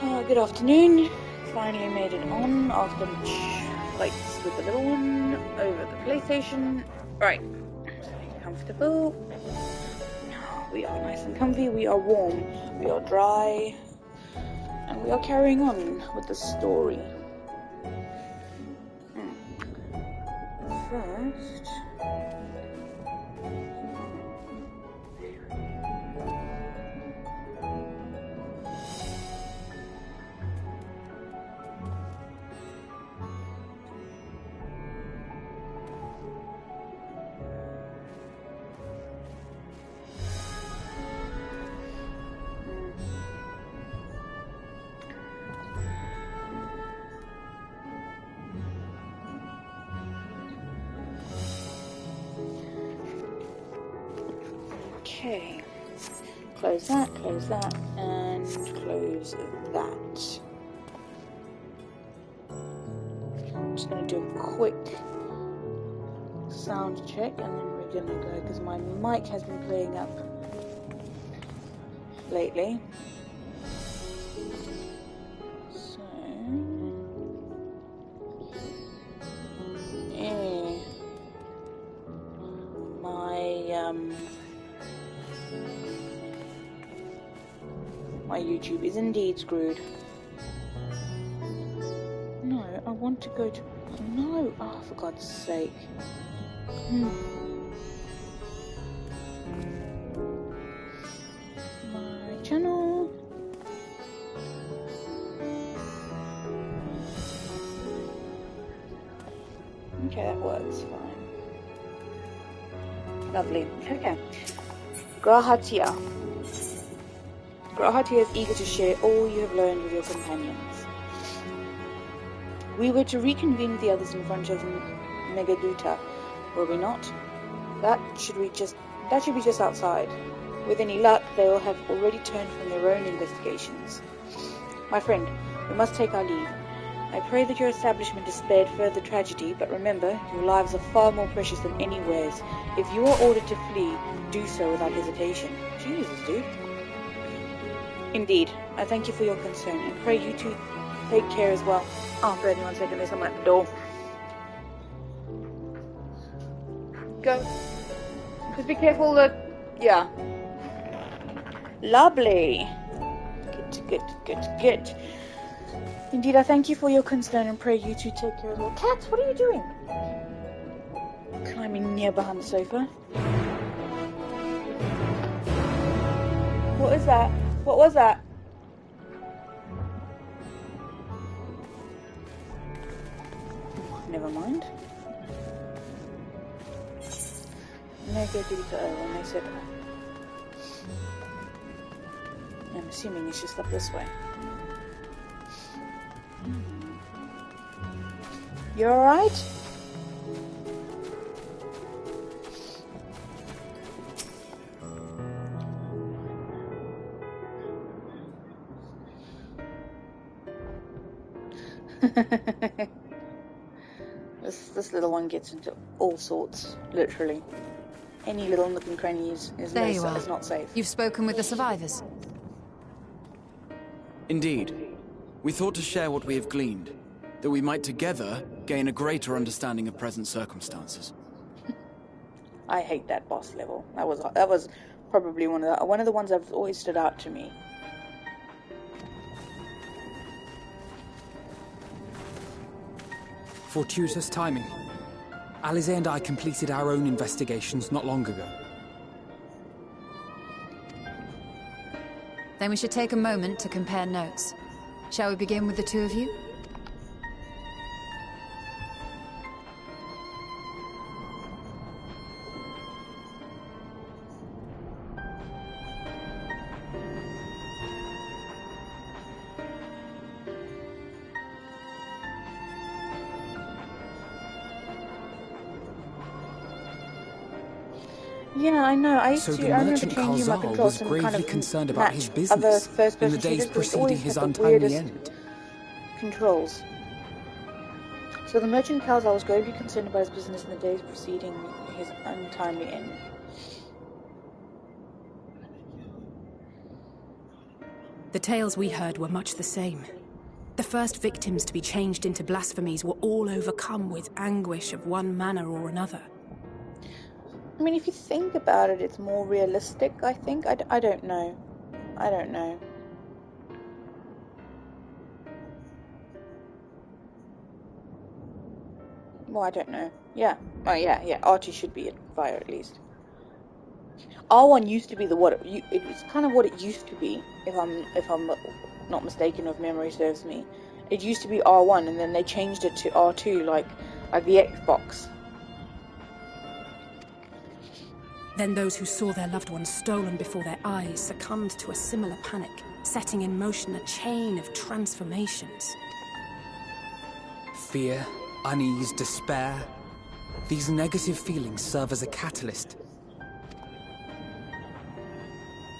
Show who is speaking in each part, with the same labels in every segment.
Speaker 1: Good afternoon. Finally made it on after much fights with the little one over the PlayStation. Right, staying comfortable. We are nice and comfy, we are warm, we are dry, and we are carrying on with the story. First... Okay, close that, and close that. I'm just going to do a quick sound check and then we're going to go, because my mic has been playing up lately. So, my YouTube is indeed screwed. No, I want to go to... No! Oh, for God's sake. My channel. Okay, that works fine. Lovely. Okay. Grahatia. Grahatia is eager to share all you have learned with your companions. We were to reconvene with the others in front of Megaduta, were we not? That should be just outside. With any luck, they will have already turned from their own investigations. My friend, we must take our leave. I pray that your establishment is spared further tragedy, but remember, your lives are far more precious than any wares. If you are ordered to flee, do so without hesitation. Jesus, dude. Indeed, I thank you for your concern, and pray you two take care as well. Oh, 1 second, there's someone at the door. Go. Just be careful that... Yeah. Lovely. Good. Indeed, I thank you for your concern, and pray you two take care as well. Cats, what are you doing? Climbing near behind the sofa. What is that? What was that? Never mind. Megaduta, when they said that. I'm assuming it's just up this way. You alright? This little one gets into all sorts, literally. Any little nook and cranny is not safe.
Speaker 2: You've spoken with the survivors?
Speaker 3: Indeed. We thought to share what we have gleaned, that we might together gain a greater understanding of present circumstances.
Speaker 1: I hate that boss level. That was probably one of the ones that have always stood out to me.
Speaker 4: Fortuitous timing. Alize and I completed our own investigations not long ago.
Speaker 2: Then we should take a moment to compare notes. Shall we begin with the two of you?
Speaker 1: Yeah, I know. I used
Speaker 4: So
Speaker 1: to.
Speaker 4: the
Speaker 1: I remember
Speaker 4: merchant
Speaker 1: changing my
Speaker 4: Karzal
Speaker 1: controls
Speaker 4: was
Speaker 1: and
Speaker 4: gravely
Speaker 1: kind of
Speaker 4: concerned about his
Speaker 1: match other
Speaker 4: business
Speaker 1: first-person
Speaker 4: in the days
Speaker 1: shooters, but it
Speaker 4: preceding
Speaker 1: always
Speaker 4: his
Speaker 1: had the
Speaker 4: untimely
Speaker 1: weirdest
Speaker 4: end.
Speaker 1: controls. So the merchant Karzal was gravely concerned about his business in the days preceding his untimely end.
Speaker 5: The tales we heard were much the same. The first victims to be changed into blasphemies were all overcome with anguish of one manner or another.
Speaker 1: I mean, if you think about it, it's more realistic, I think. I don't know. I don't know. Well, I don't know. Yeah. Oh, yeah. Archie should be a fire at least. R1 used to be it was kind of what it used to be, if I'm not mistaken, if memory serves me. It used to be R1, and then they changed it to R2, like the Xbox.
Speaker 5: Then those who saw their loved ones stolen before their eyes succumbed to a similar panic, setting in motion a chain of transformations.
Speaker 4: Fear, unease, despair. These negative feelings serve as a catalyst.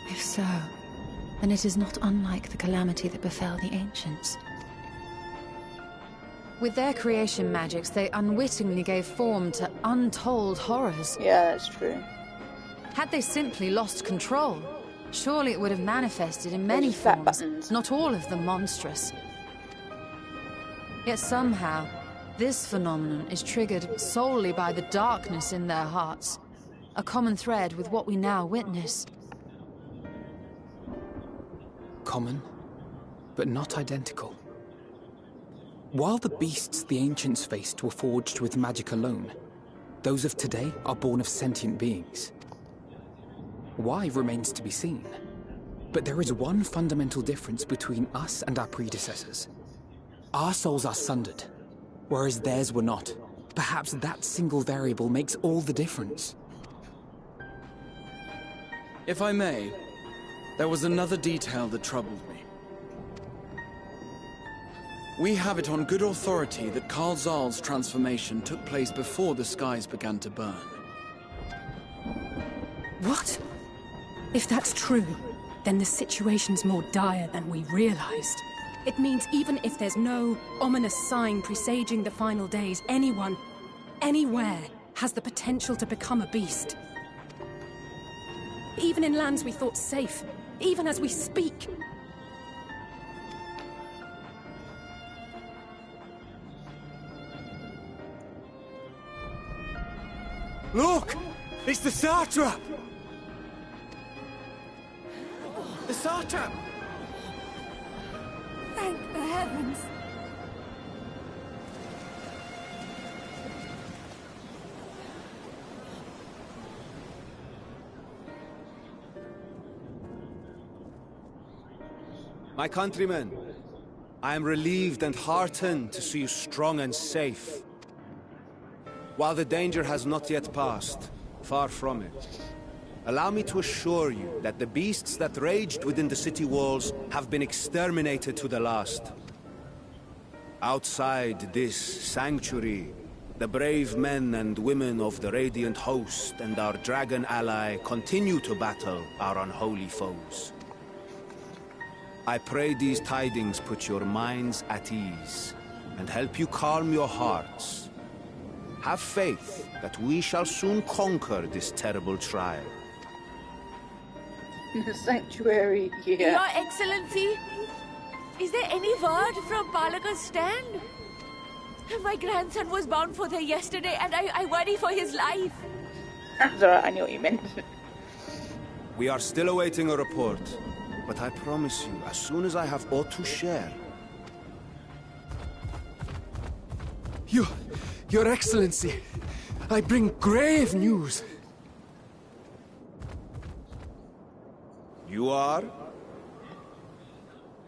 Speaker 2: If so, then it is not unlike the calamity that befell the ancients. With their creation magics, they unwittingly gave form to untold horrors.
Speaker 1: Yeah, that's true.
Speaker 2: Had they simply lost control, surely it would have manifested in many
Speaker 1: Those fat
Speaker 2: forms,
Speaker 1: buttons.
Speaker 2: not all of them monstrous. Yet somehow, this phenomenon is triggered solely by the darkness in their hearts, a common thread with what we now witness.
Speaker 4: Common, but not identical. While the beasts the ancients faced were forged with magic alone, those of today are born of sentient beings. Why remains to be seen. But there is one fundamental difference between us and our predecessors. Our souls are sundered, whereas theirs were not. Perhaps that single variable makes all the difference.
Speaker 3: If I may, there was another detail that troubled me. We have it on good authority that Karl Zahl's transformation took place before the skies began to burn.
Speaker 5: What? If that's true, then the situation's more dire than we realized. It means even if there's no ominous sign presaging the final days, anyone, anywhere, has the potential to become a beast. Even in lands we thought safe, even as we speak.
Speaker 6: Look! It's the satrap! The satrap!
Speaker 2: Thank the heavens!
Speaker 6: My countrymen, I am relieved and heartened to see you strong and safe. While the danger has not yet passed, far from it, allow me to assure you that the beasts that raged within the city walls have been exterminated to the last. Outside this sanctuary, the brave men and women of the Radiant Host and our dragon ally continue to battle our unholy foes. I pray these tidings put your minds at ease and help you calm your hearts. Have faith that we shall soon conquer this terrible trial.
Speaker 1: The sanctuary, yeah.
Speaker 7: Your Excellency, is there any word from Palaka's stand? My grandson was bound for there yesterday, and I worry for his life.
Speaker 1: That's alright, I knew what you meant.
Speaker 6: We are still awaiting a report, but I promise you, as soon as I have aught to share...
Speaker 8: Your Excellency, I bring grave news.
Speaker 6: You are?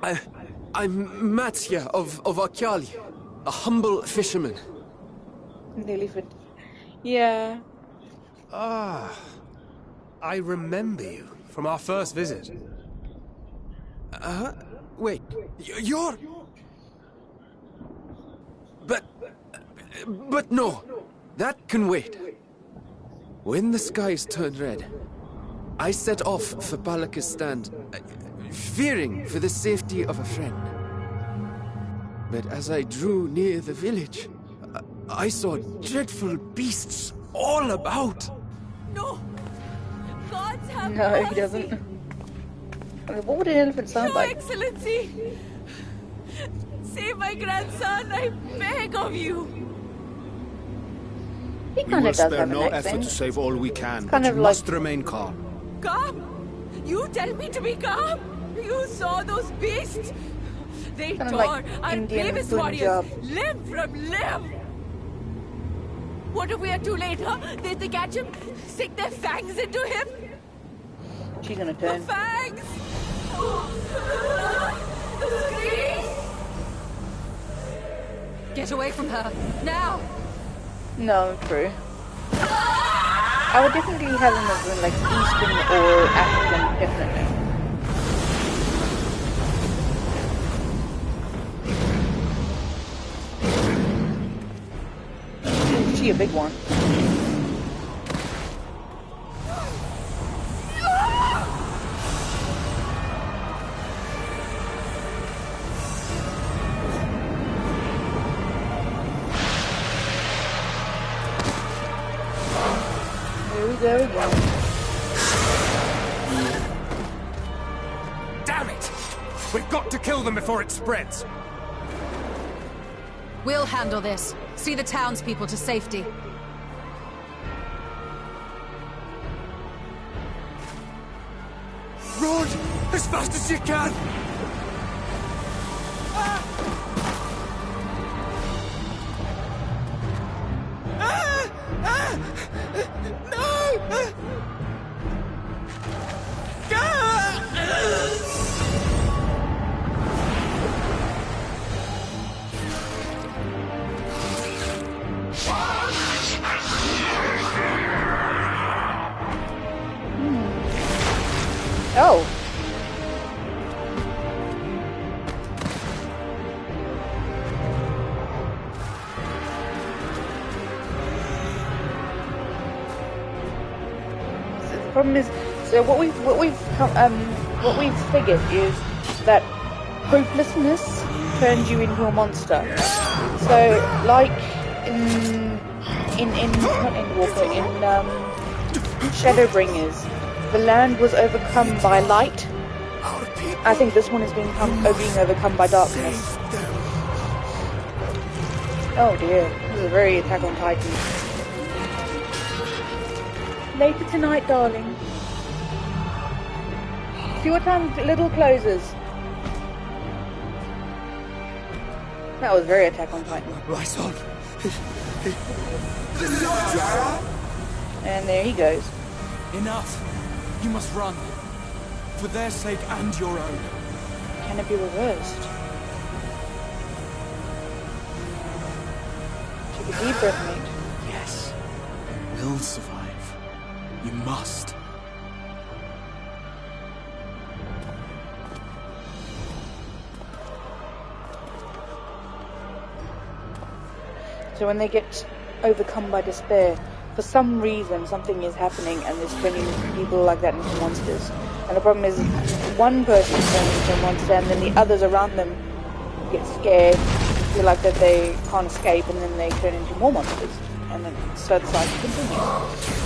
Speaker 8: I'm Matsya of Akyali, a humble fisherman.
Speaker 1: The elephant. Yeah.
Speaker 8: Ah, I remember you from our first visit. Wait, you're... But no, that can wait. When the skies turned red, I set off for Palaka's stand, fearing for the safety of a friend. But as I drew near the village, I saw dreadful beasts all about.
Speaker 7: No! Gods have
Speaker 1: No,
Speaker 7: mercy.
Speaker 1: he doesn't. What would an elephant sound
Speaker 7: Your
Speaker 1: like?
Speaker 7: Excellency! Save my grandson, I beg of you!
Speaker 1: He
Speaker 6: We
Speaker 1: kind
Speaker 6: will
Speaker 1: of does
Speaker 6: spare
Speaker 1: have an
Speaker 6: no
Speaker 1: accent.
Speaker 6: effort to save all we can,
Speaker 1: kind
Speaker 6: but
Speaker 1: of
Speaker 6: you
Speaker 1: like-
Speaker 6: must remain calm.
Speaker 7: Calm? You tell me to be calm? You saw those beasts? They
Speaker 1: Kind of
Speaker 7: tore
Speaker 1: like
Speaker 7: our
Speaker 1: Indian
Speaker 7: bravest warriors
Speaker 1: Punjab.
Speaker 7: limb from limb! What if we are too late, huh? They catch him, stick their fangs into him?
Speaker 1: She's gonna
Speaker 7: The
Speaker 1: turn.
Speaker 7: fangs! The screams!
Speaker 2: Get away from her, now!
Speaker 1: No, true. I would definitely have him as in like Eastern or African, definitely. Ooh, she a big one. Here we go again.
Speaker 9: Damn it! We've got to kill them before it spreads.
Speaker 2: We'll handle this. See the townspeople to safety.
Speaker 9: Run as fast as you can! No!
Speaker 1: Oh. So the problem is, so what we've figured is that hopelessness turns you into a monster. So like in not in Walker, in Shadowbringers, the land was overcome by light. I think this one is being overcome by darkness. Oh dear, this is a very Attack on Titan. Later tonight, darling. See what time Little closes. That was very Attack on Titan.
Speaker 9: Right on.
Speaker 1: And there he goes.
Speaker 3: Enough. You must run. For their sake and your own.
Speaker 1: Can it be reversed? Take a deep breath, mate.
Speaker 3: Yes. We'll survive. You must.
Speaker 1: So when they get overcome by despair, for some reason something is happening and it's turning people like that into monsters. And the problem is one person turns into a monster and then the others around them get scared, feel like that they can't escape, and then they turn into more monsters. And then so the cycle continues.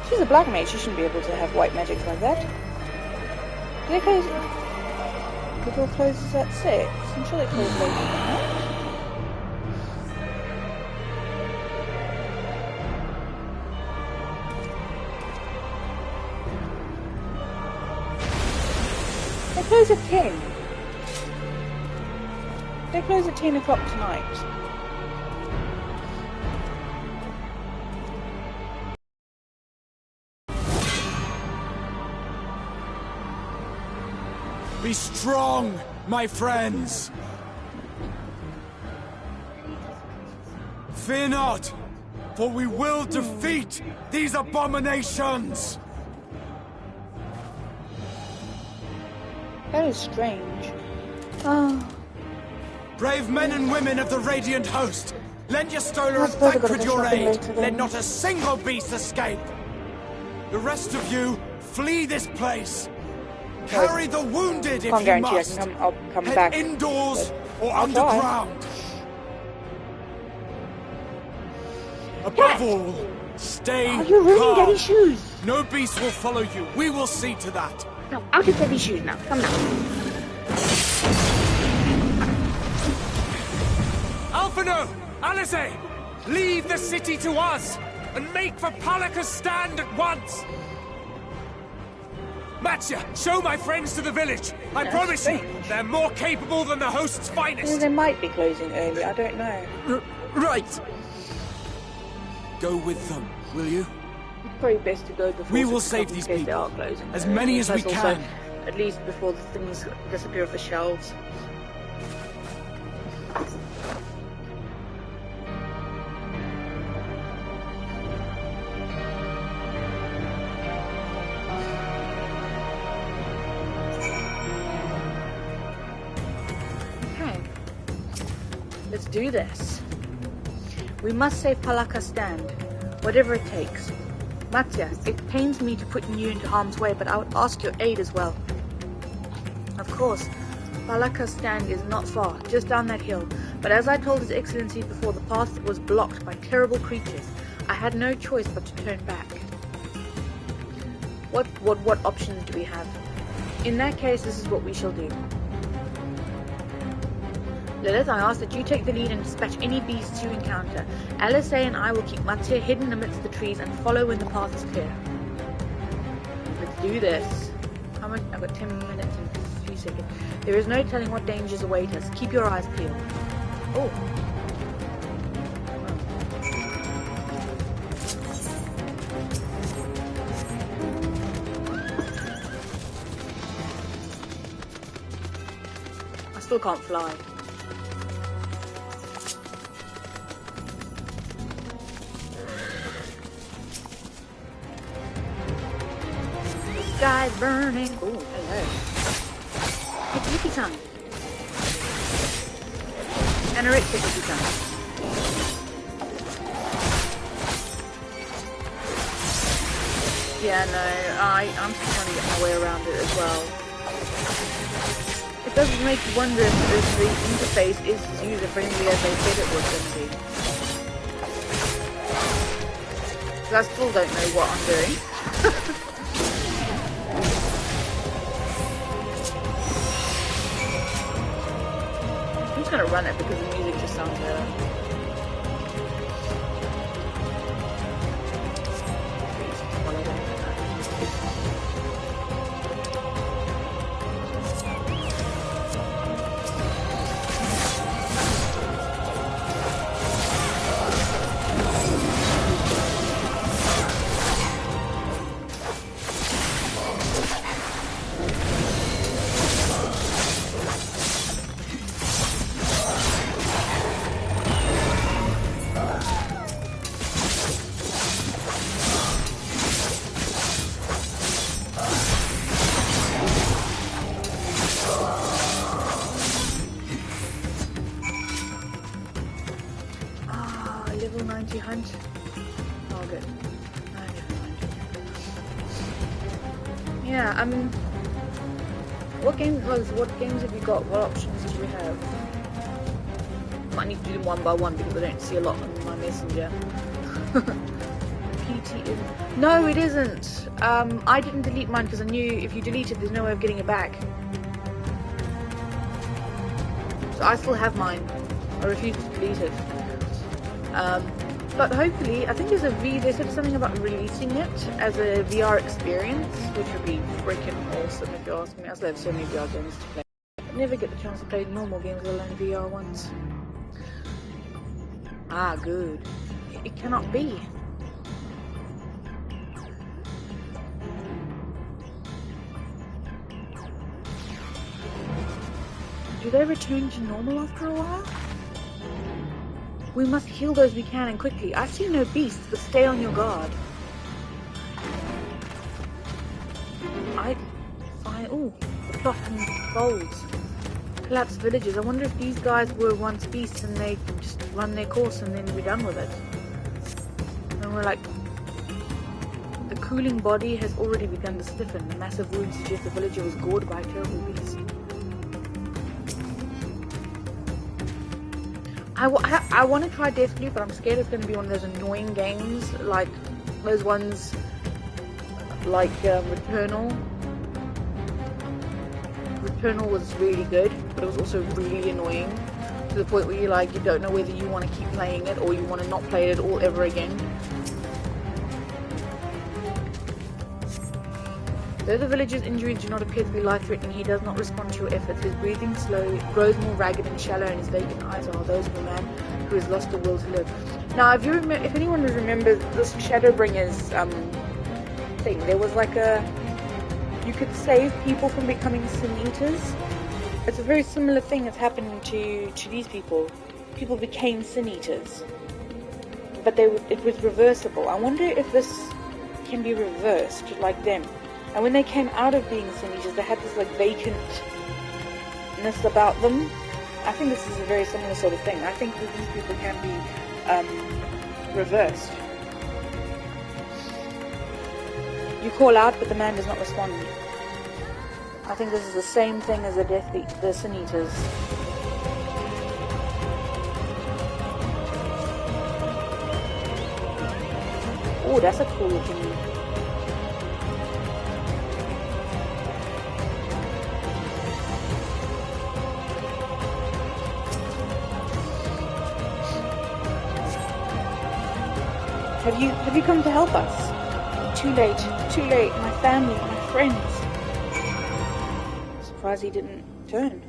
Speaker 1: She's a black mage, she shouldn't be able to have white magics like that. Do they close? The door closes at 6. I'm sure they close later than that. They close at 10. They close at 10 o'clock tonight.
Speaker 3: Be strong, my friends! Fear not, for we will defeat these abominations!
Speaker 1: That is strange. Oh,
Speaker 3: Brave men and women of the Radiant Host, lend your Stola
Speaker 1: I
Speaker 3: and
Speaker 1: suppose I've got to
Speaker 3: Thancred
Speaker 1: go
Speaker 3: your
Speaker 1: shopping
Speaker 3: aid.
Speaker 1: later then.
Speaker 3: Let not a single beast escape. The rest of you, flee this place. Carry the wounded if
Speaker 1: can't
Speaker 3: you
Speaker 1: guarantee
Speaker 3: must.
Speaker 1: I'll come
Speaker 3: Head
Speaker 1: back.
Speaker 3: indoors
Speaker 1: but
Speaker 3: or
Speaker 1: I'll try.
Speaker 3: underground. Above all, stay
Speaker 1: Oh, you're ruining
Speaker 3: calm.
Speaker 1: Daddy's shoes.
Speaker 3: No beast will follow you. We will see to that.
Speaker 1: No, out of Daddy's shoes now. Come now.
Speaker 9: Alphino! Alice! Leave the city to us, and make for Palaka's stand at once! Matya, show my friends to the village. I promise you, they're more capable than the host's
Speaker 1: Well,
Speaker 9: finest.
Speaker 1: they might be closing early. I don't know.
Speaker 3: Right. Go with them, will you?
Speaker 1: It's probably best to go before
Speaker 3: We will
Speaker 1: 6
Speaker 3: save
Speaker 1: o'clock
Speaker 3: these
Speaker 1: in case they
Speaker 3: people.
Speaker 1: are closing
Speaker 3: As
Speaker 1: early.
Speaker 3: many as we
Speaker 1: Plus also,
Speaker 3: can.
Speaker 1: at least before the things disappear off the shelves. Okay. Let's do this. We must save Palaka's stand, whatever it takes. Matya, it pains me to put you into harm's way, but I would ask your aid as well. Of course, Palaka's stand is not far, just down that hill, but as I told His Excellency before, the path was blocked by terrible creatures. I had no choice but to turn back. What options do we have? In that case, this is what we shall do. Lilith, I ask that you take the lead and dispatch any beasts you encounter. Alice and I will keep Matya hidden amidst the trees and follow when the path is clear. Let's do this. How much? I've got 10 minutes and 3 seconds. There is no telling what dangers await us. Keep your eyes peeled. Oh. I still can't fly. Sky's burning. Oh, hello. It's Yuki-san. Anorexic Yuki-san. Yeah, no, I'm still trying to get my way around it as well. It does make you wonder if the interface is as user-friendly as they said it was going to be. Because I still don't know what I'm doing. I'm just gonna run it because the music just sounds better. Level 90 hunt. Oh, good. Yeah, what games have you got? What options do we have? Might need to do them one by one because I don't see a lot on my messenger. PT isn't. No, it isn't. I didn't delete mine because I knew if you delete it, there's no way of getting it back. So I still have mine. I refuse to delete it. But hopefully, I think they said something about releasing it as a VR experience, which would be freaking awesome if you ask me. I still have so many VR games to play. I never get the chance to play normal games, let alone VR ones. Ah, good. It cannot be. Do they return to normal after a while? We must kill those we can and quickly. I see no beasts, but stay on your guard. Ooh, the plot unfolds. Collapsed villages. I wonder if these guys were once beasts and they just run their course and then we're done with it. And we're like... The cooling body has already begun to stiffen. The massive wound suggests the villager was gored by a terrible beast. I want to try Deathloop, but I'm scared it's going to be one of those annoying games, like those ones like Returnal. Returnal was really good, but it was also really annoying to the point where you don't know whether you want to keep playing it or you want to not play it at all ever again. Though the villager's injuries do not appear to be life-threatening, he does not respond to your efforts. His breathing grows more ragged and shallow, and his vacant eyes are those of a man who has lost the will to live. Now, if anyone remembers this Shadowbringers thing, there was like you could save people from becoming Sin Eaters. It's a very similar thing that's happened to these people. People became Sin Eaters, but it was reversible. I wonder if this can be reversed like them. And when they came out of being Sin Eaters, they had this like vacantness about them. I think this is a very similar sort of thing. I think that these people can be reversed. You call out, but the man does not respond. I think this is the same thing as the Sin Eaters. Oh, that's a cool looking. Have you come to help us? Too late, my family, my friends. Surprised he didn't turn.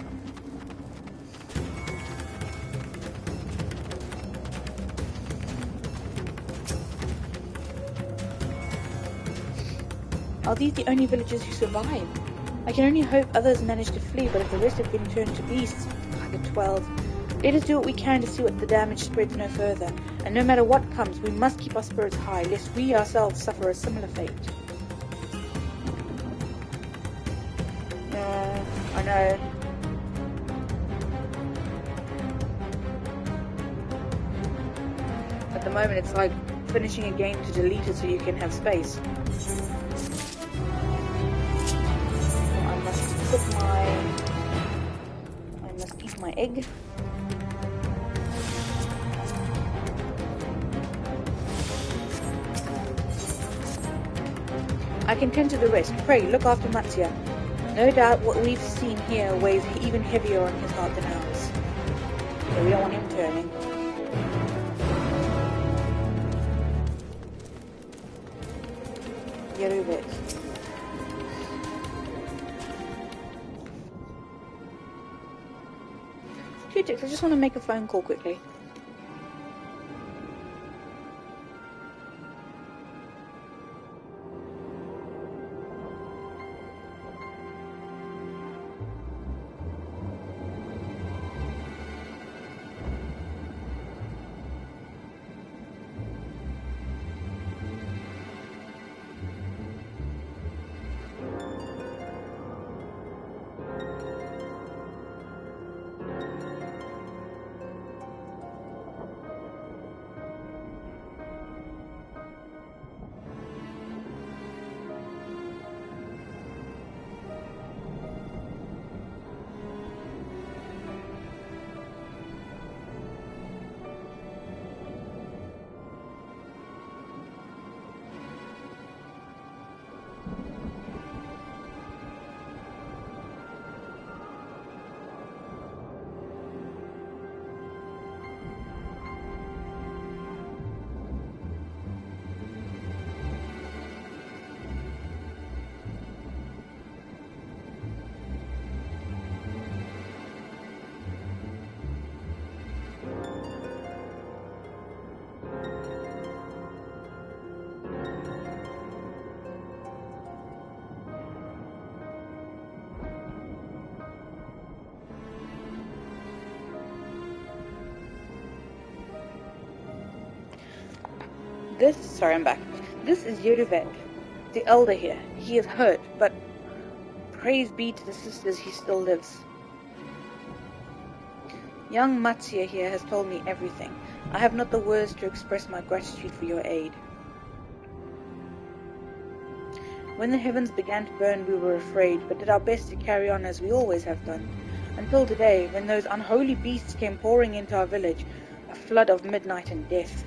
Speaker 1: Are these the only villagers who survive? I can only hope others manage to flee, but if the rest have been turned to beasts, like the 12, let us do what we can to see what the damage spreads no further. And no matter what comes, we must keep our spirits high, lest we ourselves suffer a similar fate. I know. At the moment, it's like finishing a game to delete it so you can have space. I must eat my egg. I can tend to the rest. Pray, look after Matsya. No doubt what we've seen here weighs even heavier on his heart than ours. So we don't want him turning. Yeruvet. Q-Tix, I just want to make a phone call quickly. Sorry, I'm back. This is Yeruvet, the elder here. He is hurt, but praise be to the sisters, he still lives. Young Matsya here has told me everything. I have not the words to express my gratitude for your aid. When the heavens began to burn, we were afraid, but did our best to carry on as we always have done. Until today, when those unholy beasts came pouring into our village, a flood of midnight and death.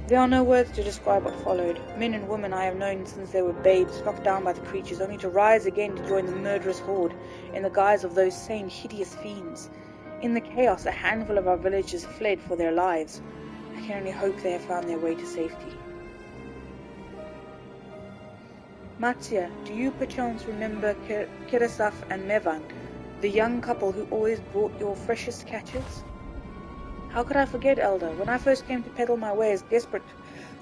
Speaker 1: There are no words to describe what followed. Men and women I have known since they were babes, knocked down by the creatures, only to rise again to join the murderous horde in the guise of those same hideous fiends. In the chaos, a handful of our villagers fled for their lives. I can only hope they have found their way to safety. Matsia, do you perchance remember Kirasaf and Mevan, the young couple who always brought your freshest catches? How could I forget, Elder? When I first came to peddle my wares, desperate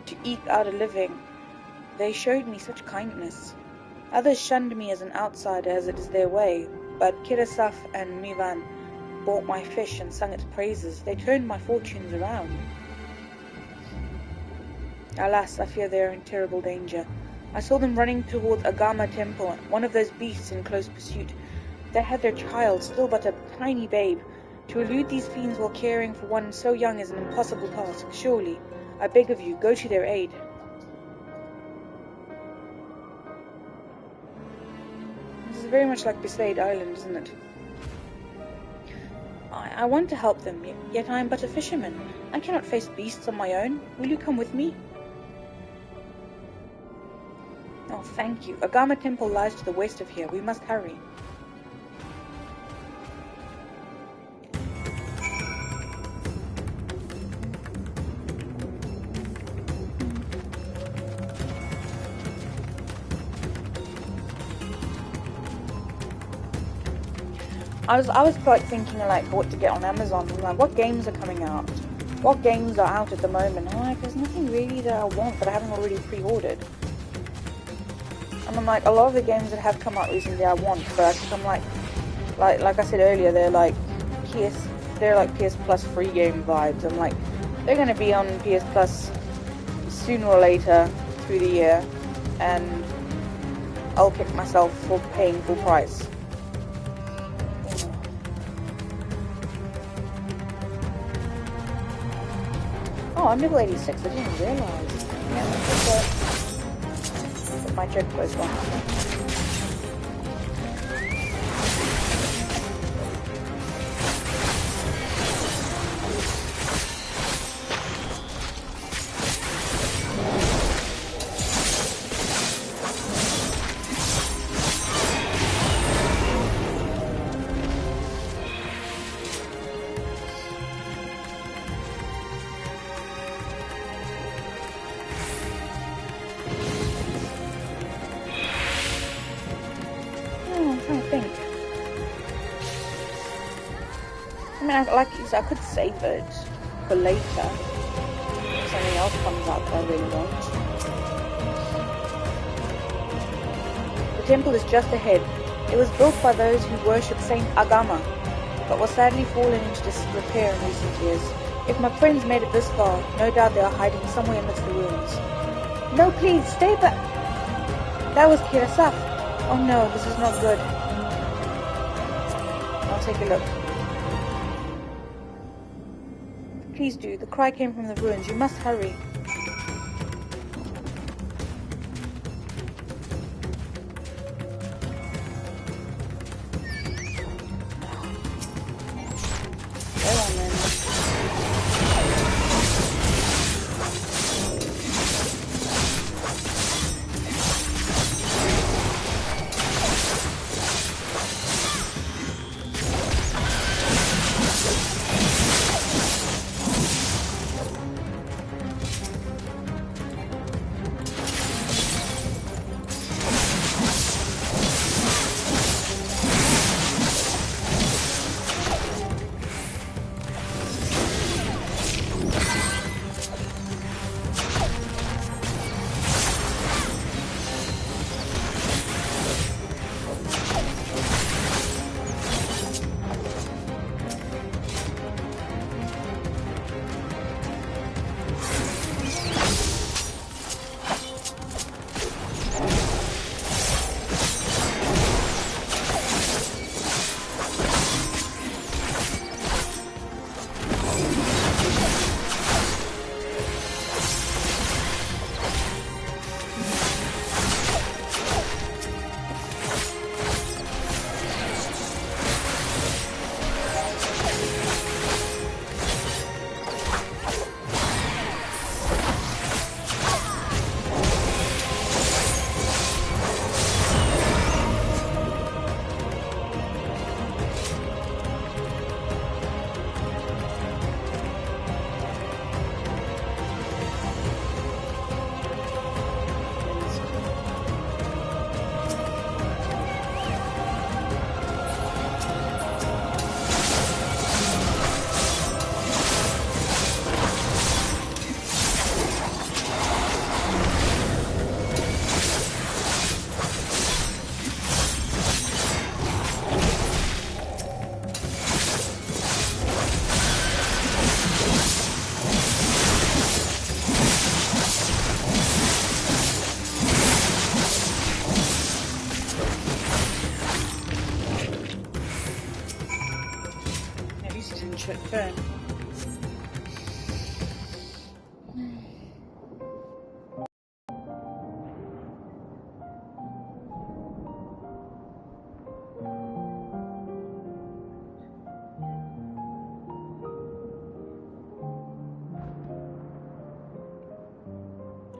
Speaker 1: to eke out a living, they showed me such kindness. Others shunned me as an outsider, as it is their way, but Kirasaf and Mevan bought my fish and sung its praises. They turned my fortunes around. Alas, I fear they are in terrible danger. I saw them running towards Agama Temple, one of those beasts in close pursuit. They had their child, still but a tiny babe. To elude these fiends while caring for one so young is an impossible task. Surely, I beg of you, go to their aid. This is very much like Besaid Island, isn't it? I want to help them, yet I am but a fisherman. I cannot face beasts on my own. Will you come with me? Oh, thank you. Agama Temple lies to the west of here. We must hurry. I was quite thinking like what to get on Amazon. I'm like, what games are coming out? What games are out at the moment? And I'm like, there's nothing really that I want that I haven't already pre-ordered. And I'm like, a lot of the games that have come out recently I want, but I'm like I said earlier, they're like PS Plus free game vibes. I'm like, they're gonna be on PS Plus sooner or later through the year, and I'll kick myself for paying full price. Oh, I'm level 86, I didn't realise. Yeah, but my check goes on. I could save it for later. If something else comes out that I really want. The temple is just ahead. It was built by those who worship Saint Agama, but was sadly fallen into disrepair in recent years. If my friends made it this far, no doubt they are hiding somewhere amidst the ruins. No, please, stay back! That was Kirasaf. Oh no, this is not good. I'll take a look. Please do. The cry came from the ruins. You must hurry. Go on then. turn.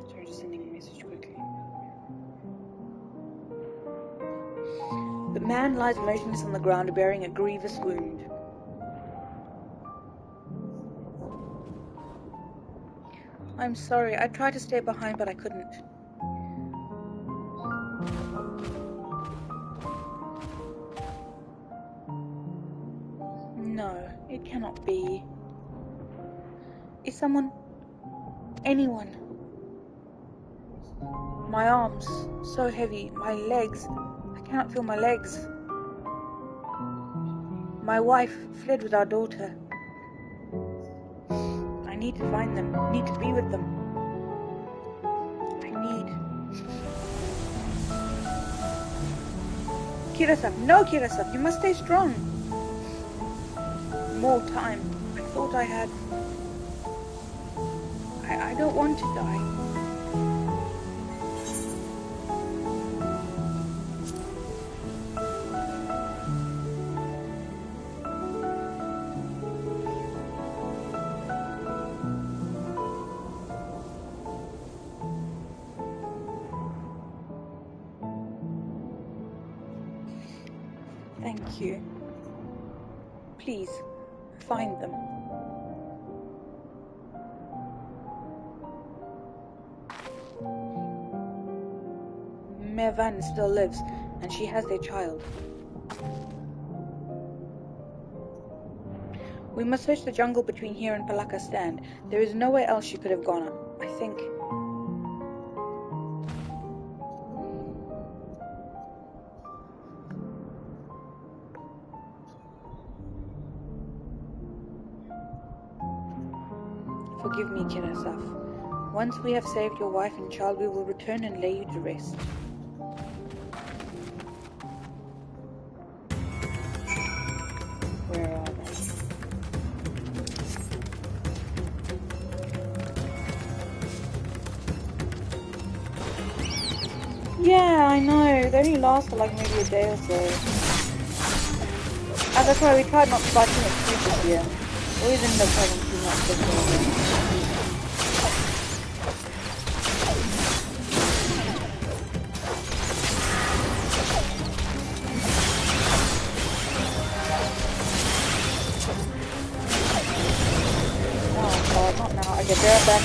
Speaker 1: Sorry, just sending a message quickly. The man lies motionless on the ground, bearing a grievous wound. I'm sorry, I tried to stay behind, but I couldn't. No, it cannot be. Is someone... anyone? My arms, so heavy, my legs... I cannot feel my legs. My wife fled with our daughter. I need to find them, need to be with them. I need... Kira-san, no Kira-san, you must stay strong. More time. I thought I had... I don't want to die. Thank you. Please, find them. Mervan still lives, and she has their child. We must search the jungle between here and Palaka Stand. There is nowhere else she could have gone, I think. Forgive me, Kirasaf. Once we have saved your wife and child, we will return and lay you to rest. Where are they? Yeah, I know. They only last for like maybe a day or so. And that's why we tried not to buy too much food this year. Always end up having too much this year. Not now. Okay, bear it back.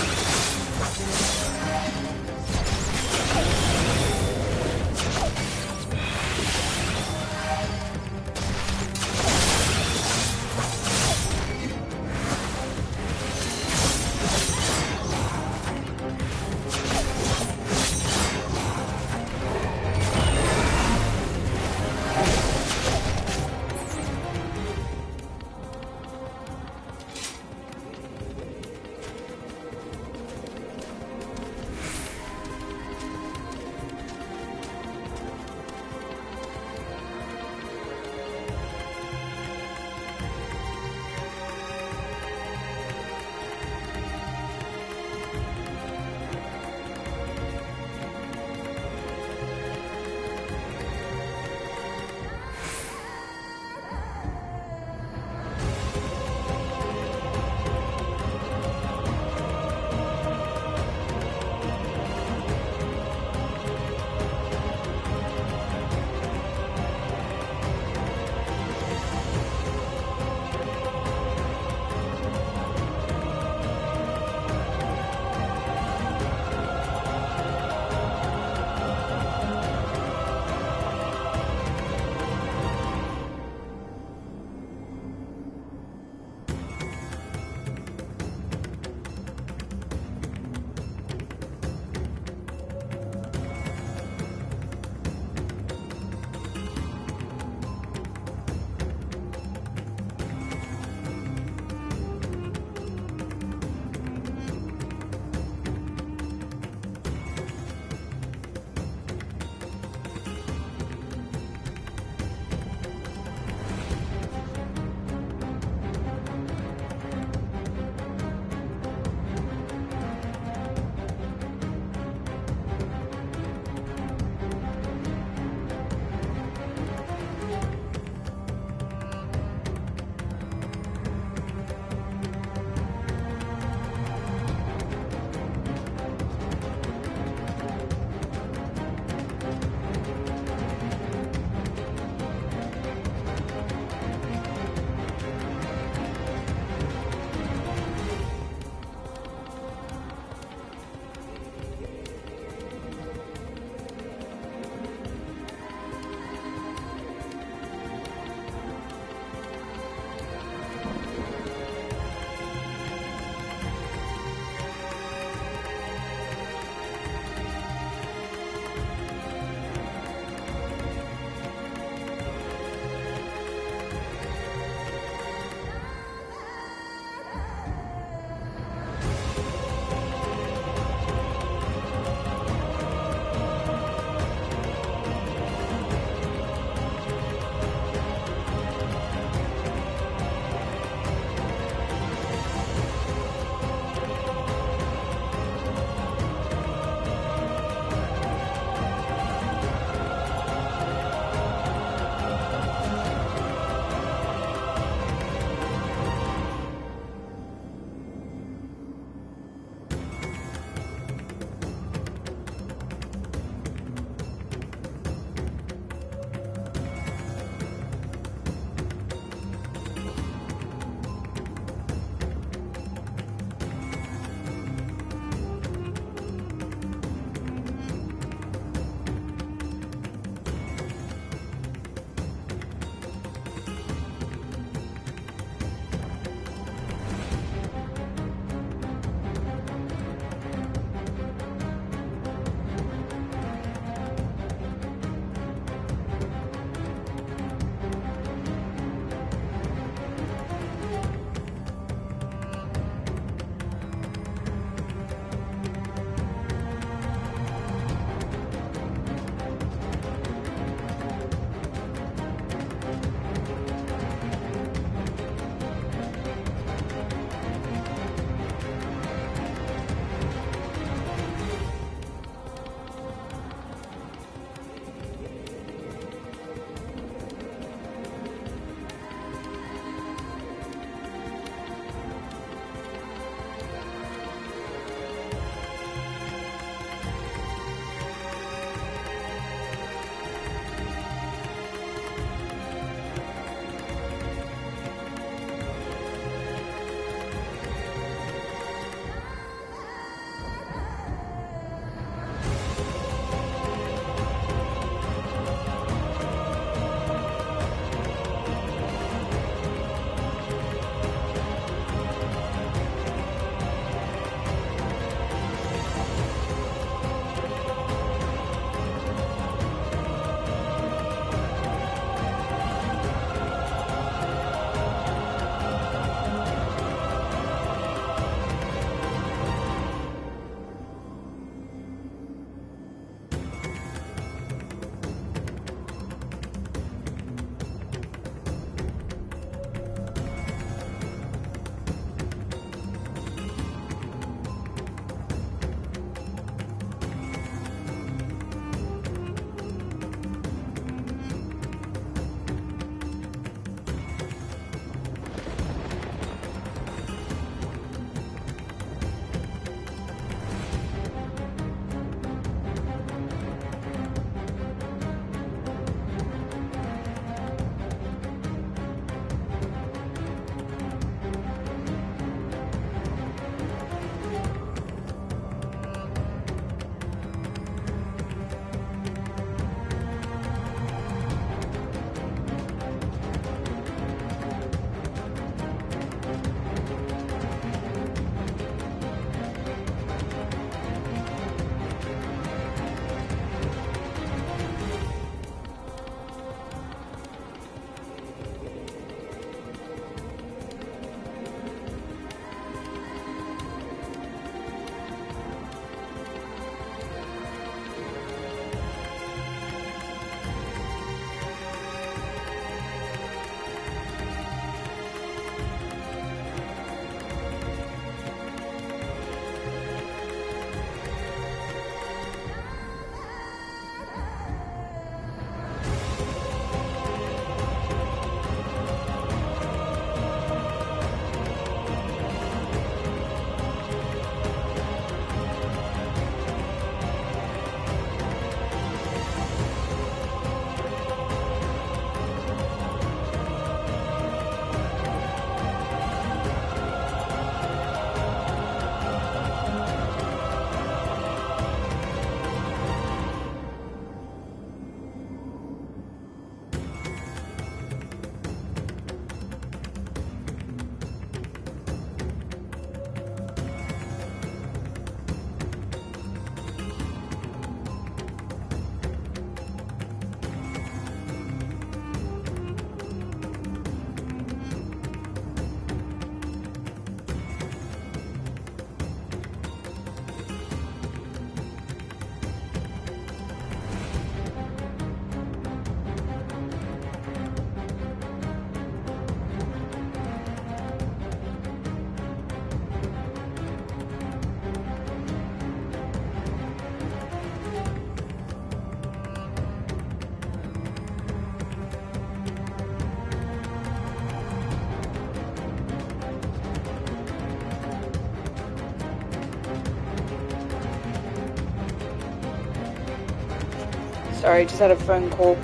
Speaker 1: Sorry, just had a phone call.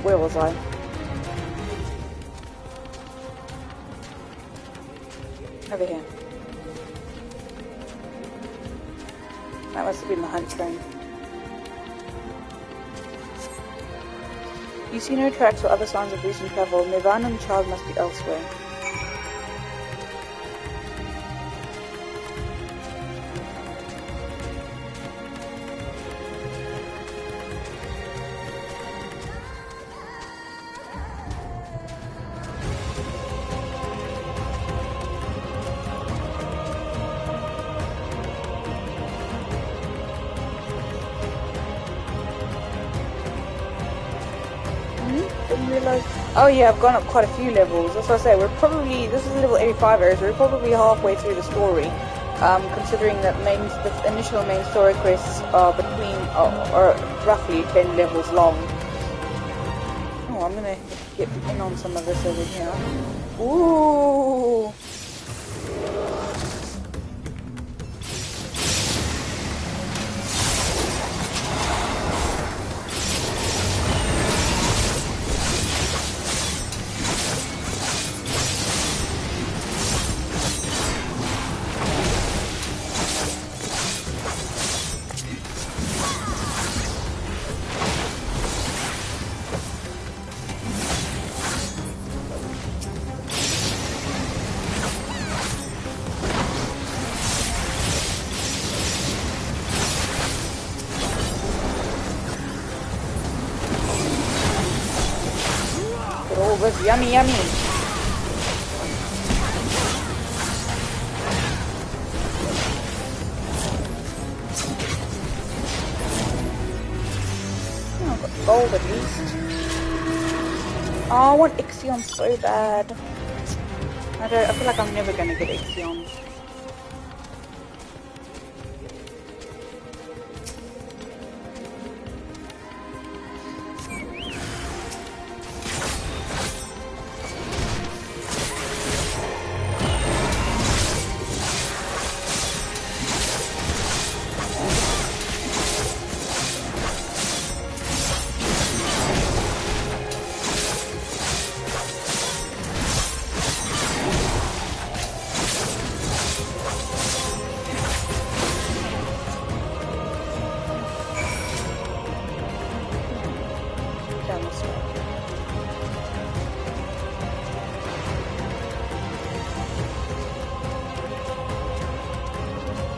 Speaker 1: Where was I? Over here. That must have been the hunt train. You see no tracks or other signs of recent travel. Mivan and the child must be elsewhere. Oh yeah, I've gone up quite a few levels. That's what I say. We're probably, this is level 85 area, so we're probably halfway through the story. Considering that the initial main story quests are between, are roughly 10 levels long. Oh, I'm gonna get in on some of this over here. Ooh! Was yummy, yummy. Oh, I've got gold at least. Oh, I want Ixion so bad. I feel like I'm never gonna get Ixion.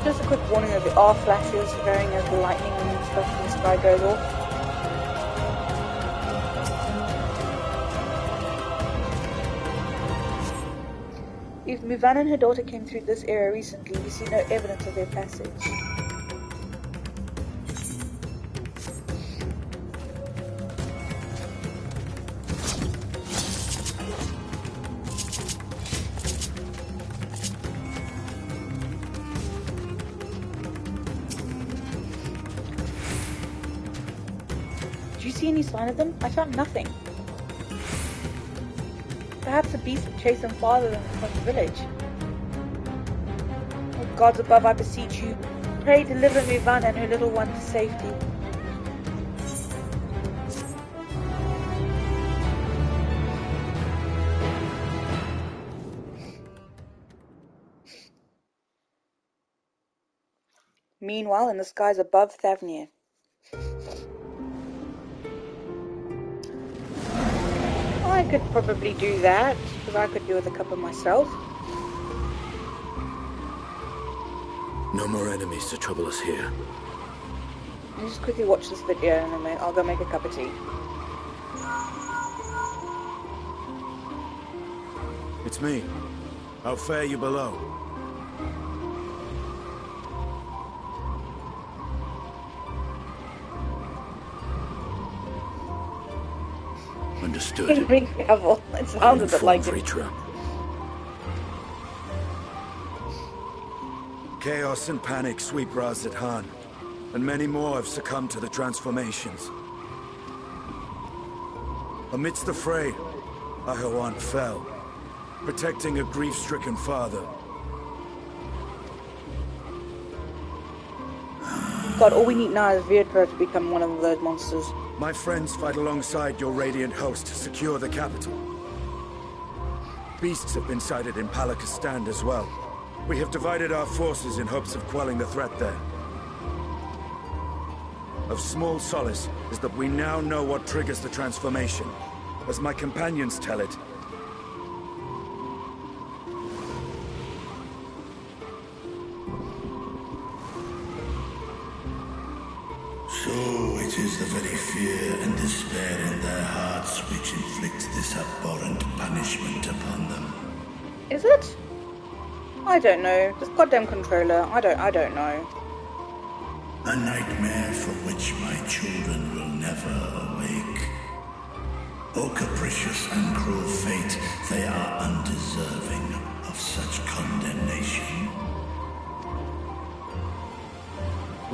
Speaker 1: Just a quick warning that there are flashes varying as the lightning and stuff in the sky goes off. If Mivan and her daughter came through this area recently, we see no evidence of their passage. Did you see any sign of them? I found nothing. Perhaps the beast would chase them farther than across the village. Oh, gods above, I beseech you, pray deliver Mivan and her little one to safety. Meanwhile, in the skies above Thavnir. I could probably do that, because I could do with a couple myself.
Speaker 10: No more enemies to trouble us here.
Speaker 1: I'll just quickly watch this video and then I'll go make a cup of tea.
Speaker 11: It's me. How fare you below?
Speaker 10: Understood.
Speaker 1: It sounds a bit like it.
Speaker 11: Chaos and panic sweep Raz Khan, and many more have succumbed to the transformations. Amidst the fray, Ahawan fell, protecting a grief-stricken father.
Speaker 1: God, all we need now is Vietra to become one of those monsters.
Speaker 11: My friends fight alongside your Radiant host to secure the capital. Beasts have been sighted in Palakistan as well. We have divided our forces in hopes of quelling the threat there. Of small solace is that we now know what triggers the transformation. As my companions tell it,
Speaker 10: So it is the very fear and despair in their hearts which inflict this abhorrent punishment upon them.
Speaker 1: Is it? I don't know. This goddamn controller. I don't know.
Speaker 10: A nightmare from which my children will never awake. O capricious and cruel fate, they are undeserving of such condemnation.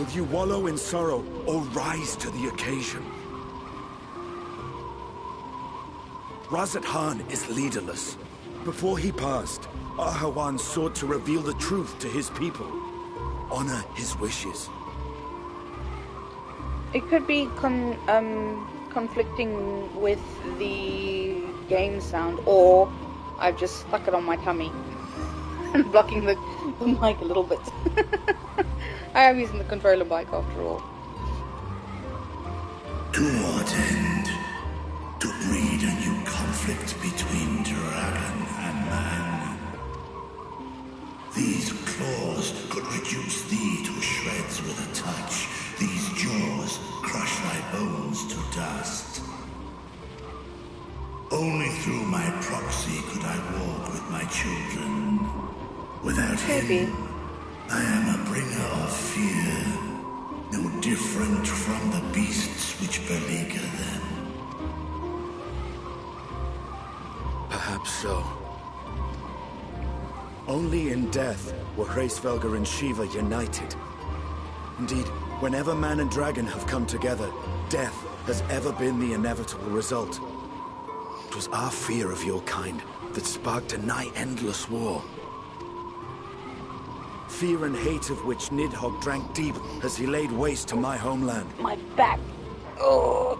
Speaker 11: will you wallow in sorrow or rise to the occasion? Razat Khan is leaderless. Before he passed, Ahawan sought to reveal the truth to his people. Honor his wishes.
Speaker 1: It could be conflicting with the game sound, or I've just stuck it on my tummy and blocking the mic a little bit. I am using the controller mic after all.
Speaker 10: To what end? To breed a new conflict between dragon and man. These claws could reduce thee to shreds with a touch. These jaws crush thy bones to dust. Only through my proxy could I walk with my children. Without him, I am a bringer of fear, no different from the beasts which beleaguer them.
Speaker 11: Perhaps so. Only in death were Hraesvelgr and Shiva united. Indeed, whenever man and dragon have come together, death has ever been the inevitable result. It was our fear of your kind that sparked a nigh endless war. Fear and hate of which Nidhogg drank deep as he laid waste to my homeland.
Speaker 1: My back. Oh.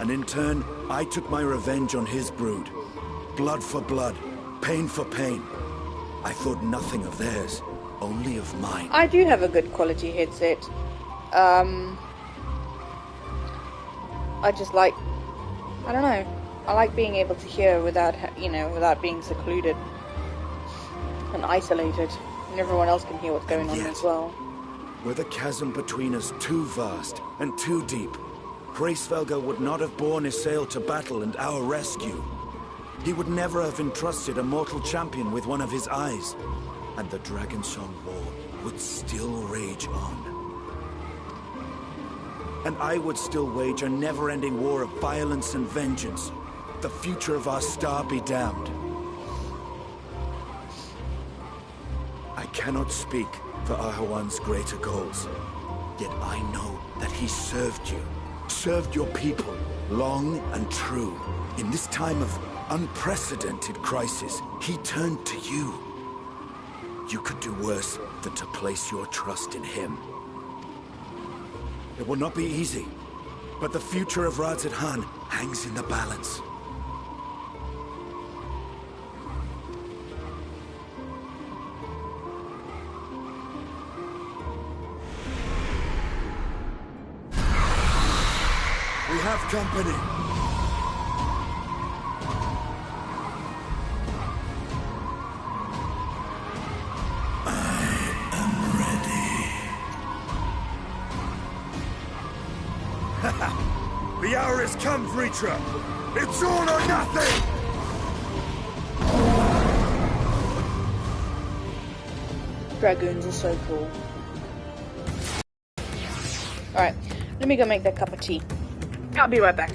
Speaker 11: And in turn, I took my revenge on his brood. Blood for blood, pain for pain. I thought nothing of theirs, only of mine.
Speaker 1: I do have a good quality headset. I just like, I don't know, I like being able to hear without, without being secluded and isolated, and everyone else can hear what's going on as well.
Speaker 11: Were the chasm between us too vast and too deep, Hraesvelgr would not have borne Isael to battle and our rescue. He would never have entrusted a mortal champion with one of his eyes, and the Dragonsong War would still rage on. And I would still wage a never-ending war of violence and vengeance. The future of our star be damned. I cannot speak for Ahawan's greater goals, yet I know that he served you, served your people, long and true. In this time of unprecedented crisis, he turned to you. You could do worse than to place your trust in him. It will not be easy, but the future of Razat Khan hangs in the balance. We have company. The hour has come, Vritra! It's all or nothing!
Speaker 1: Dragoons are so cool. Alright, let me go make that cup of tea. I'll be right back.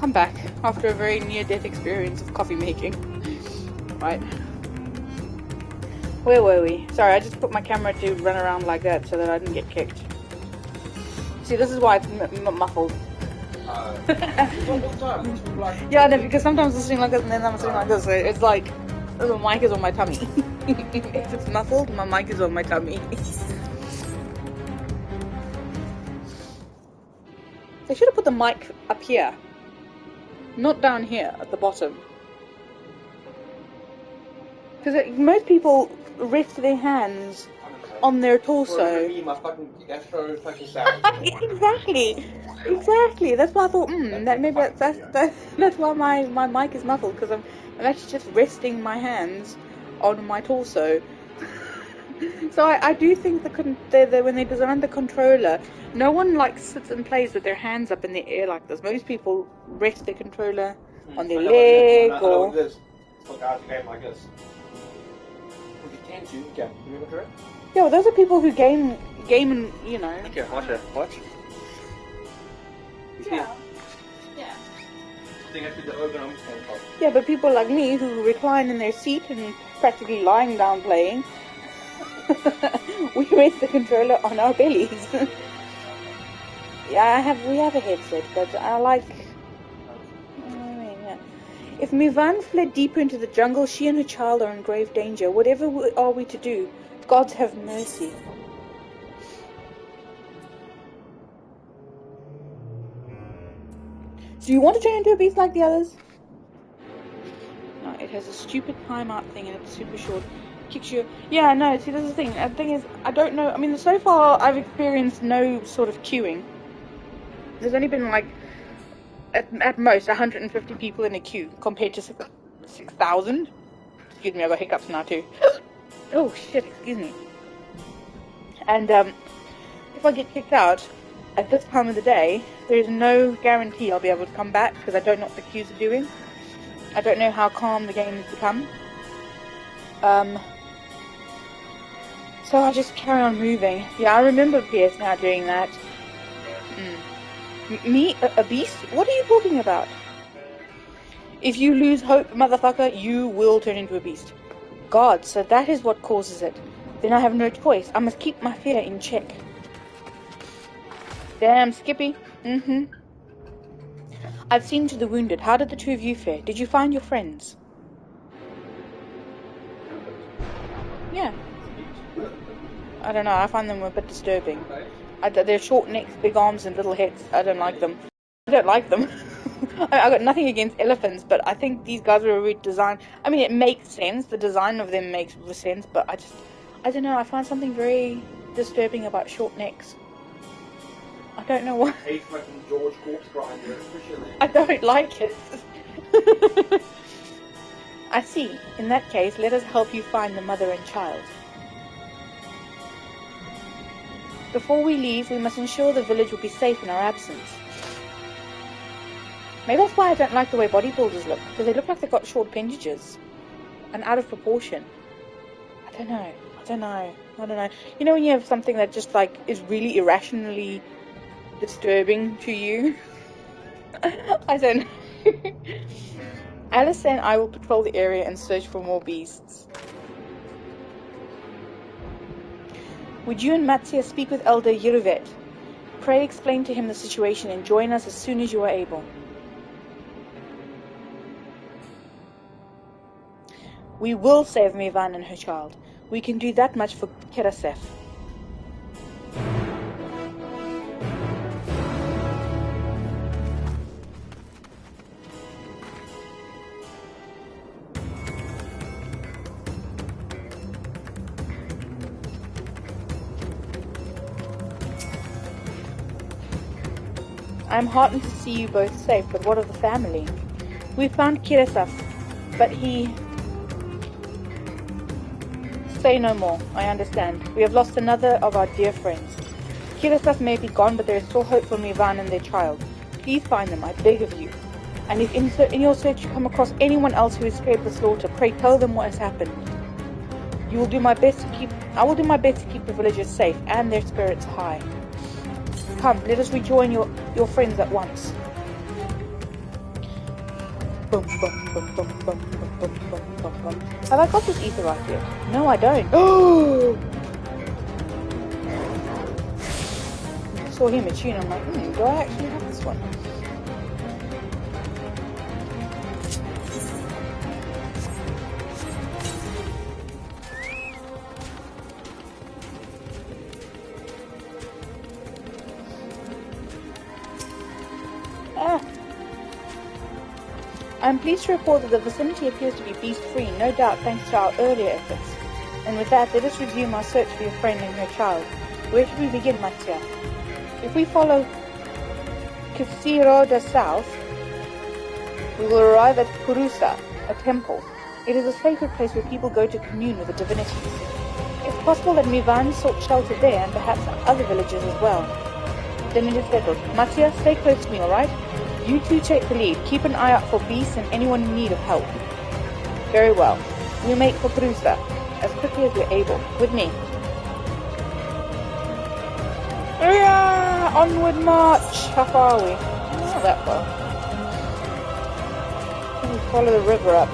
Speaker 1: I'm back after a very near-death experience of coffee making. Right. Where were we? Sorry, I just put my camera to run around like that so that I didn't get kicked. See, this is why it's muffled. Yeah, no, because sometimes I'm sitting like this and then I'm sitting like this. So it's like the mic is on my tummy. If it's muffled, my mic is on my tummy. They should have put the mic up here, not down here at the bottom. Because most people rest their hands on their torso. Exactly. That's why I thought, that maybe that's why my mic is muffled, because I'm actually just resting my hands on my torso. So I do think when they designed the controller, no one like sits and plays with their hands up in the air like this. Most people rest their controller on their leg or. Yeah, well, those are people who game and, you know.
Speaker 12: Okay, watch.
Speaker 1: Yeah.
Speaker 12: Yeah.
Speaker 1: Yeah, but people like me who recline in their seat and practically lying down playing, we rest the controller on our bellies. Yeah, we have a headset, but I like. Yeah. If Mivan fled deeper into the jungle, she and her child are in grave danger. Whatever are we to do? Gods have mercy. Do you want to turn into a beast like the others? No, it has a stupid timeout thing and it's super short. Kicks you. Yeah, no, see, this is the thing. The thing is, I don't know. I mean, so far I've experienced no sort of queuing. There's only been like, at most, 150 people in a queue compared to 6,000. Excuse me, I've got hiccups now too. Oh shit, excuse me. And if I get kicked out at this time of the day, there's no guarantee I'll be able to come back because I don't know what the queues are doing. I don't know how calm the game has become. So I just carry on moving. Yeah, I remember PS now doing that. Me? A beast? What are you talking about? If you lose hope, motherfucker, you will turn into a beast. God, so that is what causes it. Then I have no choice. I must keep my fear in check. Damn, Skippy. I've seen to the wounded. How did the two of you fare? Did you find your friends? Yeah. I don't know, I find them a bit disturbing. They're short necks, big arms, and little heads. I don't like them. I got nothing against elephants, but I think these guys were redesigned. I mean, it makes sense. The design of them makes sense, but I don't know. I find something very disturbing about short necks. I don't know why. I don't like it. I see. In that case, let us help you find the mother and child. Before we leave, we must ensure the village will be safe in our absence. Maybe that's why I don't like the way bodybuilders look, because they look like they've got short appendages and out of proportion. I don't know. You know when you have something that just like is really irrationally disturbing to you? I don't know. Alice and I will patrol the area and search for more beasts. Would you and Matsia speak with Elder Yeruvet? Pray explain to him the situation and join us as soon as you are able. We will save Mivan and her child. We can do that much for Kerasef. I am heartened to see you both safe, but what of the family? We found Kerasef, but he... Say no more, I understand. We have lost another of our dear friends. Kerasef may be gone, but there is still hope for Mivan and their child. Please find them, I beg of you. And if in your search you come across anyone else who escaped the slaughter, pray tell them what has happened. I will do my best to keep the villagers safe and their spirits high. Come, let us rejoin your friends at once. Boom, boom, boom, boom, boom, boom, boom, boom, boom, boom. Have I got this ether right yet? No, I don't. Oh! Saw him a tune. I'm like, do I actually have this one? I'm pleased to report that the vicinity appears to be beast-free, no doubt thanks to our earlier efforts. And with that, let us resume our search for your friend and her child. Where should we begin, Mattia? If we follow Kisiroda south, we will arrive at Purusa, a temple. It is a sacred place where people go to commune with the divinities. It's possible that Mivan sought shelter there, and perhaps other villages as well. Then it is settled. Mattia, stay close to me, alright? You two take the lead. Keep an eye out for beasts and anyone in need of help. Very well. We'll make for Purusa as quickly as we're able. With me. Yeah! Onward march! How far are we? Not that far. We'll follow the river up.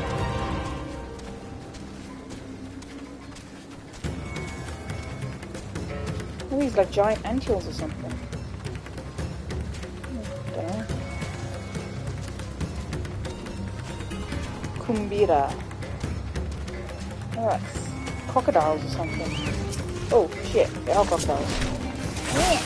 Speaker 1: Oh, these like giant anthills or something. Kumbira. Oh, that's crocodiles or something. Oh shit, they are crocodiles. Yeah.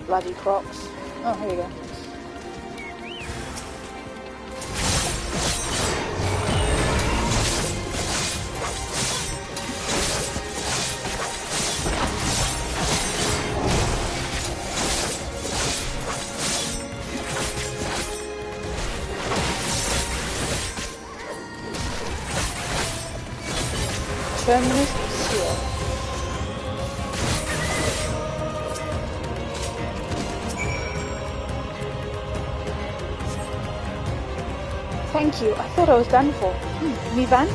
Speaker 1: Bloody crocs. Oh, here we go. Terminus here. Thank you. I thought I was done for. Mivan?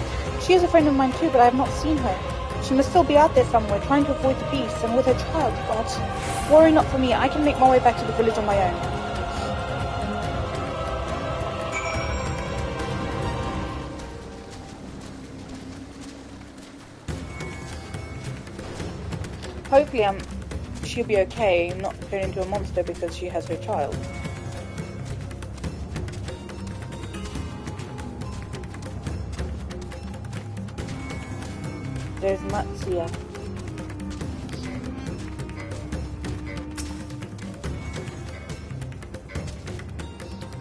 Speaker 1: She is a friend of mine too, but I have not seen her. She must still be out there somewhere, trying to avoid the beasts and with her child. But worry not for me. I can make my way back to the village on my own. Hopefully, she'll be okay, not turn into a monster because she has her child. There's Matsuya.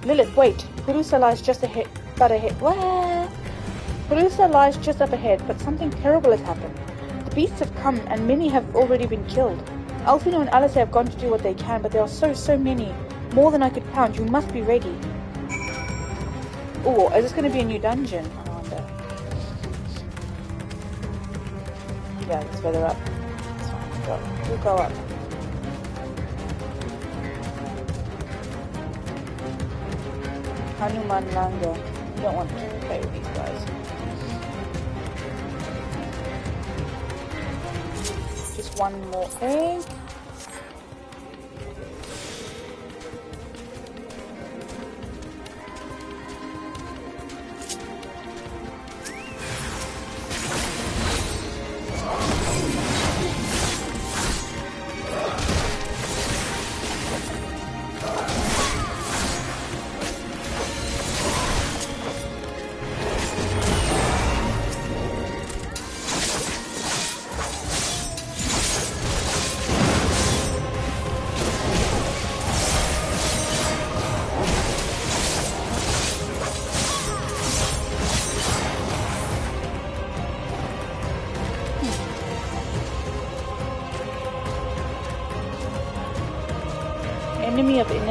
Speaker 1: Lilith, wait. Purusa lies just ahead. What? Purusa lies just up ahead, but something terrible has happened. The beasts have come, and many have already been killed. Alfino and Alice have gone to do what they can, but there are so many. More than I could count. You must be ready. Oh, is this going to be a new dungeon? I wonder. Yeah, it's further up. It's fine. We'll go up. Hanuman Langa. You don't want to play with these guys. Just one more egg.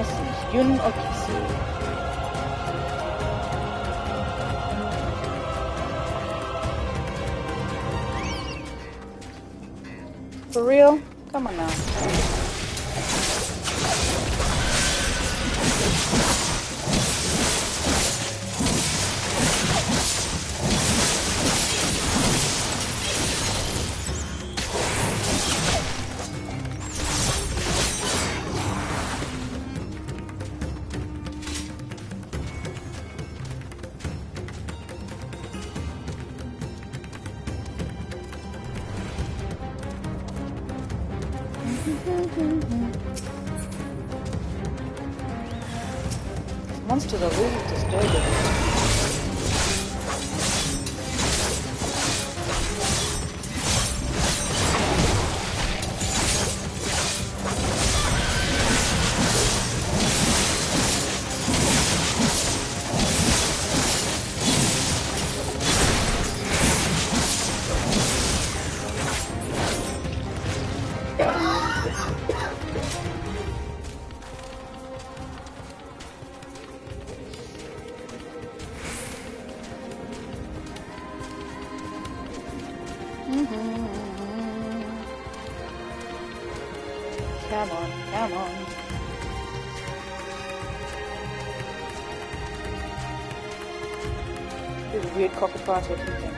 Speaker 1: see. Yun Okisi. For real? Come on now. Monsters are really disturbing. Come on, come on. This is weird cocker party or something.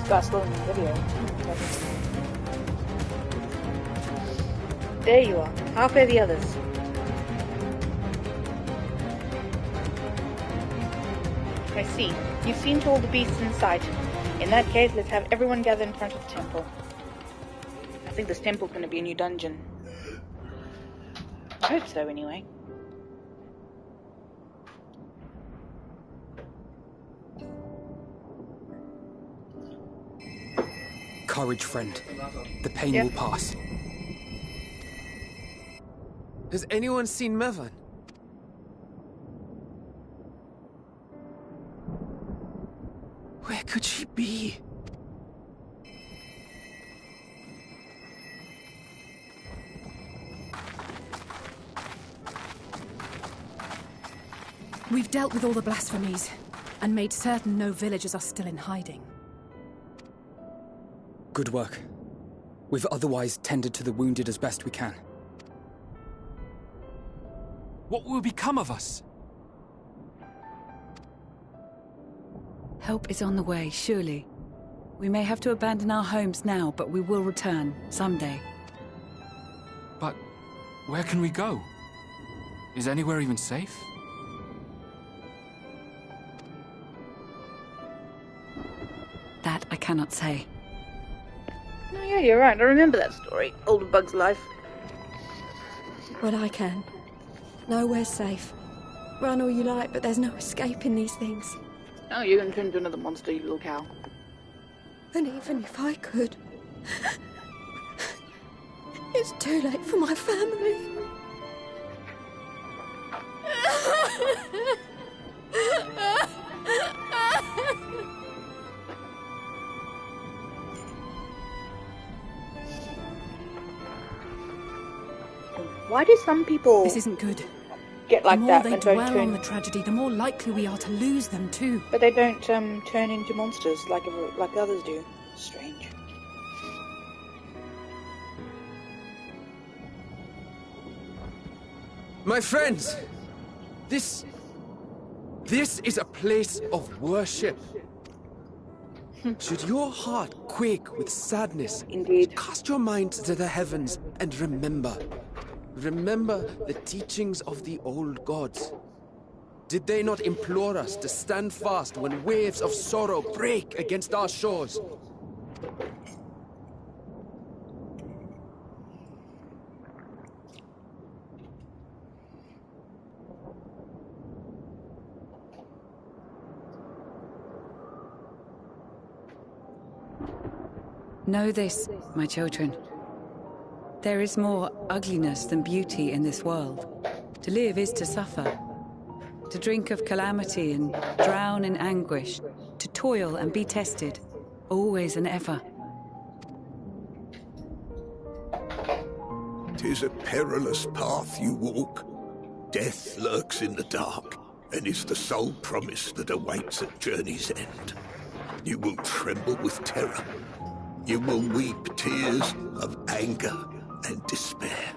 Speaker 1: Got slow in the video. There you are, halfway the others. I see. You've seen to all the beasts in sight. In that case, let's have everyone gather in front of the temple. I think this temple's going to be a new dungeon. I hope so, anyway.
Speaker 4: Courage, friend. The pain will pass.
Speaker 8: Has anyone seen Mevan? Where could she be?
Speaker 5: We've dealt with all the blasphemies, and made certain no villagers are still in hiding.
Speaker 4: Good work. We've otherwise tended to the wounded as best we can.
Speaker 9: What will become of us?
Speaker 13: Help is on the way, surely. We may have to abandon our homes now, but we will return, someday.
Speaker 9: But where can we go? Is anywhere even safe?
Speaker 13: That I cannot say.
Speaker 1: Oh yeah, you're right. I remember that story. Older Bug's life.
Speaker 14: Well, I can. Nowhere's safe. Run all you like, but there's no escaping these things.
Speaker 1: Oh, you're going to turn into another monster, you little cow.
Speaker 14: And even if I could... it's too late for my family.
Speaker 1: Why do some people
Speaker 5: This isn't good.
Speaker 1: get like
Speaker 5: the more
Speaker 1: that
Speaker 5: they
Speaker 1: and don't
Speaker 5: dwell on the
Speaker 1: turn?
Speaker 5: tragedy, the more likely we are to lose them too.
Speaker 1: But they don't turn into monsters like others do. Strange.
Speaker 8: My friends, this is a place of worship. Should your heart quake with sadness,
Speaker 1: indeed,
Speaker 8: cast your mind to the heavens and remember. Remember the teachings of the old gods. Did they not implore us to stand fast when waves of sorrow break against our shores?
Speaker 13: Know this, my children. There is more ugliness than beauty in this world. To live is to suffer. To drink of calamity and drown in anguish. To toil and be tested, always and ever.
Speaker 10: 'Tis a perilous path you walk. Death lurks in the dark, and is the sole promise that awaits at journey's end. You will tremble with terror. You will weep tears of anger and despair.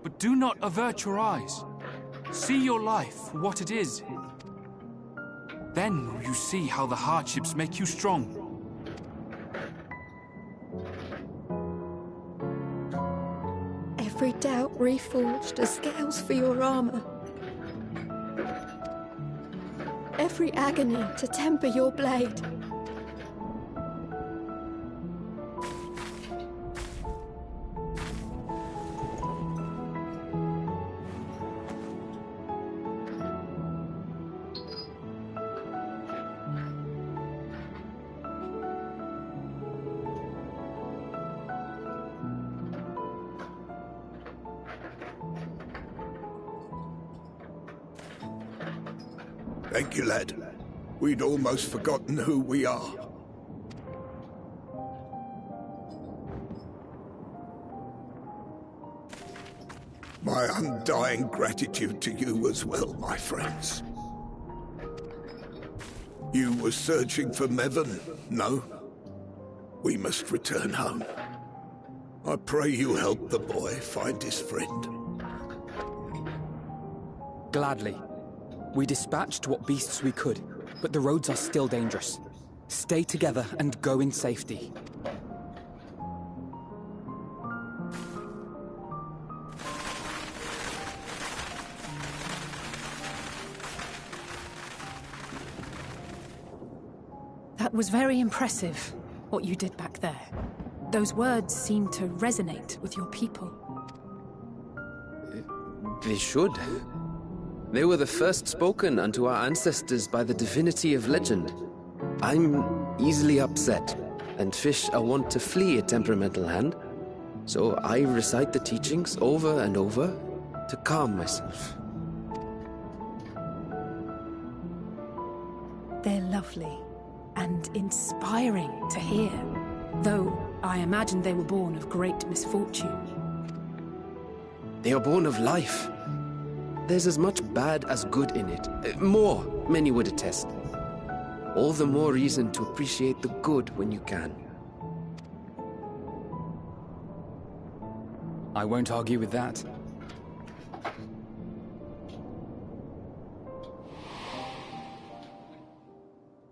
Speaker 9: But do not avert your eyes. See your life for what it is. Then will you see how the hardships make you strong.
Speaker 14: Every doubt reforged as scales for your armor. Every agony to temper your blade.
Speaker 10: Thank you, lad. We'd almost forgotten who we are. My undying gratitude to you as well, my friends. You were searching for Mevon, no? We must return home. I pray you help the boy find his friend.
Speaker 4: Gladly. We dispatched what beasts we could, but the roads are still dangerous. Stay together and go in safety.
Speaker 5: That was very impressive, what you did back there. Those words seem to resonate with your people.
Speaker 8: They should. They were the first spoken unto our ancestors by the divinity of legend. I'm easily upset, and fish are wont to flee a temperamental hand, so I recite the teachings over and over to calm myself.
Speaker 5: They're lovely and inspiring to hear, though I imagine they were born of great misfortune.
Speaker 8: They are born of life. There's as much bad as good in it. More, many would attest. All the more reason to appreciate the good when you can.
Speaker 4: I won't argue with that.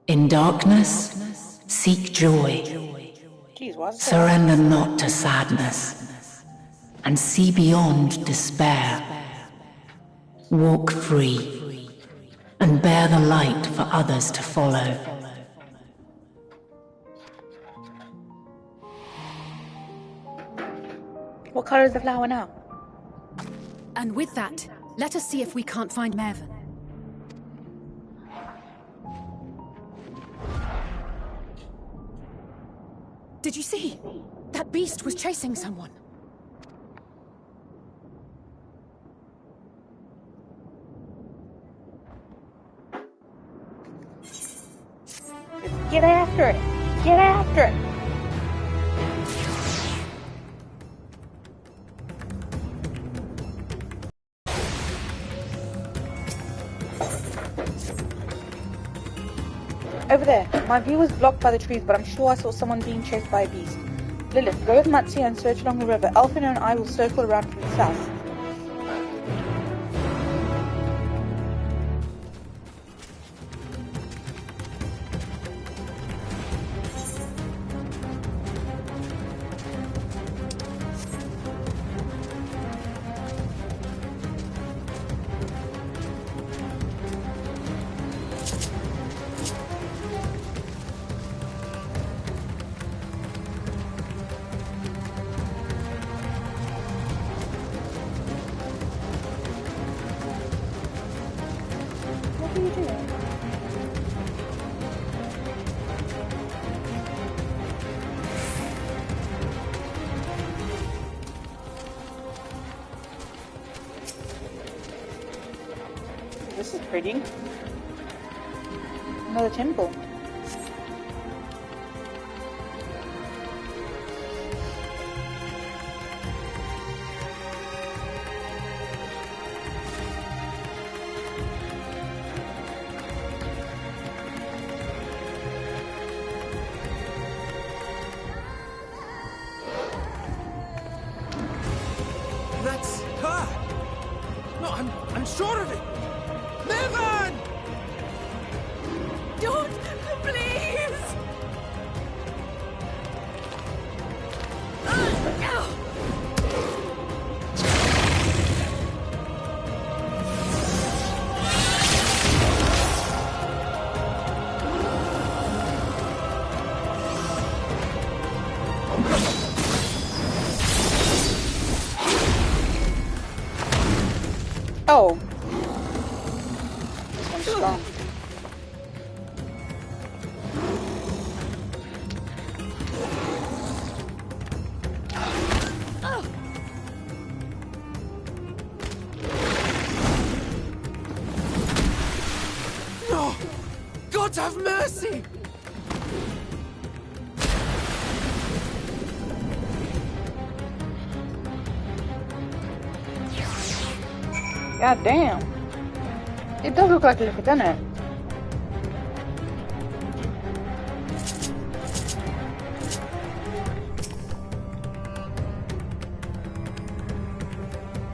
Speaker 15: In darkness, seek joy.
Speaker 1: Jeez, what's that?
Speaker 15: Surrender not to sadness, and see beyond despair. Walk free, and bear the light for others to follow.
Speaker 1: What colour is the flower now?
Speaker 5: And with that, let us see if we can't find Mervyn. Did you see? That beast was chasing someone.
Speaker 1: Get after it! Get after it! Over there. My view was blocked by the trees, but I'm sure I saw someone being chased by a beast. Lilith, go with Matsuya and search along the river. Elfina and I will circle around from the south. What are you doing? This is pretty. Another temple.
Speaker 9: That's her! No, I'm sure of it! Mervan!
Speaker 7: Don't, please!
Speaker 1: Oh. This one's strong.
Speaker 8: No! God have mercy!
Speaker 1: God damn. It does look like a liquid, doesn't it?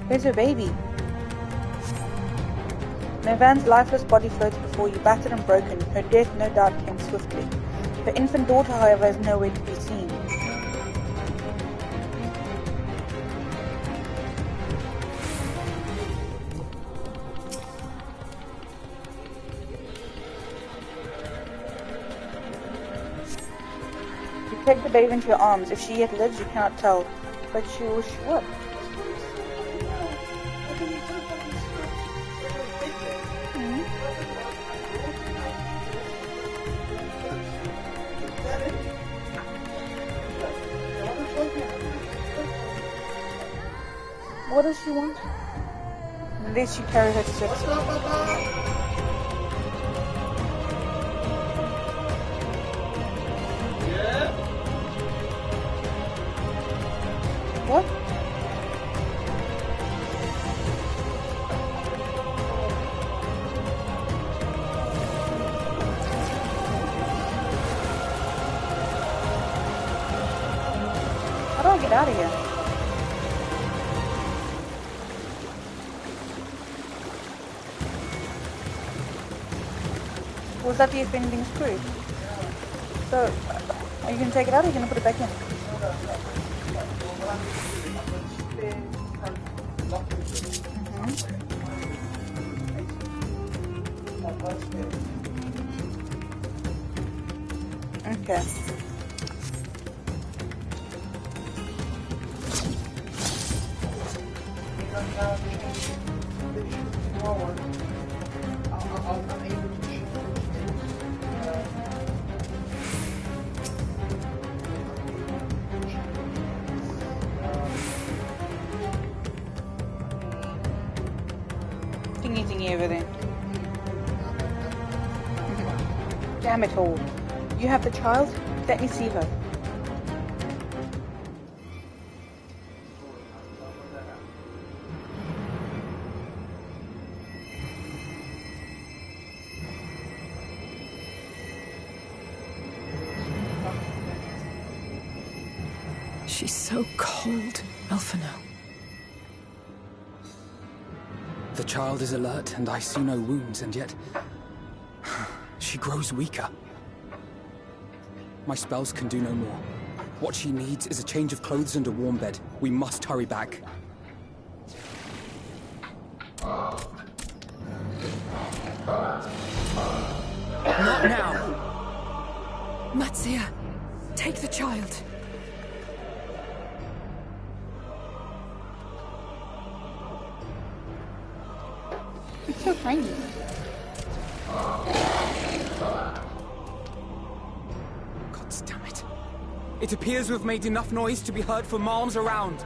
Speaker 1: Where's her baby? Mervan's lifeless body floats before you, battered and broken. Her death no doubt came swiftly. Her infant daughter, however, is nowhere to be seen. You take the babe into your arms. If she yet lives, you cannot tell. But she will... What? What does she want? Unless you carry her to service. What? How do I get out of here? Was that the offending screw? So, are you going to take it out or are you going to put it back in? Okay. Thingy over there. Damn it all. You have the child? Let me see her.
Speaker 5: She's so cold, Alphino.
Speaker 4: The child is alert, and I see no wounds, and yet... she grows weaker. My spells can do no more. What she needs is a change of clothes and a warm bed. We must hurry back.
Speaker 5: Not now! Matsia, take the child.
Speaker 1: It's so tiny.
Speaker 4: God damn it. It appears we've made enough noise to be heard for miles around.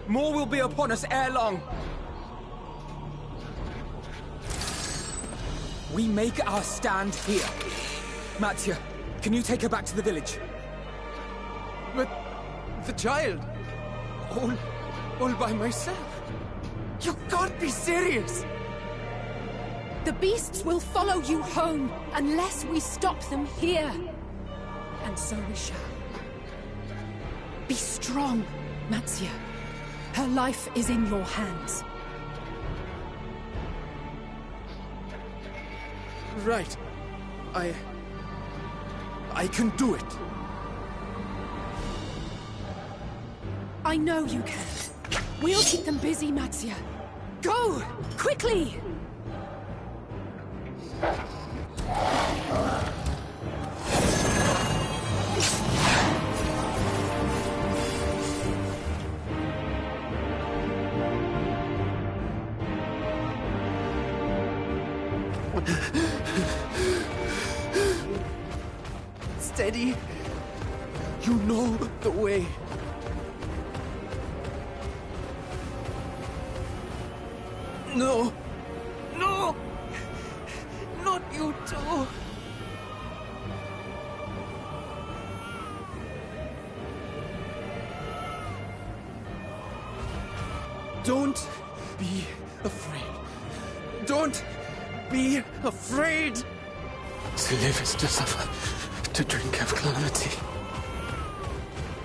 Speaker 4: More will be upon us ere long. We make our stand here. Mattia, can you take her back to the village?
Speaker 8: But the child, all by myself. You can't be serious.
Speaker 5: The beasts will follow you home unless we stop them here. And so we shall. Be strong, Matsia. Her life is in your hands.
Speaker 8: Right. I can do it.
Speaker 5: I know you can. We'll keep them busy, Matsia. Go! Quickly!
Speaker 8: Steady. You know the way. No. No! Not you too. Don't be afraid. Don't be afraid.
Speaker 11: To live is to suffer, to drink of calamity.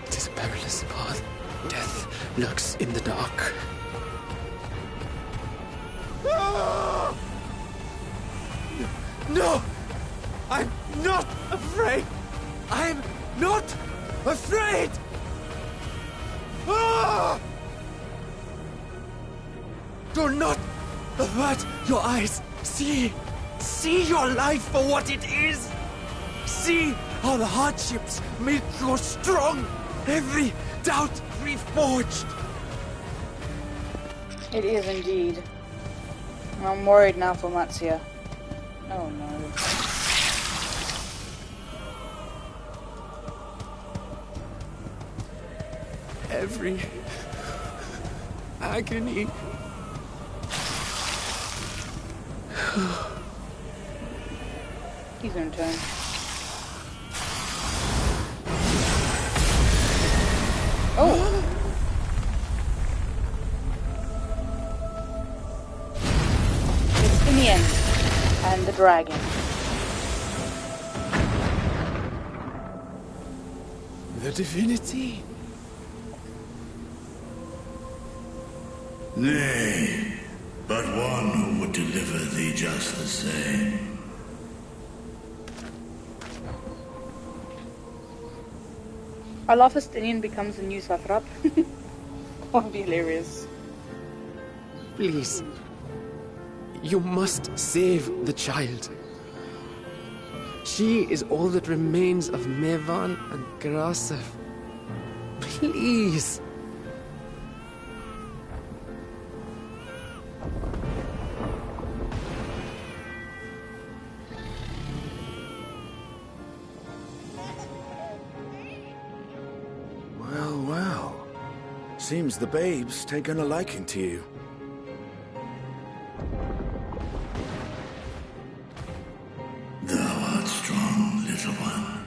Speaker 11: It is a perilous path. Death lurks in the dark.
Speaker 8: No! I'm not afraid! I'm not afraid! Ah! Do not avert your eyes. See your life for what it is. See how the hardships make you strong. Every doubt reforged.
Speaker 1: It is indeed. I'm worried now for Matsia. Oh no.
Speaker 8: Every agony.
Speaker 1: He's gonna turn. Oh! Justinian and the dragon.
Speaker 8: The divinity.
Speaker 10: Nay, but one who would deliver thee just the same.
Speaker 1: I love Justinian becomes a new satrap. That would be hilarious.
Speaker 8: Please. You must save the child. She is all that remains of Mevan and Grasef. Please.
Speaker 11: Well. Seems the babe's taken a liking to you.
Speaker 10: Thou art strong, little one.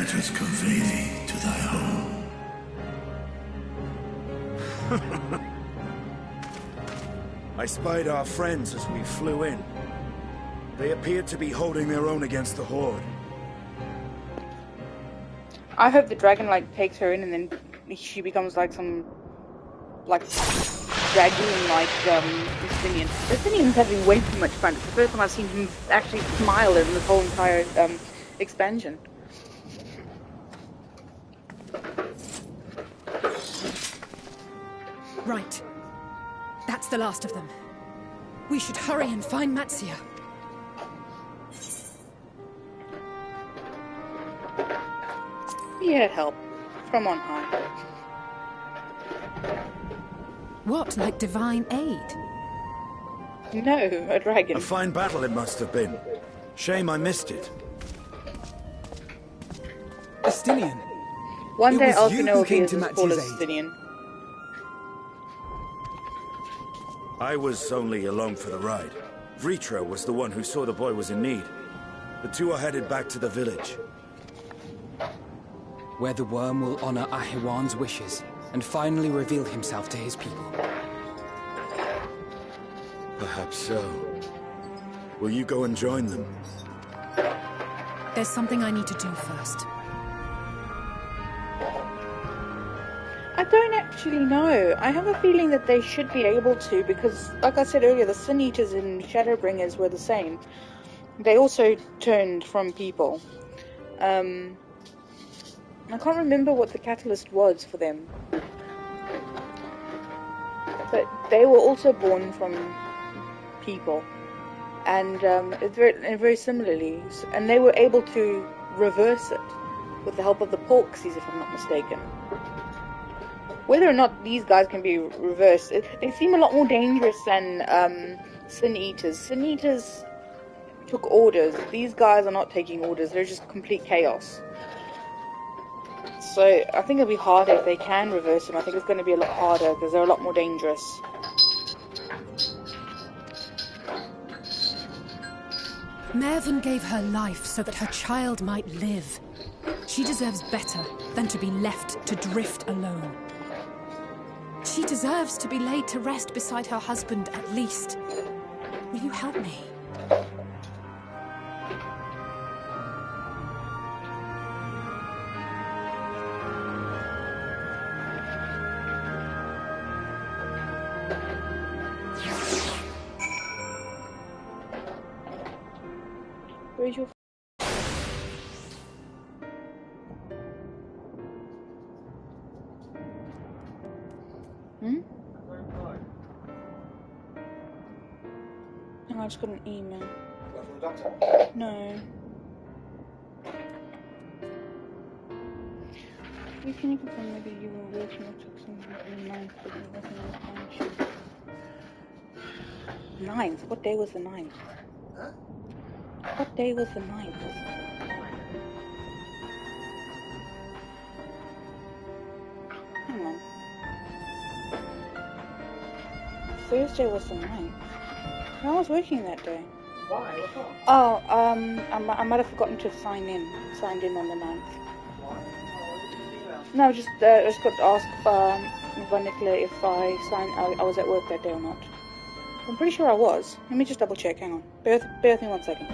Speaker 10: Let us convey thee to thy home.
Speaker 11: I spied our friends as we flew in. They appeared to be holding their own against the Horde.
Speaker 1: I hope the dragon takes her in and then she becomes like some dragoon Justinian. Justinian's having way too much fun. It's the first time I've seen him actually smile in this whole entire expansion.
Speaker 5: Right. That's the last of them. We should hurry and find Matsia.
Speaker 1: He had help from on high.
Speaker 5: What, like divine aid?
Speaker 1: No, a dragon.
Speaker 11: A fine battle it must have been. Shame I missed it.
Speaker 4: Justinian.
Speaker 1: One day I'll
Speaker 4: you
Speaker 1: know
Speaker 4: who
Speaker 1: if he
Speaker 4: came
Speaker 1: is
Speaker 4: to
Speaker 1: as tall as
Speaker 4: Matsia's aid.
Speaker 1: Justinian.
Speaker 11: I was only along for the ride. Vritra was the one who saw the boy was in need. The two are headed back to the village.
Speaker 4: Where the worm will honor Ahiwan's wishes and finally reveal himself to his people.
Speaker 11: Perhaps so. Will you go and join them?
Speaker 5: There's something I need to do first.
Speaker 1: I don't actually know. I have a feeling that they should be able to because, like I said earlier, the Sin Eaters and Shadowbringers were the same. They also turned from people. I can't remember what the catalyst was for them. But they were also born from people. And very similarly. And they were able to reverse it with the help of the Porksies, if I'm not mistaken. Whether or not these guys can be reversed, they seem a lot more dangerous than Sin Eaters. Sin Eaters took orders. These guys are not taking orders. They're just complete chaos. So I think it'll be harder if they can reverse them. I think it's going to be a lot harder because they're a lot more dangerous.
Speaker 5: Mervyn gave her life so that her child might live. She deserves better than to be left to drift alone. She deserves to be laid to rest beside her husband at least. Will you help me?
Speaker 1: Where's your... I just got an email.
Speaker 12: What, from the doctor?
Speaker 1: No. You can confirm maybe you were working or took something on the 9th, but there wasn't any function. 9th? What day was the 9th?
Speaker 12: Huh?
Speaker 1: What day was the 9th? Hang on. Thursday was the 9th. I was working that day.
Speaker 12: Why? What's wrong?
Speaker 1: Oh, I might have forgotten to sign in. Signed in on the 9th.
Speaker 12: Why? Oh,
Speaker 1: No, I just got to ask Nicola if I was at work that day or not. I'm pretty sure I was. Let me just double check. Hang on. Bear with me 1 second.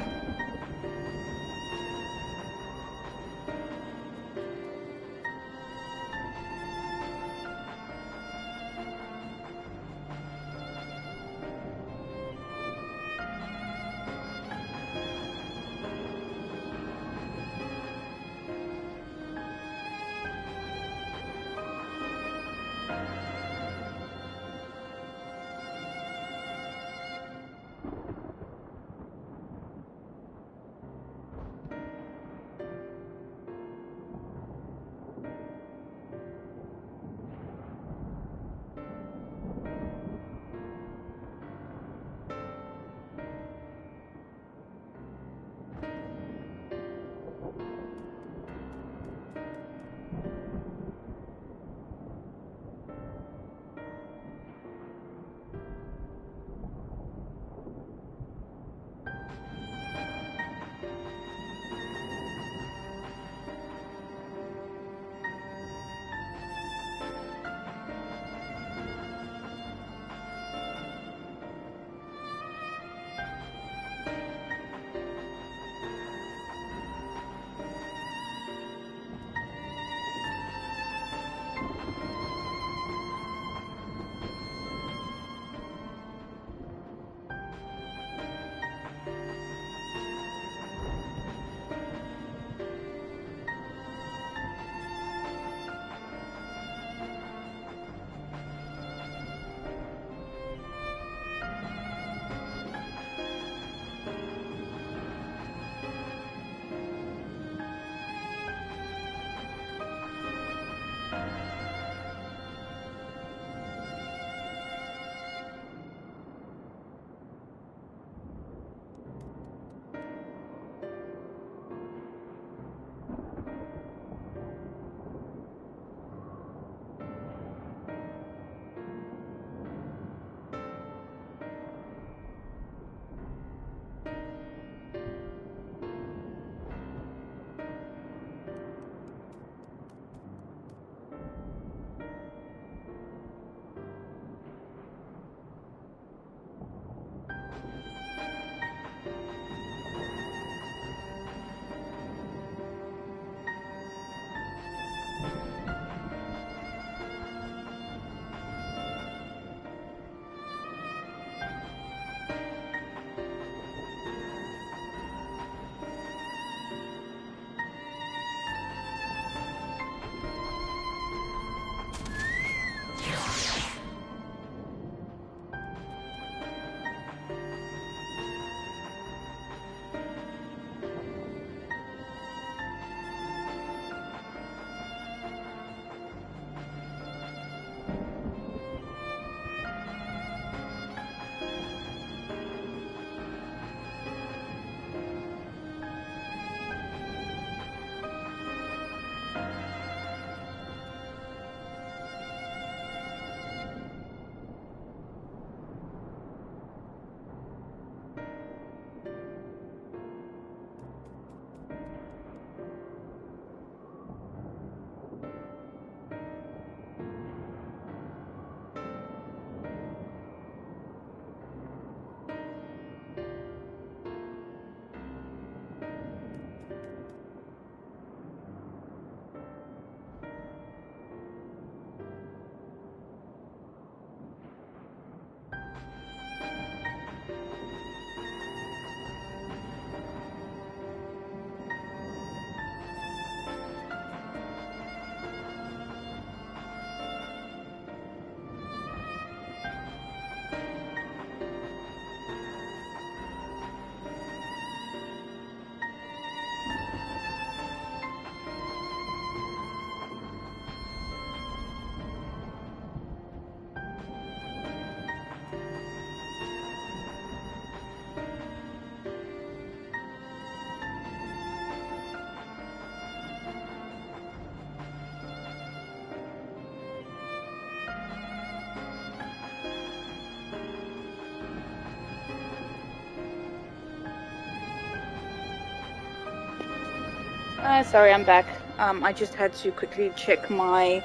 Speaker 1: Sorry, I'm back. I just had to quickly check my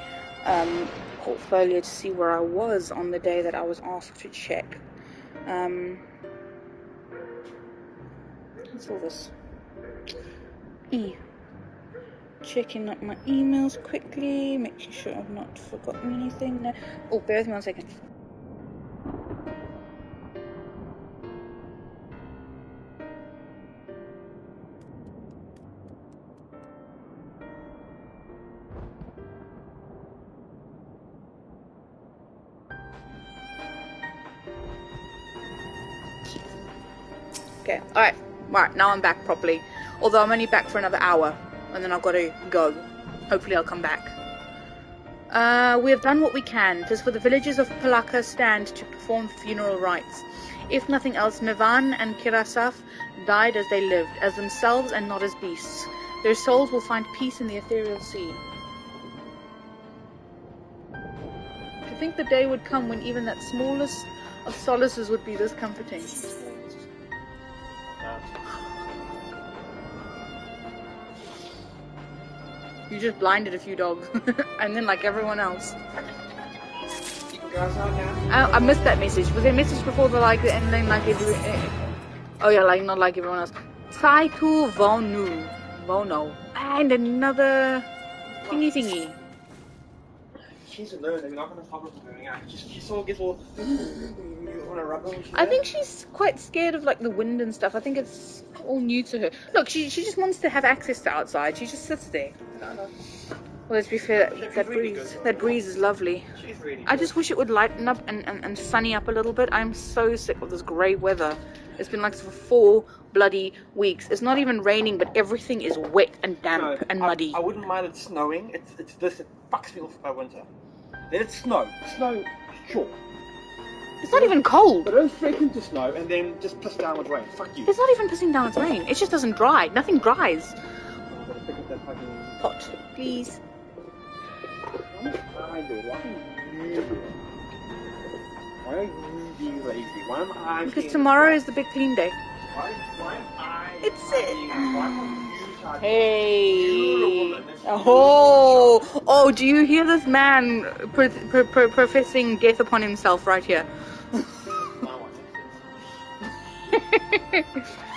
Speaker 1: portfolio to see where I was on the day that I was asked to check. What's all this? Checking up my emails quickly, making sure I've not forgotten anything. No. Oh, bear with me 1 second. Okay, alright, now I'm back properly. Although I'm only back for another hour, and then I've got to go. Hopefully I'll come back. We have done what we can. 'Tis for the villagers of Palaka stand to perform funeral rites. If nothing else, Mivan and Kirasaf died as they lived, as themselves and not as beasts. Their souls will find peace in the ethereal sea. To think the day would come when even that smallest of solaces would be this comforting. You just blinded a few dogs, and then like everyone else. I missed that message. Was there a message before the like and then like oh yeah, like not like everyone else. Saitu Vono, and another thingy.
Speaker 12: She's a nerd. They're not going to stop her from doing it. She sort of gets all on a rubber.
Speaker 1: I think she's quite scared of like the wind and stuff. I think it's all new to her. Look, she just wants to have access to outside. She just sits there.
Speaker 12: No.
Speaker 1: Well, let's be fair. That
Speaker 12: really
Speaker 1: breeze,
Speaker 12: good,
Speaker 1: that breeze is lovely.
Speaker 12: She's really
Speaker 1: I just wish it would lighten up and sunny up a little bit. I'm so sick of this grey weather. It's been like this for 4 bloody weeks. It's not even raining, but everything is wet and damp and muddy.
Speaker 12: I wouldn't mind it snowing. It's this. It fucks me off by winter. Then it's snow. Snow, sure.
Speaker 1: It's not even cold.
Speaker 12: But don't threaten to snow and then just piss down with rain. Fuck you.
Speaker 1: It's not even pissing down with rain. It just doesn't dry. Nothing dries.
Speaker 12: I'm gonna pick up that fucking
Speaker 1: pot, please.
Speaker 12: Why are you being lazy? Why am I?
Speaker 1: Because tomorrow is the big clean day.
Speaker 12: Why am I?
Speaker 1: It's it. Hey. Oh, do you hear this man professing death upon himself right here?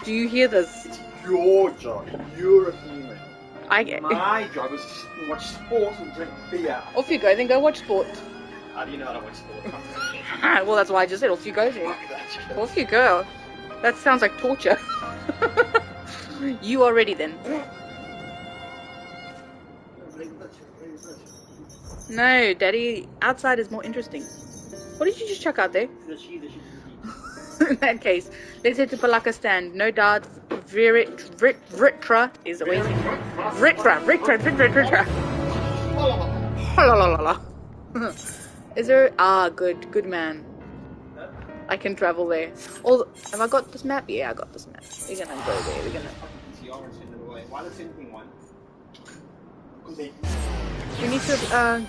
Speaker 1: Do you hear this?
Speaker 12: It's your job. You're a female. My job is to watch sports and drink beer.
Speaker 1: Off you go, then go watch sport.
Speaker 12: How do you know how to watch sport?
Speaker 1: Well, that's why I just said off you go then. Off you go. That sounds like torture. You are ready then. No, Daddy, outside is more interesting. What did you just chuck out there? In that case, let's head to Palaka stand. No doubt, Vritra is awaiting. Vritra. Is there? Ah, good man. I can travel there. Have I got this map? Yeah, I got this map. We're gonna go there. We're gonna. We need to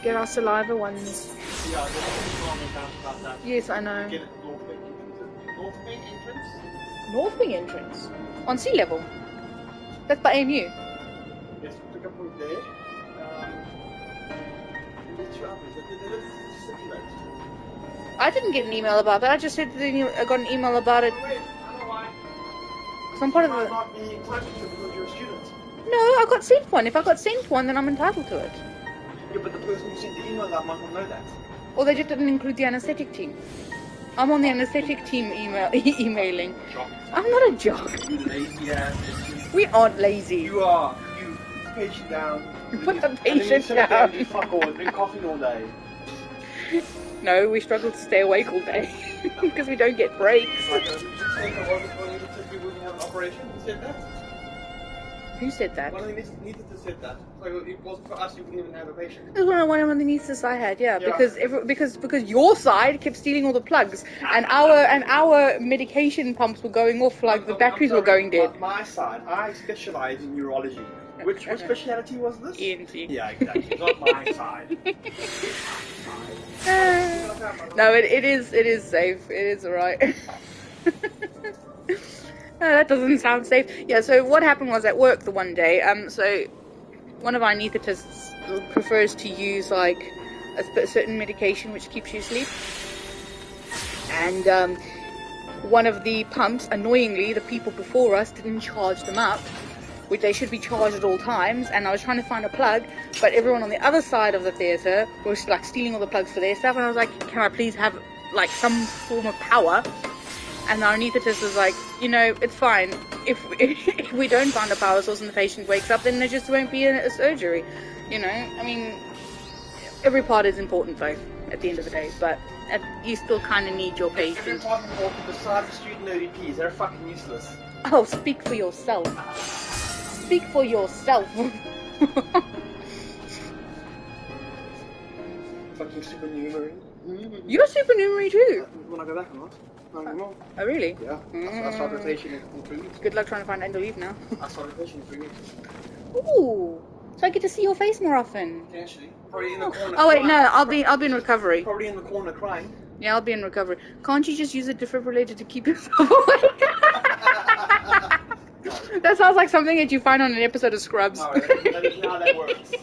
Speaker 1: get our saliva ones. Yes, I know. North Wing entrance? On sea level? That's by AMU?
Speaker 12: Yes, pick up from there.
Speaker 1: I didn't get an email about that. I just said that I got an email about it. I'm part of the...
Speaker 12: not be entitled to because you're a student.
Speaker 1: No, I got sent one. If I got sent one, then I'm entitled to it.
Speaker 12: Yeah, but the person who sent the email that might not know that.
Speaker 1: Or they just didn't include the anesthetic team. I'm on the anesthetic team emailing. I'm not a jock.
Speaker 12: You lazy ass.
Speaker 1: We aren't lazy.
Speaker 12: You are. You patient down.
Speaker 1: You put the patient down.
Speaker 12: You fuck all. Drink coffee all day.
Speaker 1: No, we struggle to stay awake all day because we don't get breaks. Who said that?
Speaker 12: One of the anaesthetists said that. So it wasn't for us, you wouldn't even have a patient.
Speaker 1: It was one of the anesthetists I had, yeah. Because your side kept stealing all the plugs, and our medication pumps were going off, like the batteries were going dead.
Speaker 12: My side, I specialise in neurology. What speciality was this?
Speaker 1: ENT.
Speaker 12: Yeah, exactly. Not my side.
Speaker 1: No, it is safe. It is alright. That doesn't sound safe. Yeah, so what happened was at work the one day, so one of our anaesthetists prefers to use like a certain medication which keeps you asleep. And one of the pumps, annoyingly, the people before us didn't charge them up, which they should be charged at all times. And I was trying to find a plug, but everyone on the other side of the theatre was like stealing all the plugs for their stuff. And I was like, can I please have like some form of power? And our anaesthetist was like, you know, it's fine. If we don't find a power source and the patient wakes up, then there just won't be a surgery. You know, I mean, every part is important though, at the end of the day. But you still kind of need your patient.
Speaker 12: Every part important besides the student ODPs. They're fucking useless.
Speaker 1: Oh, speak for yourself. Speak for yourself.
Speaker 12: Fucking supernumerary.
Speaker 1: You're supernumerary too.
Speaker 12: When I go back or not? No anymore.
Speaker 1: Oh really?
Speaker 12: Yeah. I start rotation in 3 weeks.
Speaker 1: Good luck trying to find annual leave now.
Speaker 12: I start rotation in 3 weeks.
Speaker 1: Ooh. So I get to see your face more often.
Speaker 12: Potentially. Probably in the corner.
Speaker 1: Oh wait, no, I'll be in recovery.
Speaker 12: Probably in the corner crying.
Speaker 1: Yeah, I'll be in recovery. Can't you just use a defibrillator to keep yourself awake? That sounds like something that you find on an episode of Scrubs.
Speaker 12: No, that is not how that works.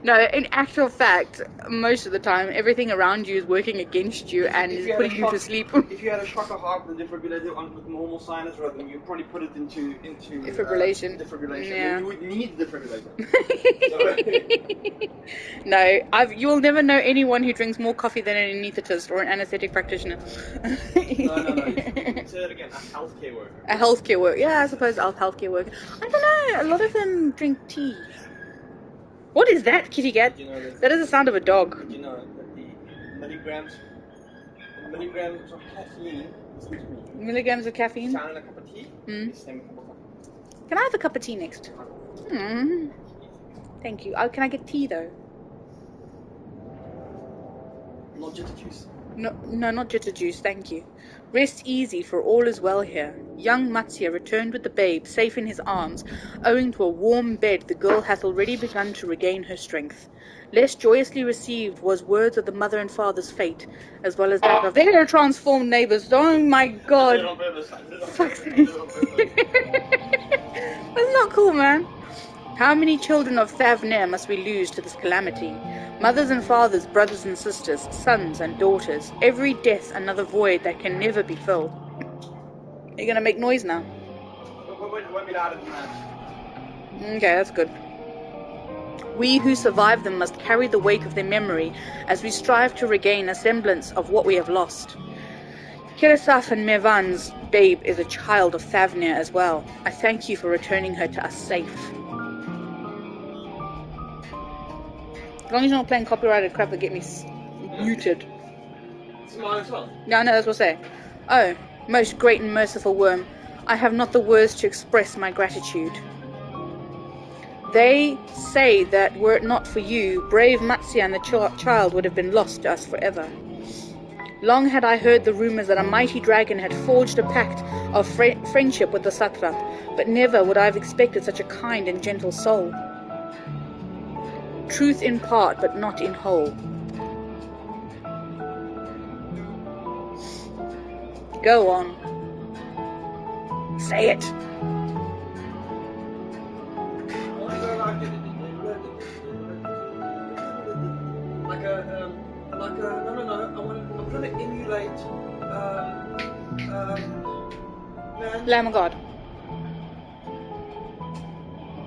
Speaker 1: No, in actual fact, most of the time, everything around you is working against you and is putting you to sleep.
Speaker 12: If you had a shocker heart with a defibrillator with normal sinus rhythm, you'd probably put it into
Speaker 1: defibrillation.
Speaker 12: Defibrillation.
Speaker 1: Yeah.
Speaker 12: You would need the defibrillator.
Speaker 1: No, you will never know anyone who drinks more coffee than an anaesthetist or an anesthetic practitioner.
Speaker 12: No. Say that again. A healthcare worker.
Speaker 1: A healthcare worker. Yeah, I suppose a healthcare worker. I don't know. A lot of them drink tea. What is that, kitty cat?
Speaker 12: You know
Speaker 1: that is the sound of a dog.
Speaker 12: You know that the milligrams of caffeine.
Speaker 1: Milligrams of caffeine.
Speaker 12: Down in a cup of tea. It's the same cup of coffee.
Speaker 1: Can I have a cup of tea next? Thank you. Can I get tea though?
Speaker 12: Not jitter juice.
Speaker 1: No, not jitter juice, thank you. Rest easy, for all is well here. Young Matsya returned with the babe, safe in his arms. Owing to a warm bed, the girl hath already begun to regain her strength. Less joyously received was words of the mother and father's fate, as well as that of their transformed neighbours. Oh my god. Fuck's sake. That's not cool, man. How many children of Thavnir must we lose to this calamity? Mothers and fathers, brothers and sisters, sons and daughters. Every death another void that can never be filled. Are you going to make noise now?
Speaker 12: Won't be louder than that.
Speaker 1: Okay, that's good. We who survive them must carry the wake of their memory as we strive to regain a semblance of what we have lost. Kirisaf and Mevan's babe is a child of Thavnir as well. I thank you for returning her to us safe. As long as you're not playing copyrighted crap that get me muted.
Speaker 12: It's mine as well.
Speaker 1: No, that's what I say. Oh, most great and merciful worm, I have not the words to express my gratitude. They say that were it not for you, brave Matsya and the child would have been lost to us forever. Long had I heard the rumours that a mighty dragon had forged a pact of friendship with the satrap, but never would I have expected such a kind and gentle soul. Truth in part, but not in whole. Go on. Say it.
Speaker 12: I'm trying to emulate,
Speaker 1: Lamb of God.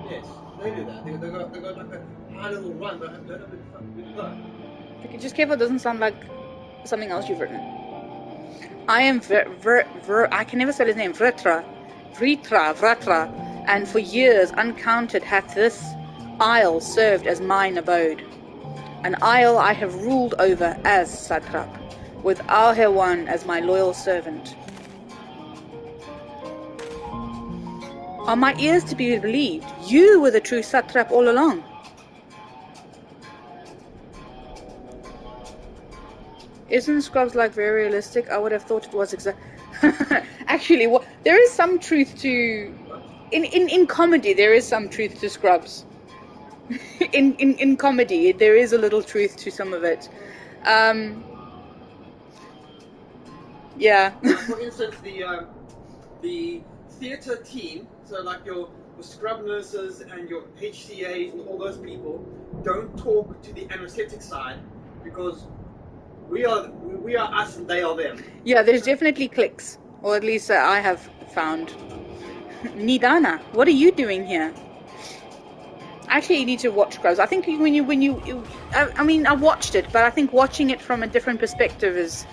Speaker 12: Yes, they do that. They got like a high little run, but don't have a big flow.
Speaker 1: Okay, just careful it doesn't sound like something else you've written. I am I can never spell his name. Vritra, and for years uncounted hath this isle served as mine abode. An isle I have ruled over as satrap, with Alhewan as my loyal servant. Are my ears to be believed? You were the true satrap all along. Isn't Scrubs like very realistic? I would have thought it was Actually, there is some truth to... In comedy, there is some truth to Scrubs. in comedy, there is a little truth to some of it. Yeah.
Speaker 12: For instance, the theatre team, so like your your scrub nurses and your HCAs and all those people don't talk to the anesthetic side, because we are us and they are them.
Speaker 1: Yeah, there's definitely cliques, or at least I have found. Nidana, what are you doing here? Actually, you need to watch Scrubs. I think when you I mean, I watched it, but I think watching it from a different perspective is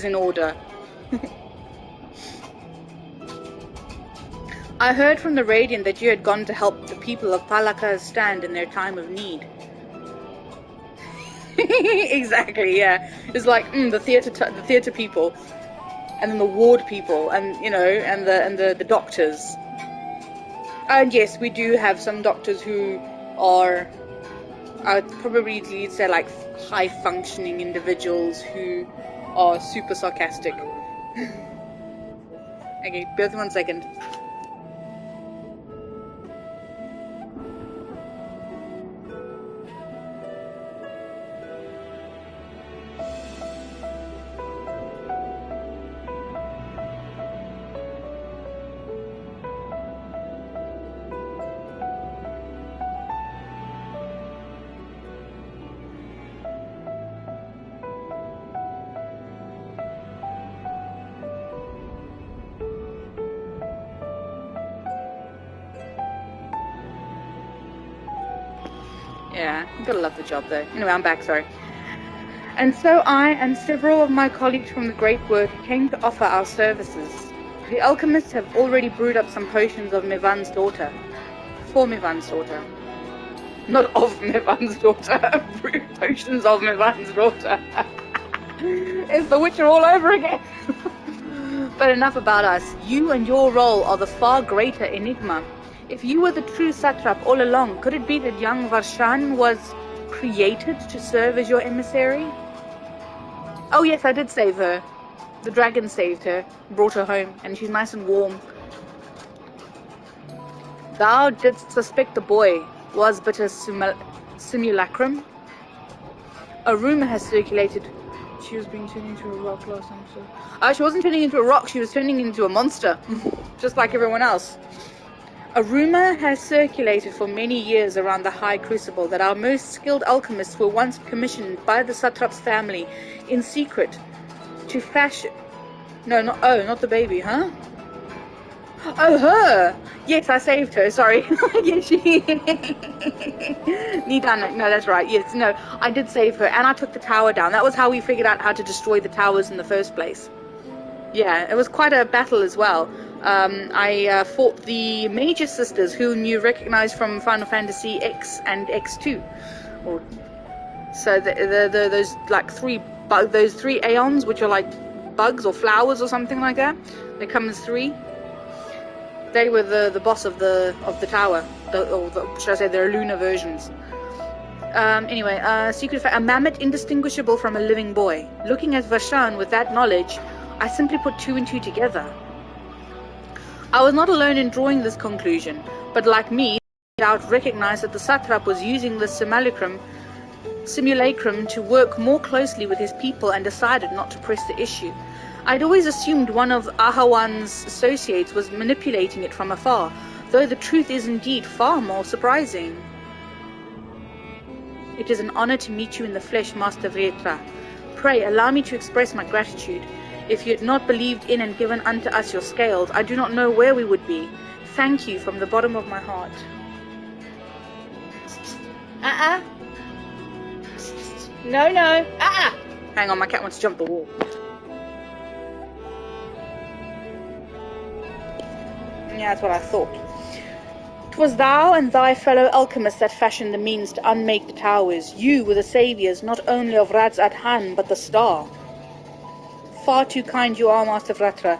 Speaker 1: in order. I heard from the Radiant that you had gone to help the people of Palaka's stand in their time of need. Exactly, yeah. It's like the theater people, and then the ward people, and and the doctors. And yes, we do have some doctors who are, I would probably say, like high functioning individuals who are super sarcastic. Okay, bear with me 1 second. Yeah, you gotta love the job though. Anyway, I'm back, sorry. And so I and several of my colleagues from the Great Work came to offer our services. The alchemists have already brewed up some potions of Mivan's daughter. For Mivan's daughter. Not of Mivan's daughter. Brewed potions of Mivan's daughter. It's the Witcher all over again. But enough about us. You and your role are the far greater enigma. If you were the true satrap all along, could it be that young Varshan was created to serve as your emissary? Oh yes, I did save her. The dragon saved her, brought her home, and she's nice and warm. Thou didst suspect the boy was but a simulacrum. A rumor has circulated. She was being turned into a rock last time. So. She wasn't turning into a rock, she was turning into a monster. Just like everyone else. A rumor has circulated for many years around the High Crucible that our most skilled alchemists were once commissioned by the Satrap's family in secret to fashion... No, not the baby, huh? Oh, her! Yes, I saved her, sorry. Yes, she... Nidana, no, that's right. Yes, no, I did save her, and I took the tower down. That was how we figured out how to destroy the towers in the first place. Yeah, it was quite a battle as well. I fought the Major Sisters, whom you recognize from Final Fantasy X and X2. So those like those three aeons, which are like bugs or flowers or something like that. They come as three. They were the boss of the tower, should I say, their lunar versions. Anyway, secret fact: a mammoth indistinguishable from a living boy. Looking at Varshan with that knowledge, I simply put two and two together. I was not alone in drawing this conclusion, but like me, I recognized that the satrap was using the simulacrum to work more closely with his people and decided not to press the issue. I'd always assumed one of Ahawan's associates was manipulating it from afar, though the truth is indeed far more surprising. It is an honor to meet you in the flesh, Master Vretra. Pray, allow me to express my gratitude. If you had not believed in and given unto us your scales, I do not know where we would be. Thank you from the bottom of my heart. No. Hang on, my cat wants to jump the wall. Yeah, that's what I thought. 'Twas thou and thy fellow alchemists that fashioned the means to unmake the towers. You were the saviors not only of Radz-at-Han, but the star. Far too kind you are, Master Vratra.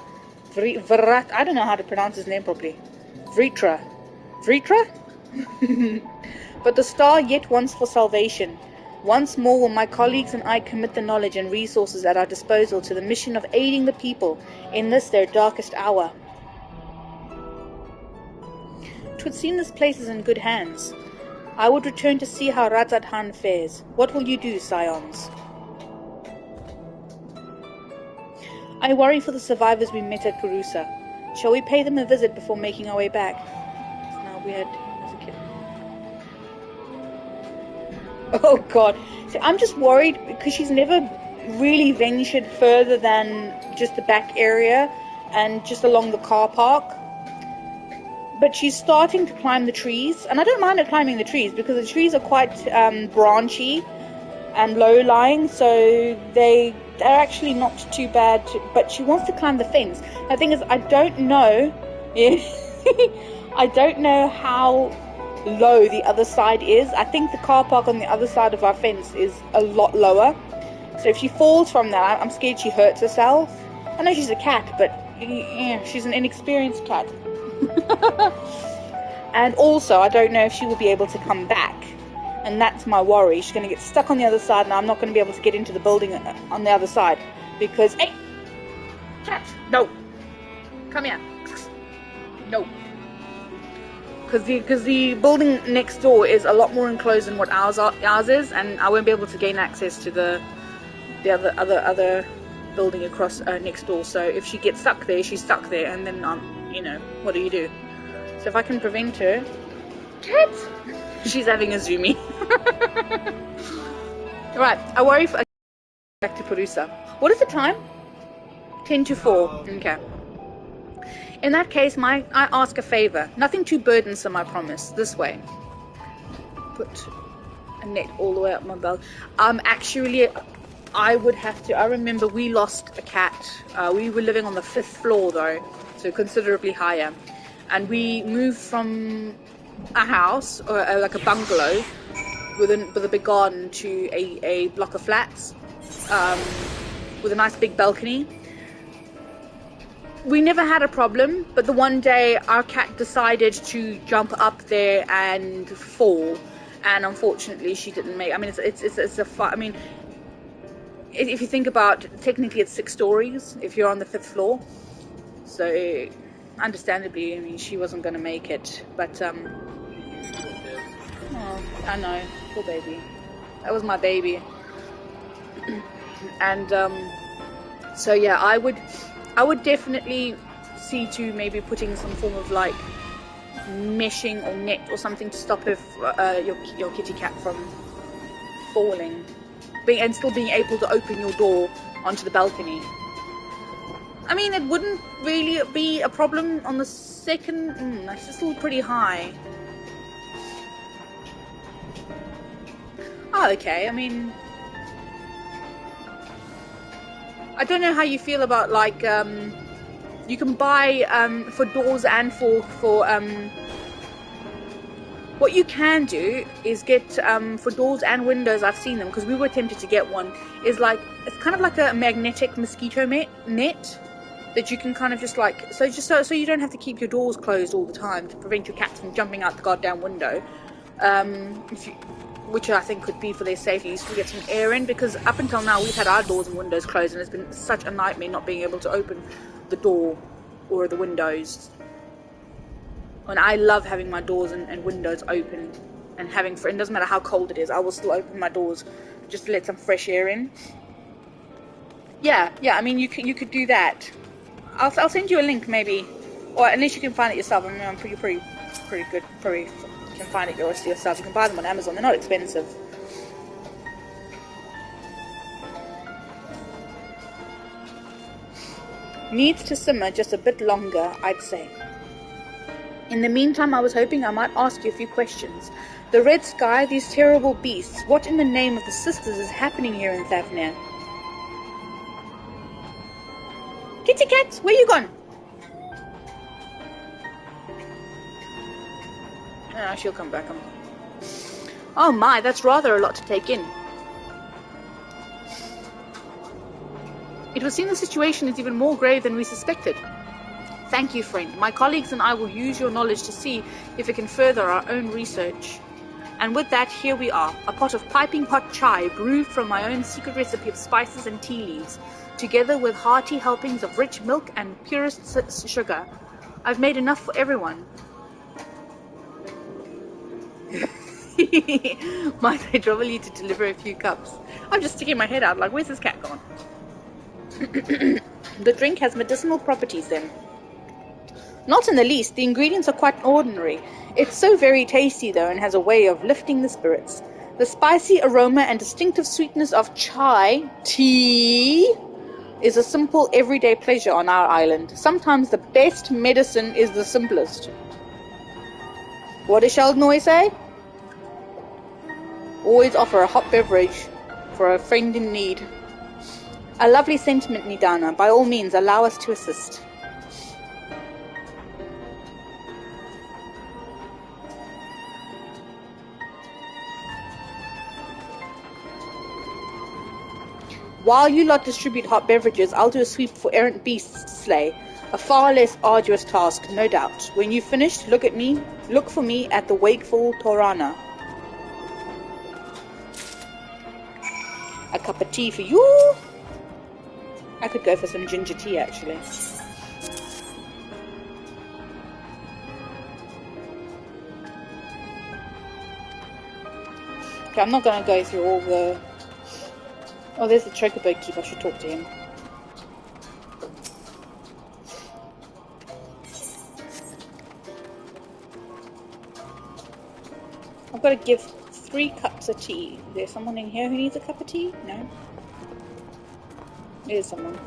Speaker 1: I don't know how to pronounce his name properly. Vritra? But the star yet wants for salvation. Once more will my colleagues and I commit the knowledge and resources at our disposal to the mission of aiding the people in this their darkest hour. 'Twould seem this place is in good hands. I would return to see how Radz-at-Han fares. What will you do, Scions? I worry for the survivors we met at Purusa. Shall we pay them a visit before making our way back? It's now we had as a kid. Oh god. So I'm just worried because she's never really ventured further than just the back area and just along the car park. But she's starting to climb the trees, and I don't mind her climbing the trees because the trees are quite branchy and low-lying, so they're actually not too bad. But she wants to climb the fence. The thing is, I don't know. I don't know how low the other side is. I think the car park on the other side of our fence is a lot lower. So if she falls from that, I'm scared she hurts herself. I know she's a cat, but yeah, she's an inexperienced cat. And also, I don't know if she will be able to come back. And that's my worry. She's going to get stuck on the other side, and I'm not going to be able to get into the building on the other side. Because, hey! Cat! No! Come here. No. Because the building next door is a lot more enclosed than what ours is, and I won't be able to gain access to the other building across next door. So if she gets stuck there, she's stuck there, and then you know, what do you do? So if I can prevent her, cat, she's having a zoomie. Right, I worry for back to Perusa. What is the time? 10 to 4. Okay. In that case, I ask a favor. Nothing too burdensome, I promise. This way. Put a net all the way up my belt. Actually, I would have to. I remember we lost a cat. We were living on the 5th floor, though, so considerably higher. And we moved from a house, or like a bungalow, with a big garden, to a block of flats with a nice big balcony. We never had a problem, but the one day our cat decided to jump up there and fall, and unfortunately she didn't make. I mean, I mean, if you think about, technically it's 6 stories if you're on the 5th floor, so understandably, I mean, she wasn't going to make it. But oh, I know, poor baby. That was my baby. And so yeah, I would definitely see to maybe putting some form of like meshing or net or something to stop your kitty cat from falling, and still being able to open your door onto the balcony. I mean, it wouldn't really be a problem on the second. It's still pretty high. Oh, okay. I mean, I don't know how you feel about, like, you can buy for doors and for what you can do is get for doors and windows. I've seen them because we were tempted to get one. Is like, it's kind of like a magnetic mosquito net that you can kind of just like, so you don't have to keep your doors closed all the time to prevent your cats from jumping out the goddamn window. Which I think could be for their safety, so we get some air in, because up until now we've had our doors and windows closed, and it's been such a nightmare not being able to open the door or the windows. And I love having my doors and windows open, and it doesn't matter how cold it is, I will still open my doors just to let some fresh air in. Yeah, I mean, you could do that. I'll send you a link, maybe, or unless you can find it yourself. I mean, I'm pretty good. Probably you can find it yourself. You can buy them on Amazon. They're not expensive. Needs to simmer just a bit longer, I'd say. In the meantime, I was hoping I might ask you a few questions. The red sky, these terrible beasts. What in the name of the sisters is happening here in Thafnir? Kitty cat, where you gone? Oh, she'll come back. Oh my, that's rather a lot to take in. It would seem the situation is even more grave than we suspected. Thank you, friend. My colleagues and I will use your knowledge to see if we can further our own research. And with that, here we are, a pot of piping hot chai brewed from my own secret recipe of spices and tea leaves, together with hearty helpings of rich milk and purest sugar. I've made enough for everyone. Might I trouble you to deliver a few cups? I'm just sticking my head out like, where's this cat gone? The drink has medicinal properties then. Not in the least. The ingredients are quite ordinary. It's so very tasty, though, and has a way of lifting the spirits. The spicy aroma and distinctive sweetness of chai tea is a simple, everyday pleasure on our island. Sometimes the best medicine is the simplest. What does Sheldon always say? Always offer a hot beverage for a friend in need. A lovely sentiment, Nidana. By all means, allow us to assist. While you lot distribute hot beverages, I'll do a sweep for errant beasts slay. A far less arduous task, no doubt. When you've finished, look for me at the wakeful Torana. A cup of tea for you? I could go for some ginger tea, actually. Okay, I'm not going to go through all the... Oh, there's the chocobo keep. I should talk to him. I've got to give 3 cups of tea. Is there someone in here who needs a cup of tea? No? There's someone.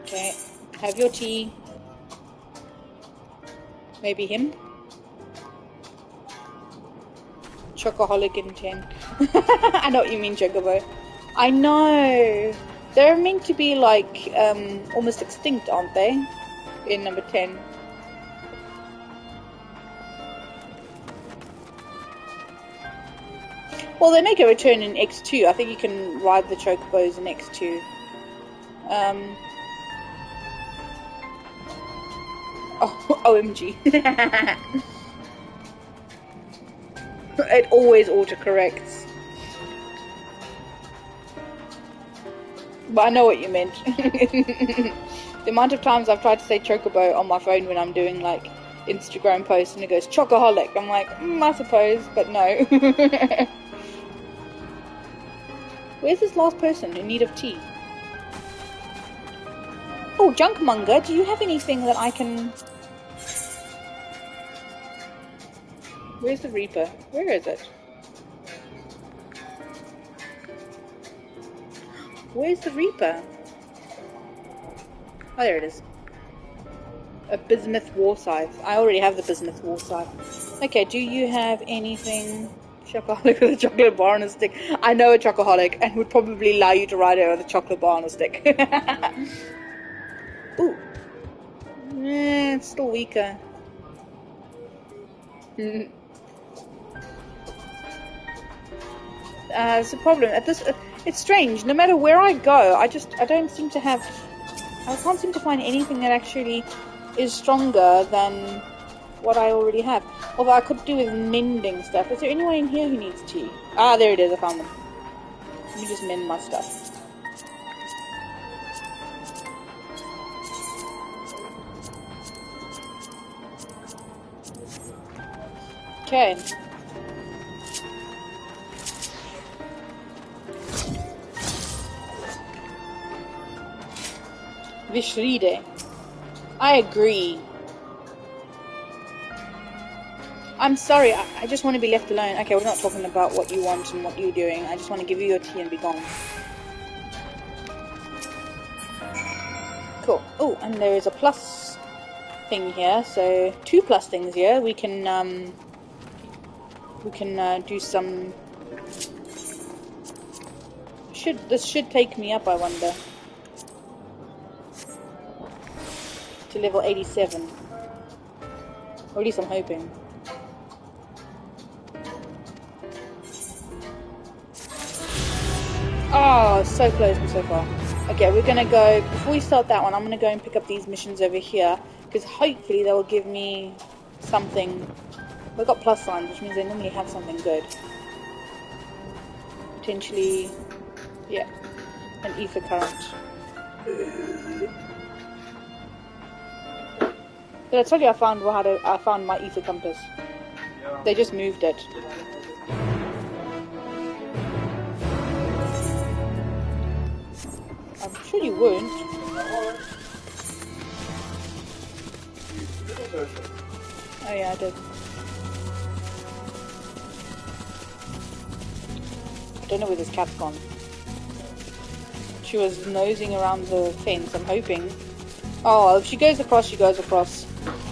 Speaker 1: Okay, have your tea. Maybe him? Chocoholic in 10. I know what you mean, Chocobo. I know! They're meant to be like, almost extinct, aren't they? In number 10. Well, they make a return in X2. I think you can ride the Chocobos in X2. Oh, OMG. It always autocorrects. But I know what you meant. The amount of times I've tried to say Chocobo on my phone when I'm doing like Instagram posts and it goes Chocoholic. I'm like, I suppose, but no. Where's this last person in need of tea? Oh, Junkmonger, do you have anything that I can... Where's the Reaper? Where is it? Where's the Reaper? Oh, there it is. A bismuth war scythe. I already have the bismuth war scythe. Okay, do you have anything... Chocoholic with a chocolate bar on a stick. I know a chocoholic and would probably allow you to ride it with a chocolate bar on a stick. Ooh. It's still weaker. It's a problem. At this, it's strange. No matter where I go, I don't seem to have... I can't seem to find anything that actually is stronger than what I already have. Although I could do with mending stuff. Is there anyone in here who needs tea? Ah, there it is. I found them. Let me just mend my stuff. Okay. Vishride. I agree. I'm sorry, I just want to be left alone. Okay, we're not talking about what you want and what you're doing. I just want to give you your tea and be gone. Cool. Oh, and there is a plus thing here. So 2 plus things here. We can do some... This should take me up, I wonder. To level 87. Or at least I'm hoping. Oh, so close but so far. Okay, we're gonna go, before we start that one, I'm gonna go and pick up these missions over here, because hopefully they will give me something. They've got plus signs, which means they normally have something good. Potentially, yeah, an ether current. Did I tell you I found my ether compass? They just moved it. weren't. Oh yeah, I did. I don't know where this cat's gone. She was nosing around the fence, I'm hoping. Oh, if she goes across, she goes across.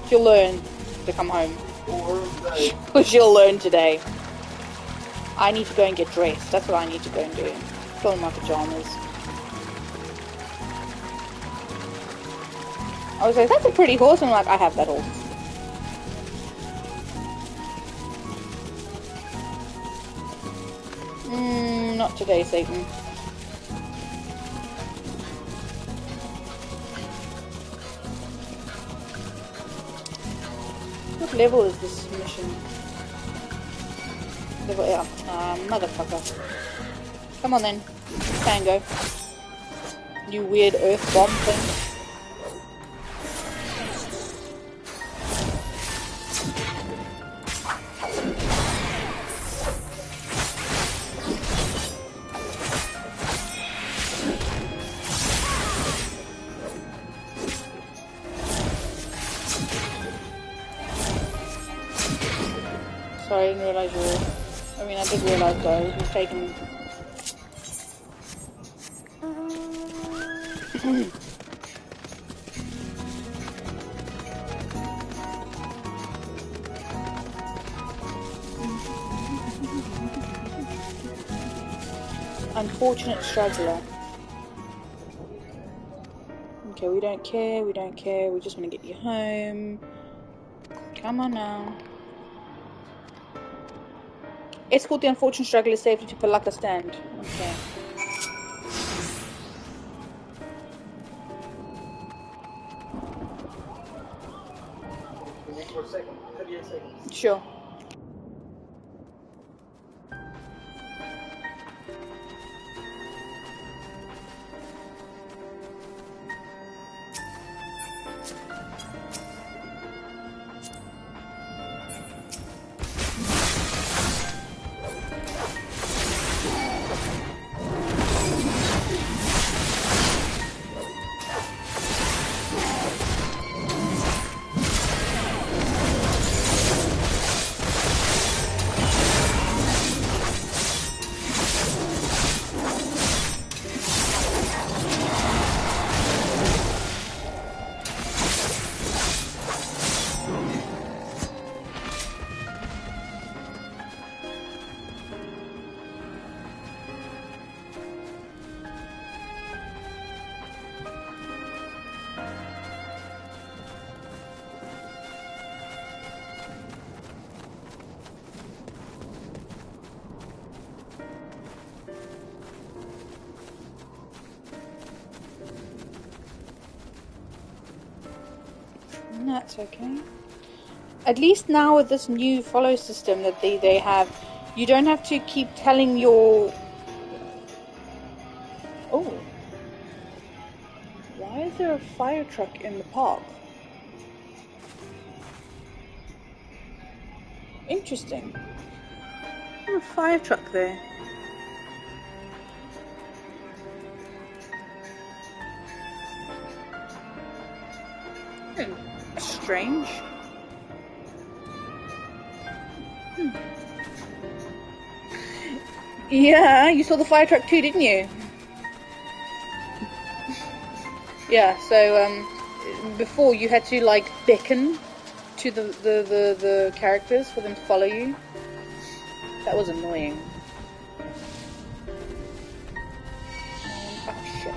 Speaker 1: She'll learn to come home. She'll learn today. I need to go and get dressed. That's what I need to go and do. Put on my pajamas. I was like, that's a pretty horse. And I'm like, I have that horse. Not today, Satan. What level is this mission? Level 8. Motherfucker. Come on then. Tango. You weird earth bomb thing. Sorry, I didn't realise you were... I mean, I did realise though, you've taken... Unfortunate straggler. Okay, we don't care, we don't care, we just want to get you home. Come on now. Escort the unfortunate straggler safely to Palaka stand. Okay.
Speaker 12: For a second. 38 seconds.
Speaker 1: Sure. That's okay. At least now with this new follow system that they have, you don't have to keep telling your... Oh. Why is there a fire truck in the park? Interesting. There's a fire truck there. Strange. Yeah, you saw the fire truck too, didn't you? Yeah, so before you had to like beckon to the characters for them to follow you. That was annoying. Oh shit.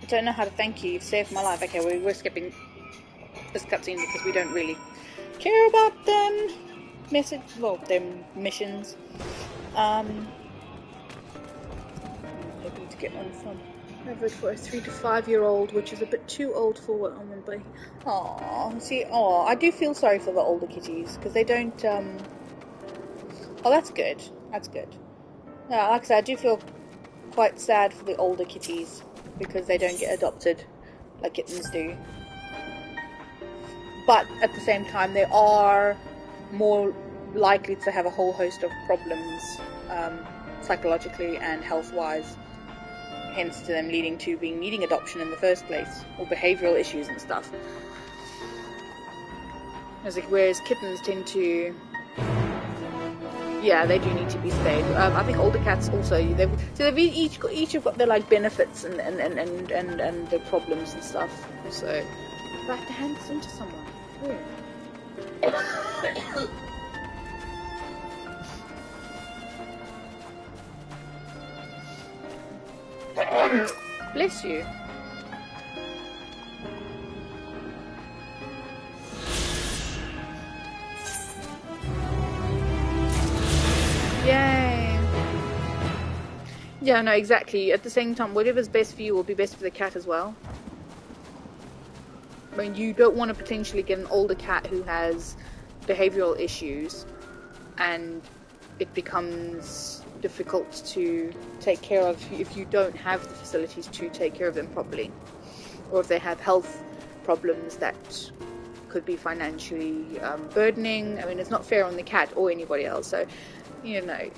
Speaker 1: I don't know how to thank you. You've saved my life. Okay, we're skipping this cutscene because we don't really care about them them missions. Hoping to get one from average for a 3 to 5 year old, which is a bit too old for what I'm gonna buy. Aww, see, I do feel sorry for the older kitties because they don't. Oh, that's good. That's good. Yeah, like I said, I do feel quite sad for the older kitties because they don't get adopted like kittens do. But at the same time, they are more likely to have a whole host of problems psychologically and health-wise, hence to them leading to needing adoption in the first place, or behavioural issues and stuff. Whereas kittens tend to, yeah, they do need to be spayed. I think older cats also, they've each have got their like benefits and their problems and stuff. So I have to hand this into someone. Bless you. Yay. Yeah, no, exactly. At the same time, whatever's best for you will be best for the cat as well. I mean, you don't want to potentially get an older cat who has behavioural issues and it becomes difficult to take care of if you don't have the facilities to take care of them properly, or if they have health problems that could be financially burdening. I mean, it's not fair on the cat or anybody else, so you know,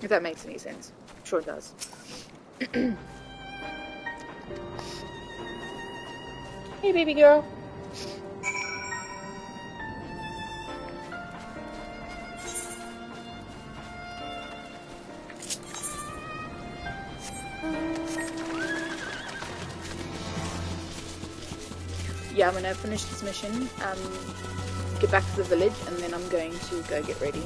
Speaker 1: if that makes any sense. I'm sure it does. Hey baby girl. Yeah, I'm gonna finish this mission, get back to the village, and then I'm going to go get ready.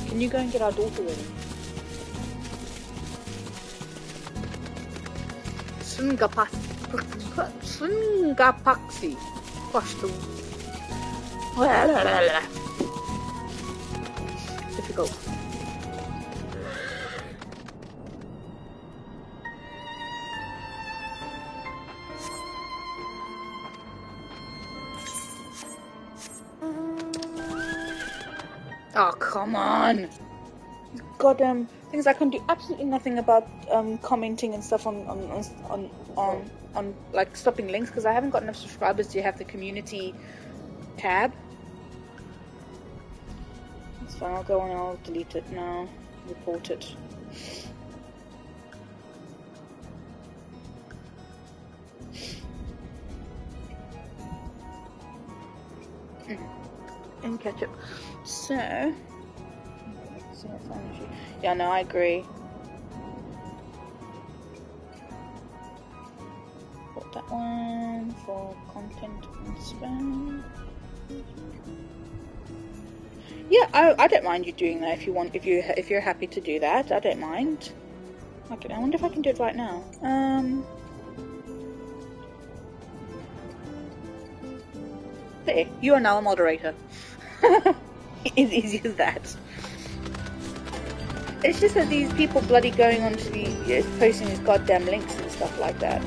Speaker 1: Can you go and get our daughter ready? Sungapaxi. Difficult. Oh, come on! Goddamn things I can do absolutely nothing about commenting and stuff on like stopping links because I haven't got enough subscribers to have the community tab. That's fine, I'll go on and I'll delete it now. Report it. And catch up. So yeah, no, I agree. Put that one for content and spam. Yeah, I don't mind you doing that if you want. If you're happy to do that, I don't mind. Okay, I wonder if I can do it right now. There, you are now a moderator. As easy as that. It's just that these people bloody going onto the posting these goddamn links and stuff like that.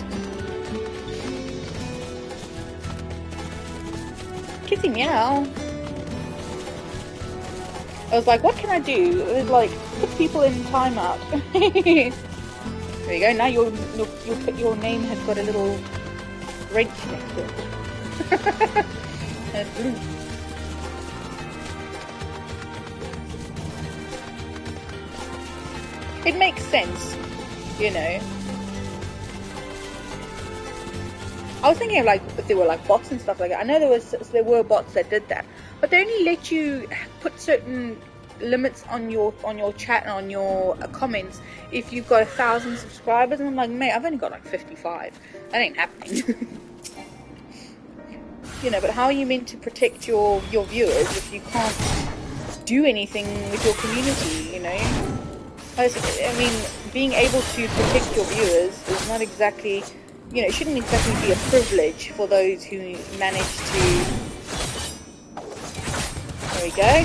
Speaker 1: Kitty meow. I was like, what can I do? It was like, put people in timeout. There you go. Now your name has got a little wrench next to it. And it's blue. It makes sense, you know. I was thinking of like if there were like bots and stuff like that. I know there were bots that did that, but they only let you put certain limits on your chat and on your comments if you've got 1,000 subscribers. And I'm like, mate, I've only got like 55. That ain't happening. You know, but how are you meant to protect your viewers if you can't do anything with your community, you know? I mean, being able to protect your viewers is not exactly, you know, it shouldn't exactly be a privilege for those who manage to... There we go.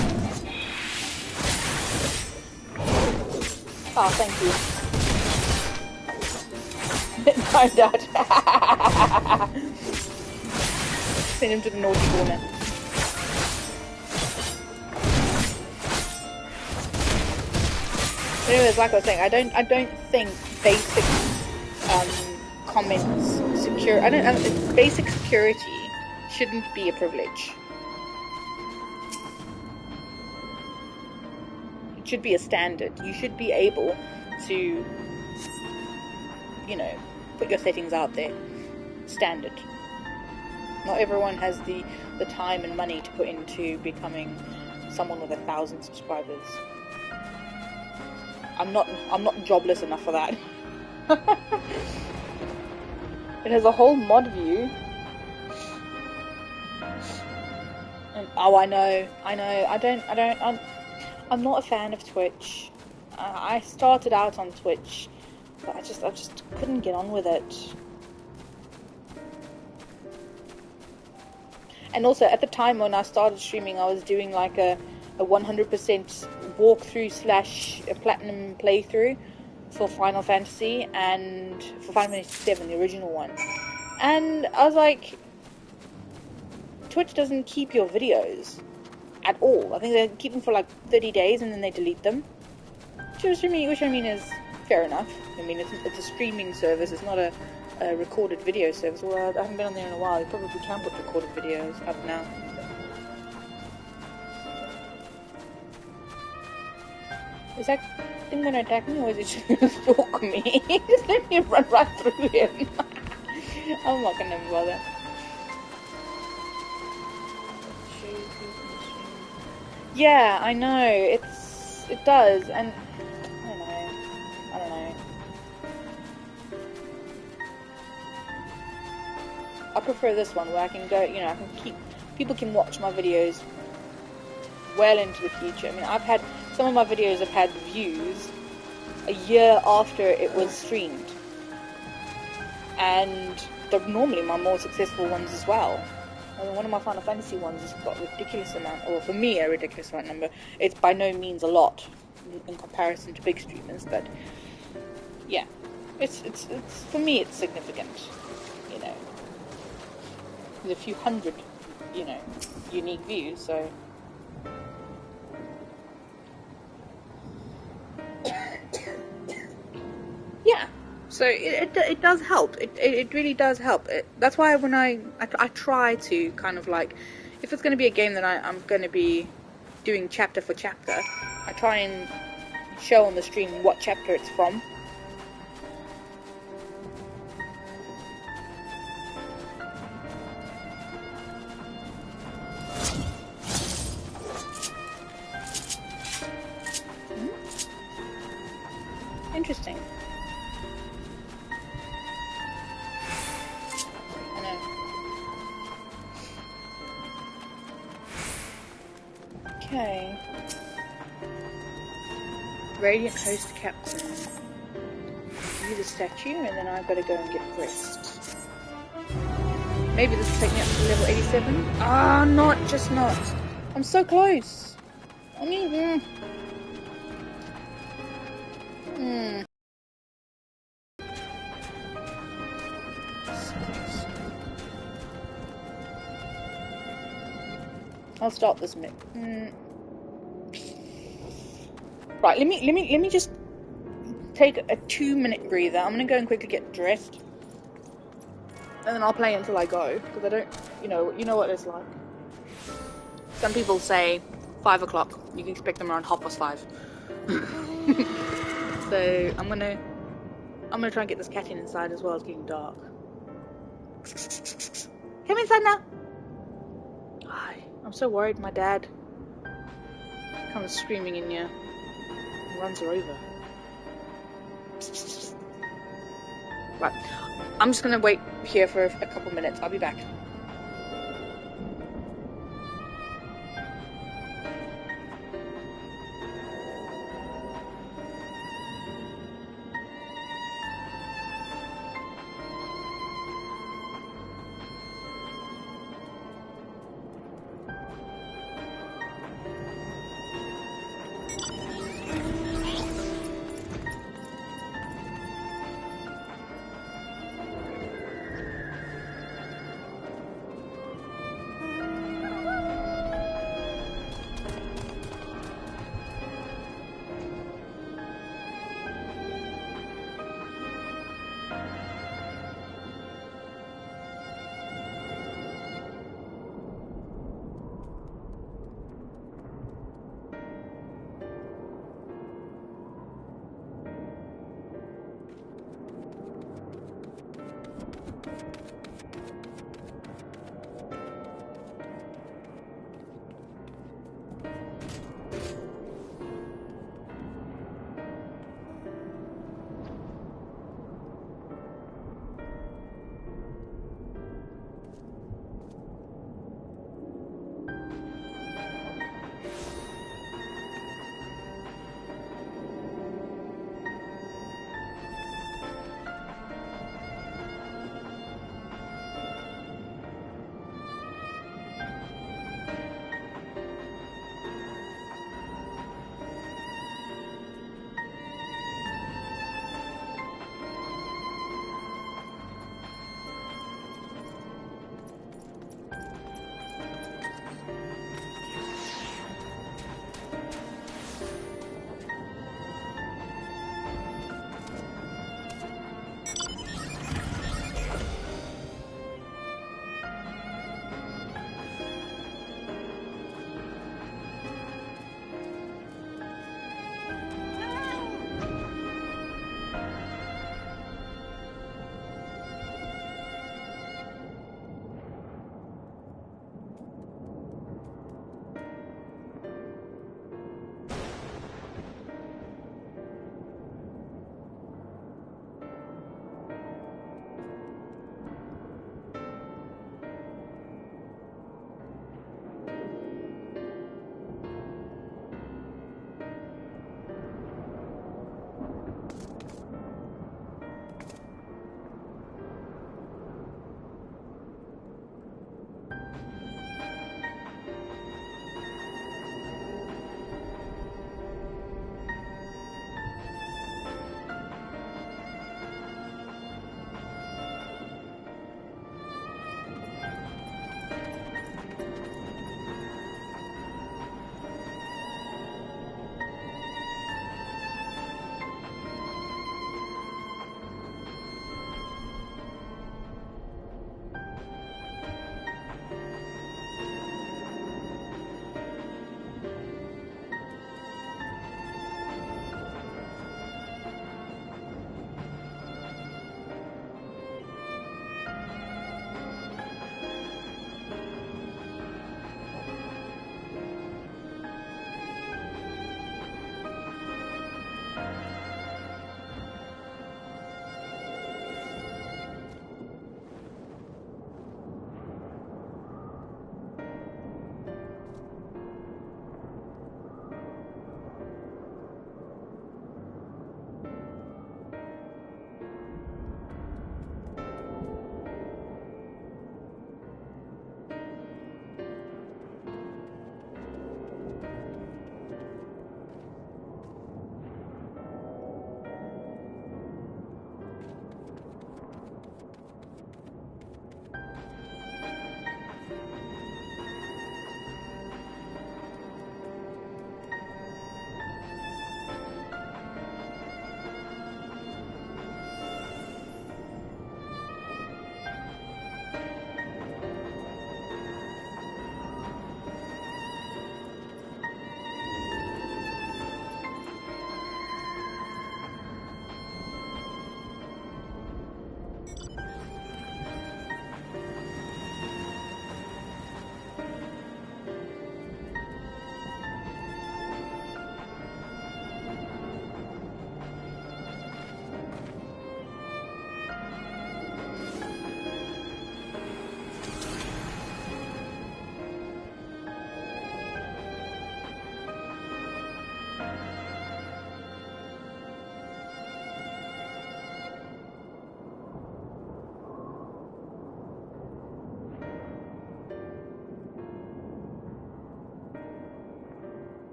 Speaker 1: Oh, thank you. Timed out. Send him to the naughty corner. But anyways, like I was saying, I don't think basic comments basic security shouldn't be a privilege. It should be a standard. You should be able to, you know, put your settings out there. Standard. Not everyone has the time and money to put into becoming someone with 1,000 subscribers. I'm not jobless enough for that. It has a whole mod view. And oh, I know. I'm not a fan of Twitch. I started out on Twitch, but I just couldn't get on with it. And also, at the time when I started streaming, I was doing like a 100% walkthrough / a platinum playthrough for Final Fantasy and for Final Fantasy VII, the original one. And I was like, Twitch doesn't keep your videos at all. I think they keep them for like 30 days and then they delete them. Which I mean is fair enough. I mean, it's a streaming service, it's not a recorded video service. Well, I haven't been on there in a while. You probably can put recorded videos up now. Is that thing gonna attack me or is it just gonna stalk me? Just let me run right through him. I'm not gonna bother. Yeah, I know. It does, and I don't know. I prefer this one where I can go, you know, people can watch my videos well into the future. I mean, some of my videos have had views a year after it was streamed. And they're normally my more successful ones as well. I mean, one of my Final Fantasy ones has got a ridiculous amount, or for me a ridiculous amount number. It's by no means a lot in comparison to big streamers, but yeah, it's for me it's significant, you know. There's a few hundred, you know, unique views, so. Yeah, so it does help. It really does help. That's why when I try to kind of like, if it's going to be a game that I'm going to be doing chapter for chapter, I try and show on the stream what chapter it's from. Interesting. I know. Okay. Radiant Host Captain. View the statue, and then I've got to go and get rest. Maybe this will take me up to level 87? Ah, just not. I'm so close. I mean, I'll start this minute. Right, let me just take a 2-minute breather. I'm gonna go and quickly get dressed, and then I'll play until I go, because I don't, you know what it's like. Some people say 5 o'clock. You can expect them around 5:30. So I'm gonna try and get this cat inside as well. It's getting dark. Come inside now. Hi. I'm so worried my dad comes screaming in here and runs her over. Right. I'm just gonna wait here for a couple minutes. I'll be back.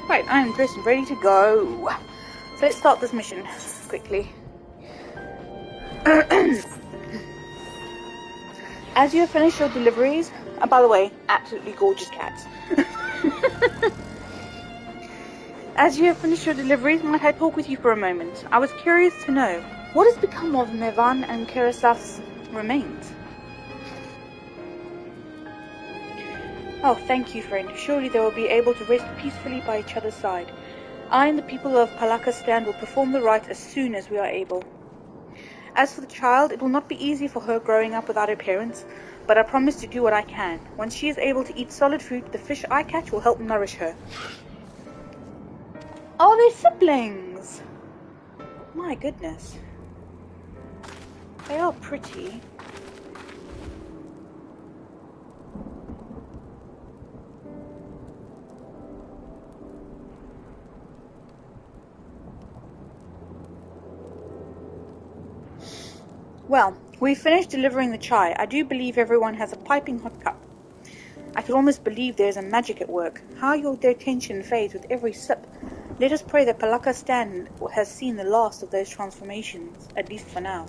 Speaker 1: Right, I am dressed and ready to go. So let's start this mission quickly. As you have finished your deliveries, and by the way, absolutely gorgeous cats. As you have finished your deliveries, might I talk with you for a moment? I was curious to know, what has become of Mevan and Keresaf's remains? Oh, thank you, friend. Surely they will be able to rest peacefully by each other's side. I and the people of Palakastan will perform the rite as soon as we are able. As for the child, it will not be easy for her growing up without her parents, but I promise to do what I can. Once she is able to eat solid food, the fish I catch will help nourish her. Oh, they're siblings! My goodness. They are pretty. Well, we've finished delivering the chai. I do believe everyone has a piping hot cup. I could almost believe there is a magic at work. How their tension fades with every sip. Let us pray that Palakastan has seen the last of those transformations, at least for now.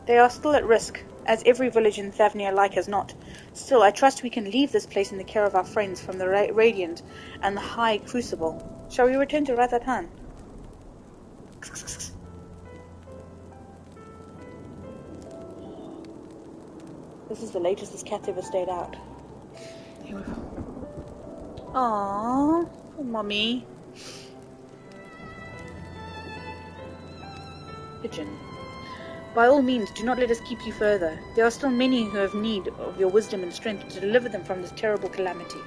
Speaker 1: They are still at risk, as every village in Thavnia like as not. Still, I trust we can leave this place in the care of our friends from the Radiant and the High Crucible. Shall we return to Ratatan? This is the latest this cat's ever stayed out. Aww, oh, Mummy. Pigeon. By all means, do not let us keep you further. There are still many who have need of your wisdom and strength to deliver them from this terrible calamity.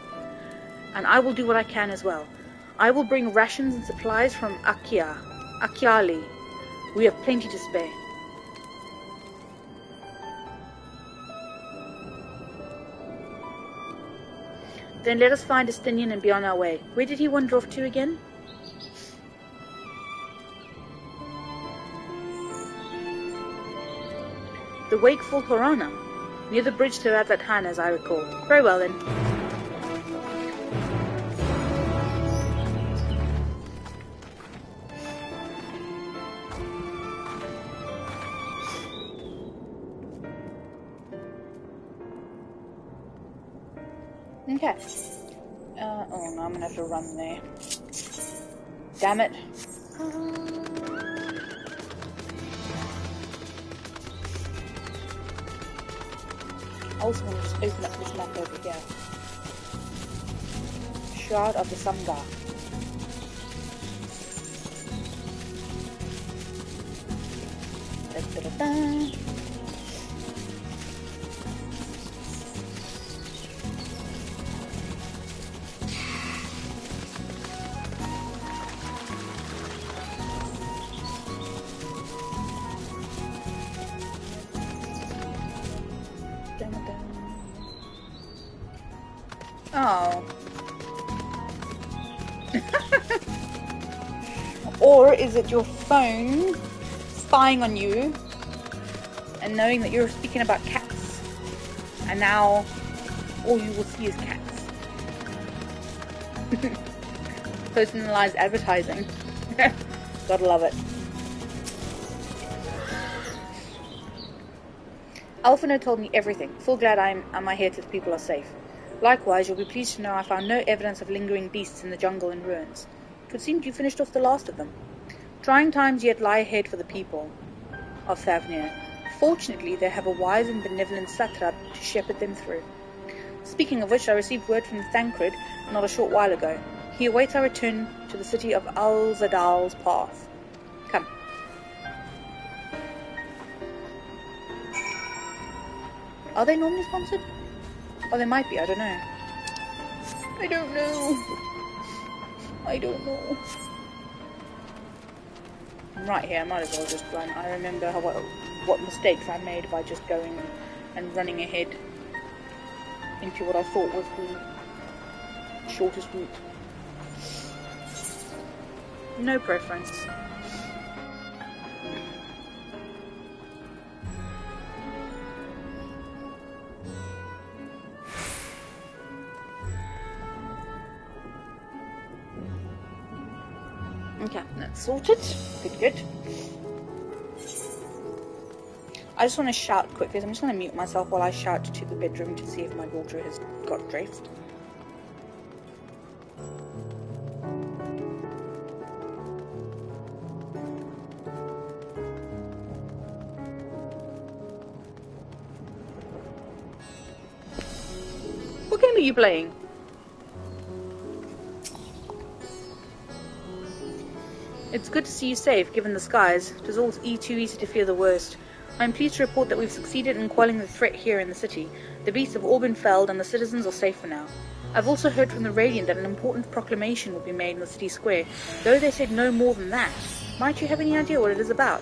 Speaker 1: And I will do what I can as well. I will bring rations and supplies from Akiali. We have plenty to spare. Then let us find Estinian and be on our way. Where did he wander off to again? The Wakeful Horana, near the bridge to Ratvathan, as I recall. Very well then. Okay. Oh no, I'm gonna have to run there. Damn it. I also want to just open up this map over here. Shroud of the Samgar. Da-da-da-da. Oh. Or is it your phone spying on you and knowing that you're speaking about cats, and now all you will see is cats? Personalized advertising. Gotta love it. Alphino told me everything. Full glad I'm here till the people are safe. Likewise, you'll be pleased to know I found no evidence of lingering beasts in the jungle and ruins. It would seem you finished off the last of them. Trying times yet lie ahead for the people of Thavnir. Fortunately, they have a wise and benevolent satrap to shepherd them through. Speaking of which, I received word from Thancred not a short while ago. He awaits our return to the city of Al-Zadal's Path. Come. Are they normally sponsored? Oh, they might be, I don't know. I don't know. I don't know. I'm right here, I might as well just run. I remember what mistakes I made by just going and running ahead into what I thought was the shortest route. No preference. Okay, that's sorted. Good. I just want to shout quickly. I'm just going to mute myself while I shout to the bedroom to see if my daughter has got dressed. What game are you playing? It's good to see you safe, given the skies. It is all too easy to fear the worst. I am pleased to report that we've succeeded in quelling the threat here in the city. The beasts have all been felled, and the citizens are safe for now. I've also heard from the Radiant that an important proclamation will be made in the city square, though they said no more than that. Might you have any idea what it is about?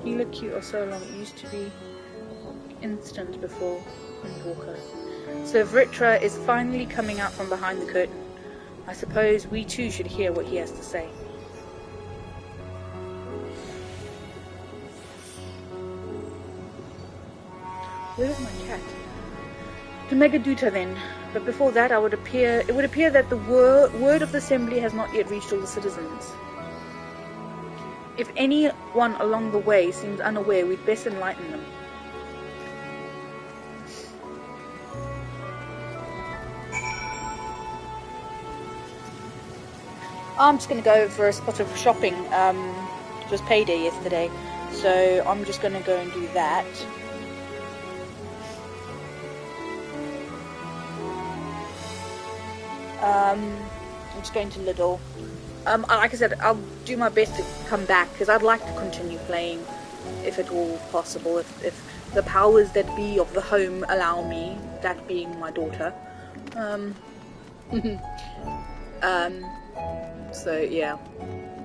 Speaker 1: You look cute or so long. It used to be instant before Walker. So Vritra is finally coming out from behind the curtain. I suppose we too should hear what he has to say. Where is my cat? To Megaduta then. But before that, it would appear that the word of the assembly has not yet reached all the citizens. If anyone along the way seems unaware, we'd best enlighten them. I'm just going to go for a spot of shopping. It was payday yesterday, so I'm just going to go and do that. I'm just going to Lidl. Like I said, I'll do my best to come back, because I'd like to continue playing, if at all possible, if the powers that be of the home allow me, that being my daughter. So yeah,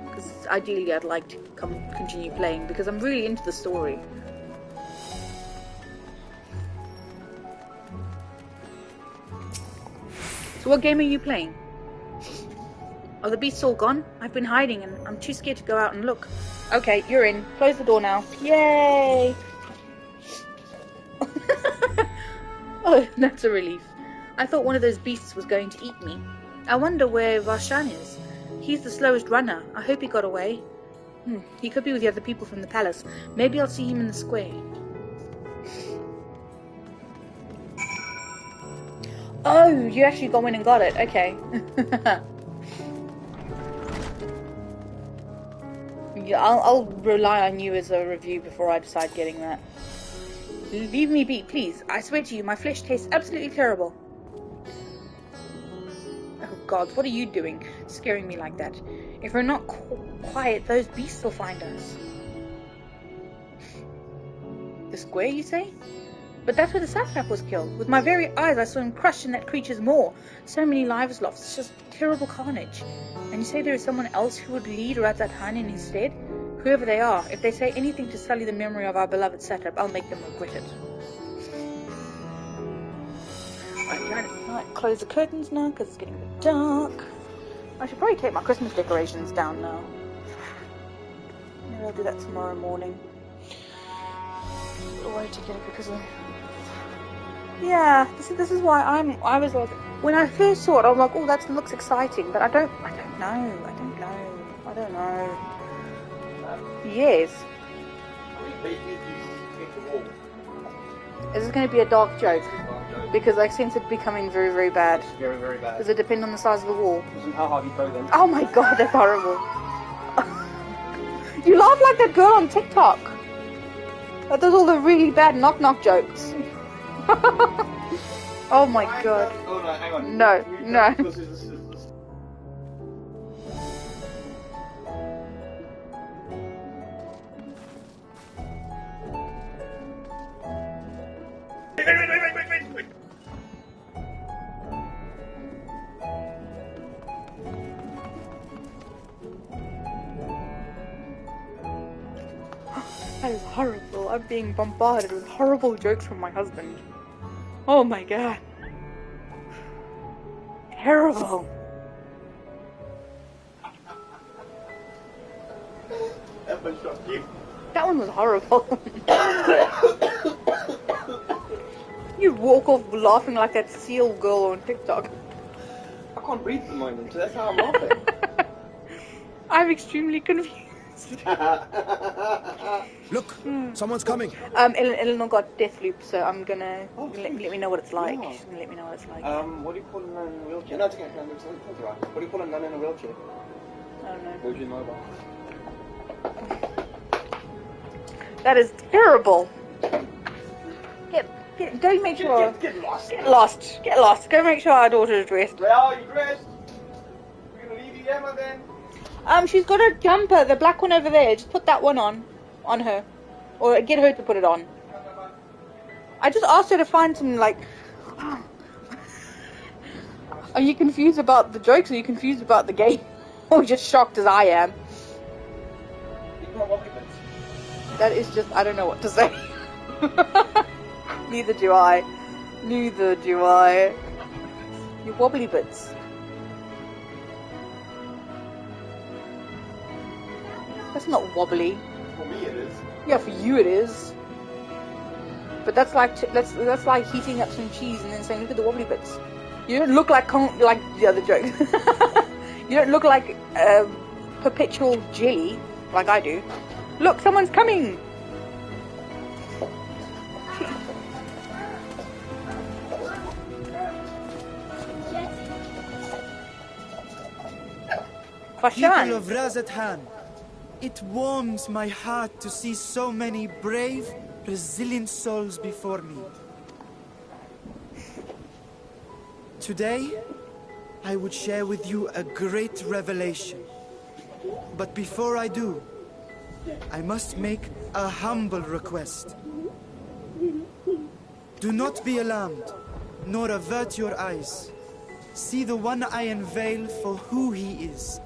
Speaker 1: because ideally I'd like to continue playing, because I'm really into the story. So what game are you playing? Are the beasts all gone? I've been hiding and I'm too scared to go out and look. Okay, you're in. Close the door now. Yay! Oh, that's a relief. I thought one of those beasts was going to eat me. I wonder where Varshan is. He's the slowest runner. I hope he got away. He could be with the other people from the palace. Maybe I'll see him in the square. Oh, you actually got in and got it. Okay. Yeah, I'll rely on you as a review before I decide getting that. Leave me be, please. I swear to you, my flesh tastes absolutely terrible. Oh God, what are you doing, scaring me like that? If we're not quiet, those beasts will find us. The square, you say? But that's where the satrap was killed. With my very eyes, I saw him crushed in that creature's maw. So many lives lost. It's just terrible carnage. And you say there is someone else who would lead Razat Han in his stead? Whoever they are, if they say anything to sully the memory of our beloved satrap, I'll make them regret it. Right, close the curtains now, because it's getting a bit dark. I should probably take my Christmas decorations down now. Maybe I'll do that tomorrow morning. Wait to get it because of... Yeah, this is why I was like, when I first saw it, I was like, oh, that looks exciting, but I don't know. Yes. Is this going to be a dark joke? Because I sense it becoming very, very bad.
Speaker 12: Very, very bad.
Speaker 1: Does it depend on the size of the wall?
Speaker 12: How hard you throw them.
Speaker 1: Oh my God, that's horrible. You laugh like that girl on TikTok that does all the really bad knock-knock jokes. Oh my God.
Speaker 12: Oh no, hang on.
Speaker 1: No.
Speaker 12: Wait.
Speaker 1: That is horrible. I'm being bombarded with horrible jokes from my husband. Oh my God. Terrible. That one was horrible. You walk off laughing like that seal girl on TikTok.
Speaker 12: I can't breathe at the moment, so that's how I'm laughing.
Speaker 1: I'm extremely confused.
Speaker 6: Look, someone's coming.
Speaker 12: Eleanor
Speaker 1: got death loop, so I'm gonna let me know what it's like. She's gonna let me know what it's like.
Speaker 12: What do you call a nun in a wheelchair? No, it's okay. No, it's alright. What do you call a nun in a wheelchair?
Speaker 1: I don't know.
Speaker 12: Virgin Mobile.
Speaker 1: That is terrible. Go make sure.
Speaker 12: Get lost.
Speaker 1: Get lost. Go make sure our daughter is dressed.
Speaker 12: Well, are you dressed? We're gonna leave you, Emma, then.
Speaker 1: She's got a jumper, the black one over there. Just put that one on her. Or get her to put it on. I just asked her to find some, like... Are you confused about the jokes, or are you confused about the game? Or just shocked as I am? That is just... I don't know what to say. Neither do I. Your wobbly bits. That's not wobbly.
Speaker 12: For me it is.
Speaker 1: Yeah, for you it is. But that's like that's like heating up some cheese and then saying, look at the wobbly bits. You don't look like the other joke. You don't look like perpetual jelly like I do. Look, someone's coming.
Speaker 16: People of Razat Han, it warms my heart to see so many brave, resilient souls before me. Today, I would share with you a great revelation. But before I do, I must make a humble request. Do not be alarmed, nor avert your eyes. See the one I unveil for who he is,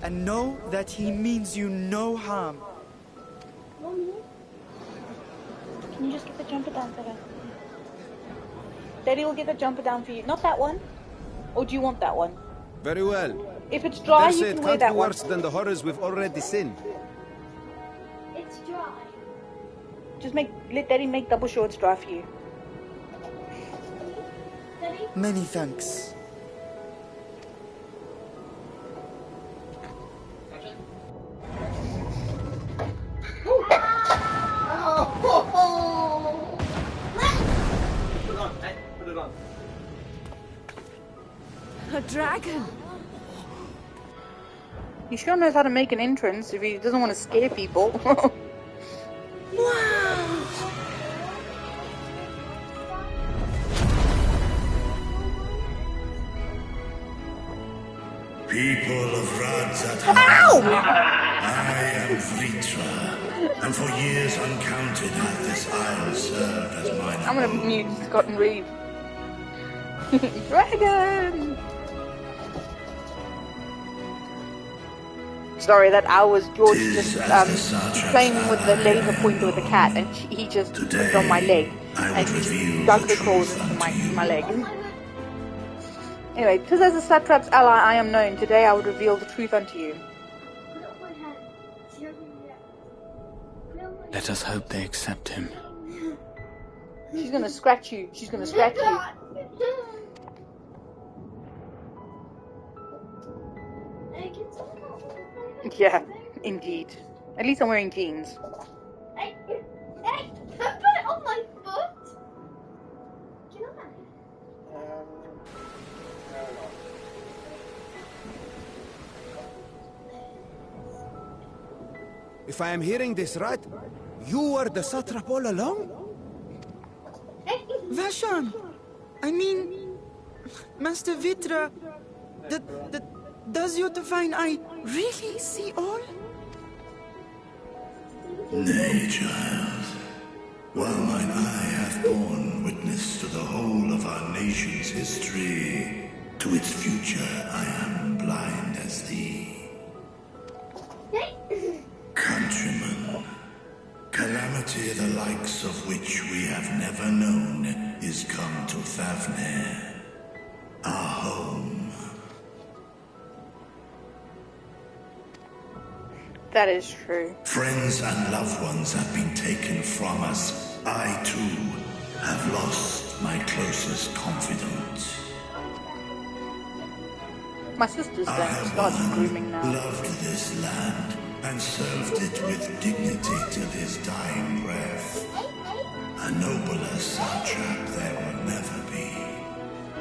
Speaker 16: and know that he means you no harm.
Speaker 1: Can you just get the jumper down for her? Daddy will get the jumper down for you. Not that one. Or do you want that one?
Speaker 6: Very well.
Speaker 1: If it's dry,
Speaker 6: you
Speaker 1: can wear that
Speaker 6: be
Speaker 1: one.
Speaker 6: worse than the horrors we've already seen.
Speaker 7: It's dry.
Speaker 1: Just let Daddy make double sure it's dry for you.
Speaker 7: Daddy?
Speaker 16: Many thanks.
Speaker 12: Put it on.
Speaker 7: dragon.
Speaker 1: He sure knows how to make an entrance if he doesn't want to scare people.
Speaker 7: Wow!
Speaker 10: People of Radzatan, I am Vritra, and for years uncounted hath this isle served as mine
Speaker 1: I'm gonna
Speaker 10: abode.
Speaker 1: mute Scott and Reeve. Dragon! Sorry, that owl was George just playing with the laser pointer with the cat, and he just put it on my leg, and he just dug the claws into my leg. Anyway, 'tis as a satrap's ally I am known. Today I would reveal the truth unto you.
Speaker 3: Let us hope they accept him.
Speaker 1: She's gonna scratch you. She's gonna scratch you. Yeah, indeed. At least I'm wearing jeans.
Speaker 17: Hey, don't put it on my foot! Do you know that?
Speaker 6: If I am hearing this right, you were the satrap all along?
Speaker 16: Vashan! I mean, Master Vitra, does your divine eye really see all?
Speaker 10: Nay, child. While mine eye hath borne witness to the whole of our nation's history, to its future I am blind as thee. Countrymen, calamity the likes of which we have never known is come to Fafnir, our home.
Speaker 1: That is true.
Speaker 10: Friends and loved ones have been taken from us. I, too, have lost my closest confidant.
Speaker 1: My sister's going to start grooming now.
Speaker 10: Loved this land and served it with dignity till his dying breath. A nobler satrap there will never be.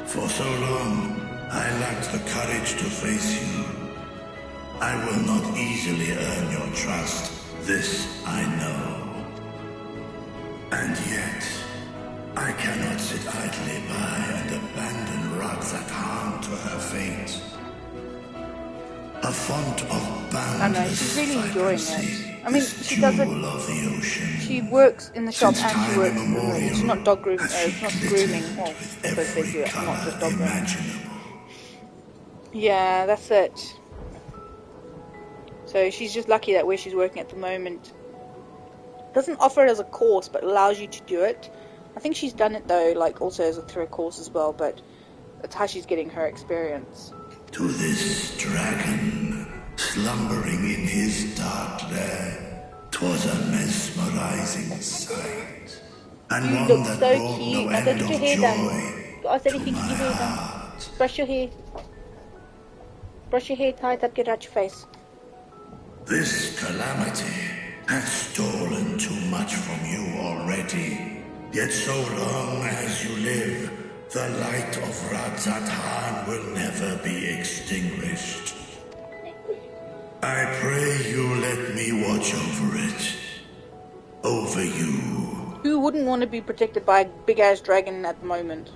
Speaker 10: For so long, I lacked the courage to face you. I will not easily earn your trust, this I know. And yet, I cannot sit idly by and abandon Radzatan to her fate. A font of boundless
Speaker 1: I know, she's really enjoying it. I mean, she
Speaker 10: jewel
Speaker 1: does it.
Speaker 10: of the ocean.
Speaker 1: She works in the shop
Speaker 10: Since
Speaker 1: and she
Speaker 10: time
Speaker 1: works in the room.
Speaker 10: immemorial,
Speaker 1: It's not dog grooming.
Speaker 10: has
Speaker 1: It's not
Speaker 10: she
Speaker 1: grooming. Well,
Speaker 10: with
Speaker 1: I suppose they
Speaker 10: every
Speaker 1: do it, not
Speaker 10: colour
Speaker 1: just dog grooming.
Speaker 10: imaginable.
Speaker 1: Yeah, that's it. So she's just lucky that where she's working at the moment doesn't offer it as a course, but allows you to do it. I think she's done it though, like also as through a course as well. But that's how she's getting her experience.
Speaker 10: To this dragon, slumbering in his dark lair, 'twas a mesmerizing sight, and
Speaker 1: You
Speaker 10: one
Speaker 1: look
Speaker 10: that
Speaker 1: so
Speaker 10: brought
Speaker 1: cute.
Speaker 10: no
Speaker 1: Now go
Speaker 10: end
Speaker 1: get
Speaker 10: of
Speaker 1: your hair
Speaker 10: joy
Speaker 1: done. I said if
Speaker 10: to
Speaker 1: you
Speaker 10: my
Speaker 1: get your hair done.
Speaker 10: heart.
Speaker 1: Brush your hair. Brush your hair, tie it up, get it out your face.
Speaker 10: This calamity hath stolen too much from you already. Yet so long as you live, the light of Radzatan will never be extinguished. I pray you let me watch over it. Over you.
Speaker 1: Who wouldn't want to be protected by a big-ass dragon at the moment?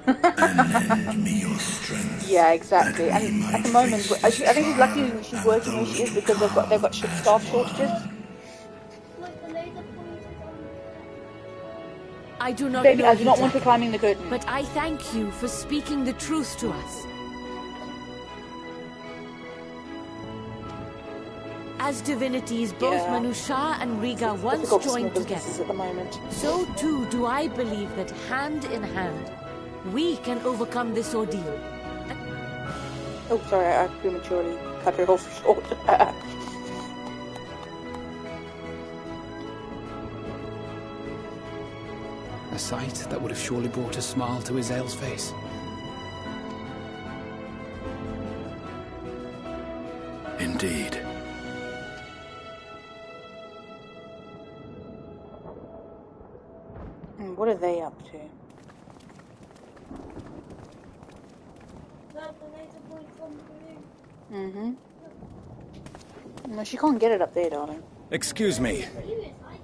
Speaker 10: And lend me your strength.
Speaker 1: Yeah, exactly. And at the moment, I think she's lucky she's working where she is because they've got staff shortages.
Speaker 7: I do not
Speaker 1: Baby,
Speaker 7: know
Speaker 1: I do not
Speaker 7: you,
Speaker 1: want her
Speaker 7: Dragon,
Speaker 1: climbing the curtain.
Speaker 7: but I thank you for speaking the truth to us. As divinities, both
Speaker 1: Yeah.
Speaker 7: Manusha and Riga once
Speaker 1: Difficult to small
Speaker 7: joined
Speaker 1: businesses
Speaker 7: together,
Speaker 1: at the moment.
Speaker 7: so too do I believe that hand in hand, we can overcome this ordeal.
Speaker 1: Oh, sorry, I prematurely cut her off short.
Speaker 4: A sight that would have surely brought a smile to Izael's face.
Speaker 3: Indeed.
Speaker 1: What are they up to? Mm-hmm. No, she can't get it up there, darling.
Speaker 18: Excuse me,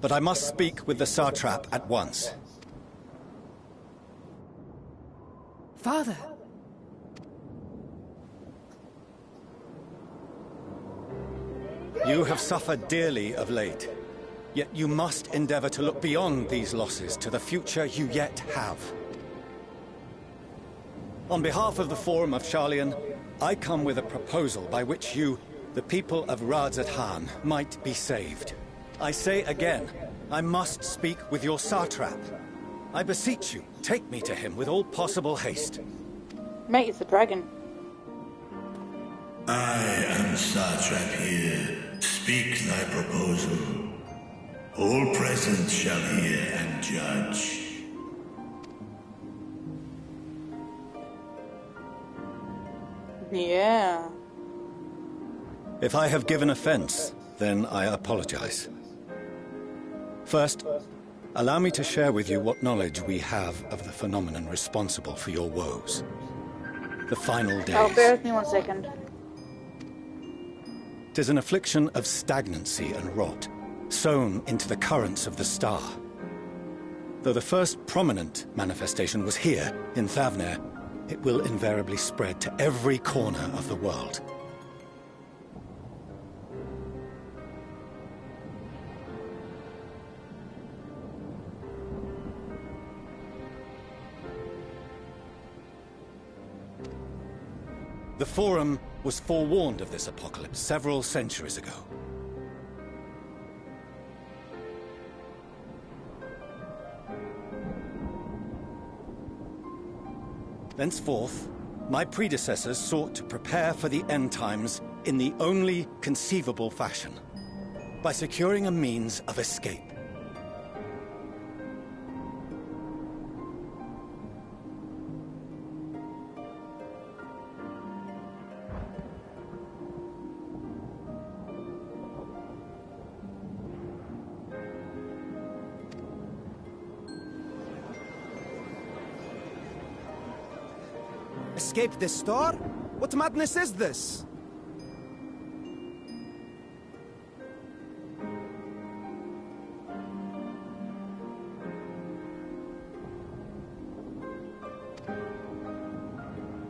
Speaker 18: but I must speak with the Satrap at once.
Speaker 5: Father!
Speaker 18: You have suffered dearly of late, yet you must endeavor to look beyond these losses to the future you yet have. On behalf of the Forum of Sharlayan, I come with a proposal by which you, the people of Radzat-Han, might be saved. I say again, I must speak with your Satrap. I beseech you, take me to him with all possible haste.
Speaker 1: Mate, it's the dragon.
Speaker 10: I am Satrap here. Speak thy proposal. All present shall hear and judge.
Speaker 1: Yeah.
Speaker 18: If I have given offense, then I apologize. First, allow me to share with you what knowledge we have of the phenomenon responsible for your woes. The final days.
Speaker 1: Oh, bear with me 1 second.
Speaker 18: 'Tis an affliction of stagnancy and rot, sown into the currents of the star. Though the first prominent manifestation was here, in Thavnair, it will invariably spread to every corner of the world. The Forum was forewarned of this apocalypse several centuries ago. Thenceforth, my predecessors sought to prepare for the end times in the only conceivable fashion, by securing a means of escape.
Speaker 6: Escape this star? What madness is this?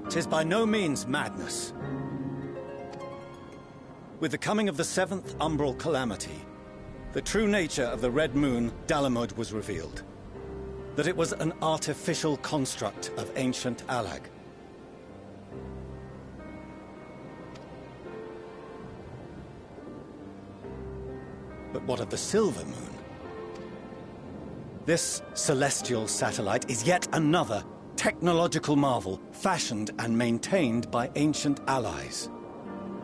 Speaker 18: "'Tis by no means madness. With the coming of the 7th umbral calamity, the true nature of the Red Moon, Dalamud, was revealed. That it was an artificial construct of ancient Alag. But what of the Silver Moon? This celestial satellite is yet another technological marvel fashioned and maintained by ancient allies.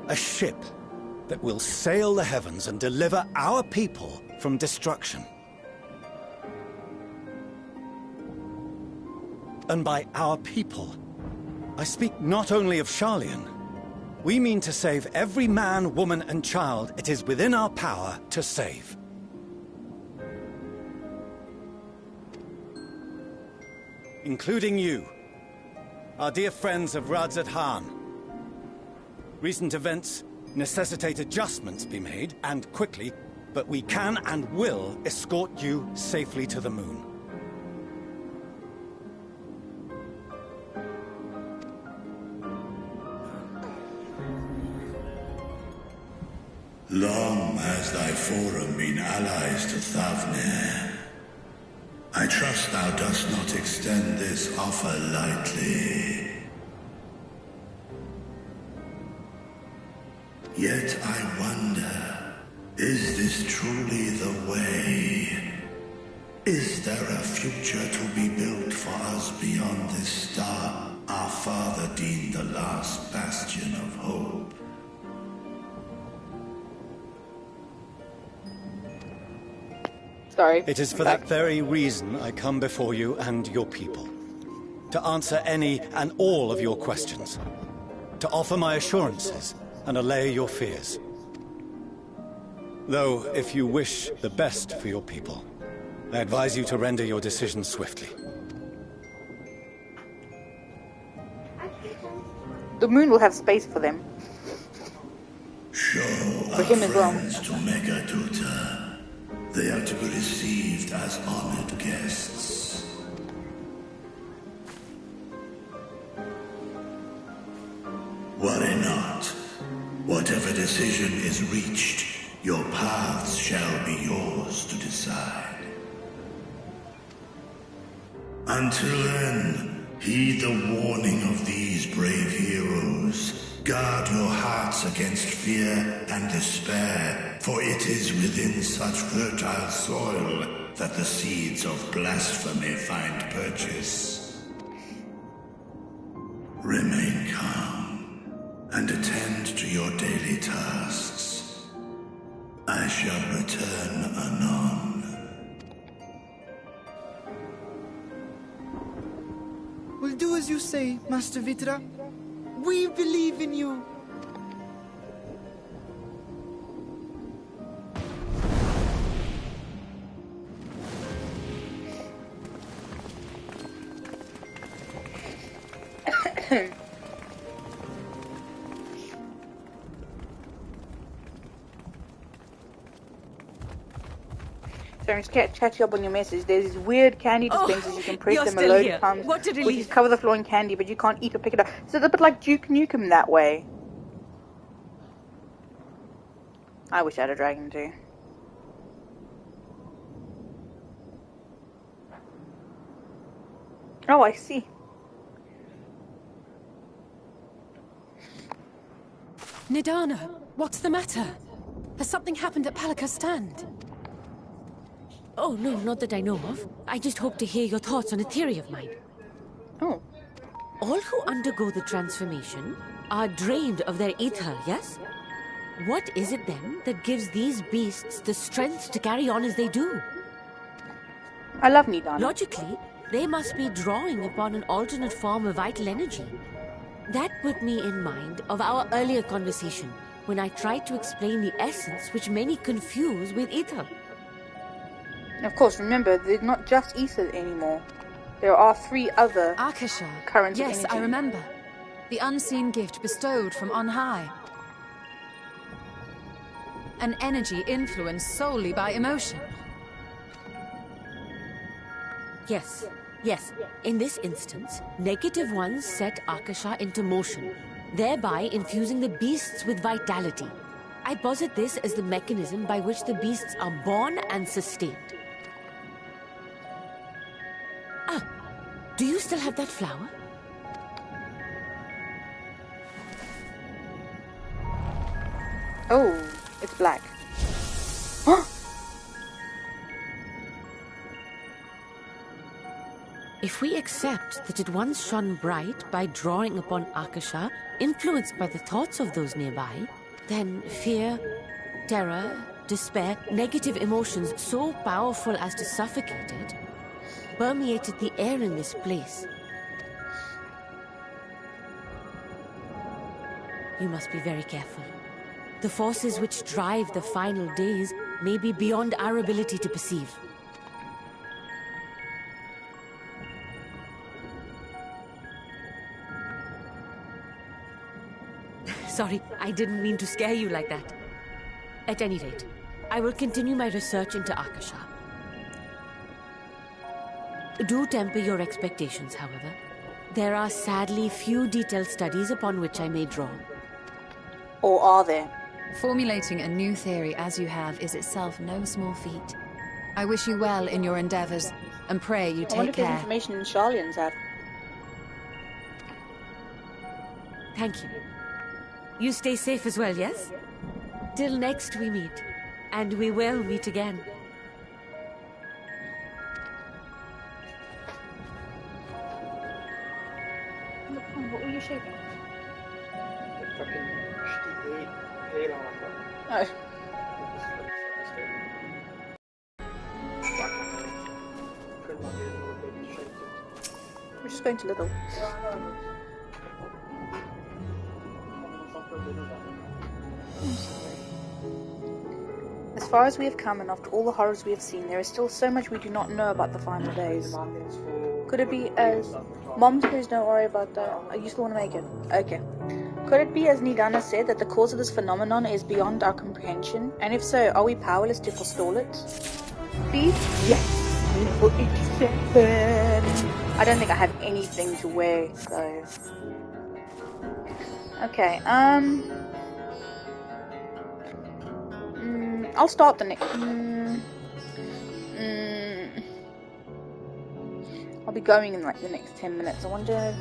Speaker 18: A ship that will sail the heavens and deliver our people from destruction. And by our people, I speak not only of Sharlayan. We mean to save every man, woman, and child it is within our power to save. Including you, our dear friends of Radzat-Han. Recent events necessitate adjustments be made, and quickly, but we can and will escort you safely to the moon.
Speaker 10: Long has thy forum been allies to Thavnair. I trust thou dost not extend this offer lightly. Yet I wonder, is this truly the way? Is there a future to be built for us beyond this star our father deemed the last bastion of hope?
Speaker 1: Sorry.
Speaker 18: It is for that very reason I come before you and your people. To answer any and all of your questions. To offer my assurances and allay your fears. Though, if you wish the best for your people, I advise you to render your decision swiftly.
Speaker 1: The moon will have space for them.
Speaker 10: Show
Speaker 1: For him as well.
Speaker 10: friends to Megaduta. They are to be received as honored guests. Worry not. Whatever decision is reached, your paths shall be yours to decide. Until then, heed the warning of these brave heroes. Guard your hearts against fear and despair, for it is within such fertile soil that the seeds of blasphemy find purchase. Remain calm and attend to your daily tasks. I shall return anon.
Speaker 16: We'll do as you say, Master Vitra. We believe in you.
Speaker 1: So I'm just catching up on your message. There's these weird candy dispensers. You can press
Speaker 7: you're
Speaker 1: them a
Speaker 7: still
Speaker 1: load
Speaker 7: here.
Speaker 1: of times,
Speaker 7: What a relief.
Speaker 1: which is cover the floor in candy, but you can't eat or pick it up. So it's a bit like Duke Nukem that way. I wish I had a dragon too. Oh, I see.
Speaker 5: Nidana, what's the matter? Has something happened at Palaka's stand?
Speaker 7: Oh, no, not that I know of. I just hope to hear your thoughts on a theory of mine.
Speaker 1: Oh.
Speaker 7: All who undergo the transformation are drained of their ether, yes? What is it then that gives these beasts the strength to carry on as they do?
Speaker 1: I love Nidana.
Speaker 7: Logically, they must be drawing upon an alternate form of vital energy. That put me in mind of our earlier conversation, when I tried to explain the essence which many confuse with ether.
Speaker 1: Of course, remember, they're not just ether anymore. There are 3 other
Speaker 2: Akasha.
Speaker 1: currents of
Speaker 2: Yes,
Speaker 1: energy.
Speaker 2: I remember. The unseen gift bestowed from on high. An energy influenced solely by emotion.
Speaker 7: Yes, yes. In this instance, negative ones set Akasha into motion, thereby infusing the beasts with vitality. I posit this as the mechanism by which the beasts are born and sustained. Ah, do you still have that flower?
Speaker 1: Oh, it's black.
Speaker 7: If we accept that it once shone bright by drawing upon Akasha, influenced by the thoughts of those nearby, then fear, terror, despair, negative emotions so powerful as to suffocate it, permeated the air in this place. You must be very careful. The forces which drive the final days may be beyond our ability to perceive. Sorry, I didn't mean to scare you like that. At any rate, I will continue my research into Akasha. Do temper your expectations, however. There are sadly few detailed studies upon which I may draw.
Speaker 1: Or are there?
Speaker 2: Formulating a new theory as you have is itself no small feat. I wish you well in your endeavors, and pray you
Speaker 1: I wonder
Speaker 2: take
Speaker 1: if there's
Speaker 2: care.
Speaker 1: information Sharlians have.
Speaker 7: Thank you. You stay safe as well, yes? Till next we meet. And we will meet again.
Speaker 1: What were you shaking?
Speaker 12: Oh.
Speaker 1: We're just going to Little. As far as we have come, and after all the horrors we have seen, there is still so much we do not know about the final days. Could it be as Mom's please don't worry about that. You still want to make it? Okay. Could it be, as Nidana said, that the cause of this phenomenon is beyond our comprehension? And if so, are we powerless to forestall it? Please? Yes! Level 87! I don't think I have anything to wear, so... Okay, I'll start the next... I'll be going in like the next 10 minutes. I wonder...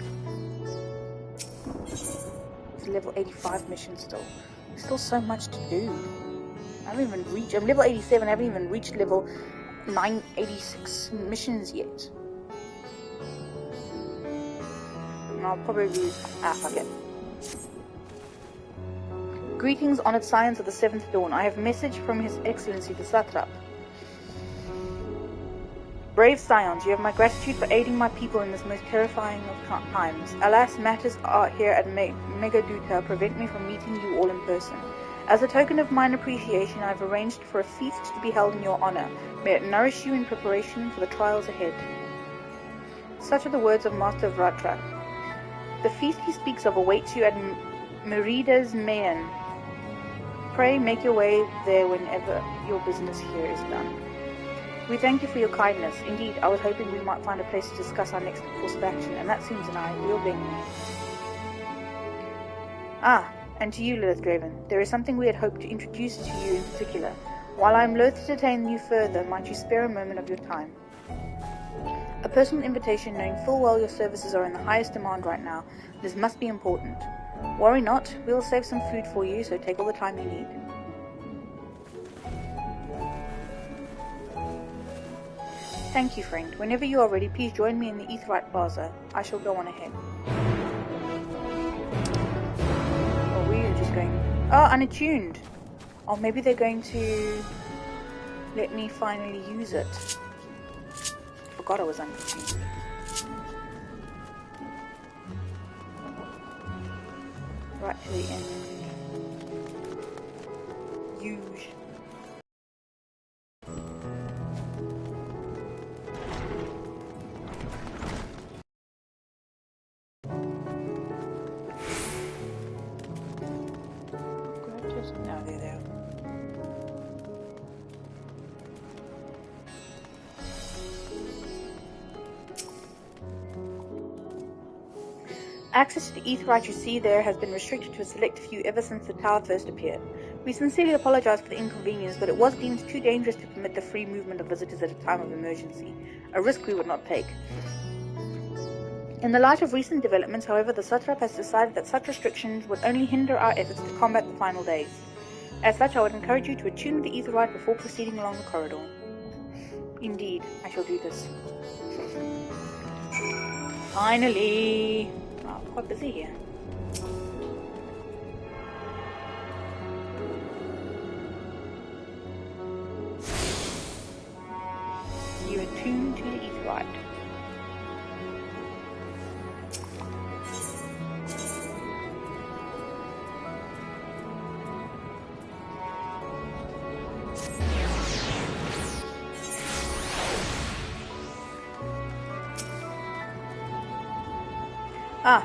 Speaker 1: It's a level 85 mission still. There's still so much to do. I haven't even reached... I'm level 87, I haven't even reached level 986 missions yet. And I'll probably... fuck it. Greetings, honored scions of the 7th Dawn. I have message from His Excellency the Satrap. Brave scions, you have my gratitude for aiding my people in this most terrifying of times. Alas, matters here at Megaduta prevent me from meeting you all in person. As a token of mine appreciation, I have arranged for a feast to be held in your honor. May it nourish you in preparation for the trials ahead. Such are the words of Master Vratra. The feast he speaks of awaits you at Merida's Mayan. Pray make your way there whenever your business here is done. We thank you for your kindness. Indeed, I was hoping we might find a place to discuss our next course of action, and that seems an ideal venue. And to you, Lilith Draven, there is something we had hoped to introduce to you in particular. While I am loath to detain you further, might you spare a moment of your time? A personal invitation, knowing full well your services are in the highest demand right now. This must be important. Worry not, we will save some food for you, so take all the time you need. Thank you, friend. Whenever you are ready, please join me in the Aetheryte Plaza. I shall go on ahead. Or we are just going... Oh, unattuned! Oh, maybe they're going to let me finally use it. Forgot I was unattuned. Right to the end. Use. No, they're there. Access to the Aetheryte you see there has been restricted to a select few ever since the tower first appeared. We sincerely apologize for the inconvenience, but it was deemed too dangerous to permit the free movement of visitors at a time of emergency, a risk we would not take. In the light of recent developments, however, the Satrap has decided that such restrictions would only hinder our efforts to combat the final days. As such, I would encourage you to attune with the Aetheryte before proceeding along the corridor. Indeed, I shall do this. Finally! Oh, quite busy here. You attune to the Aetheryte.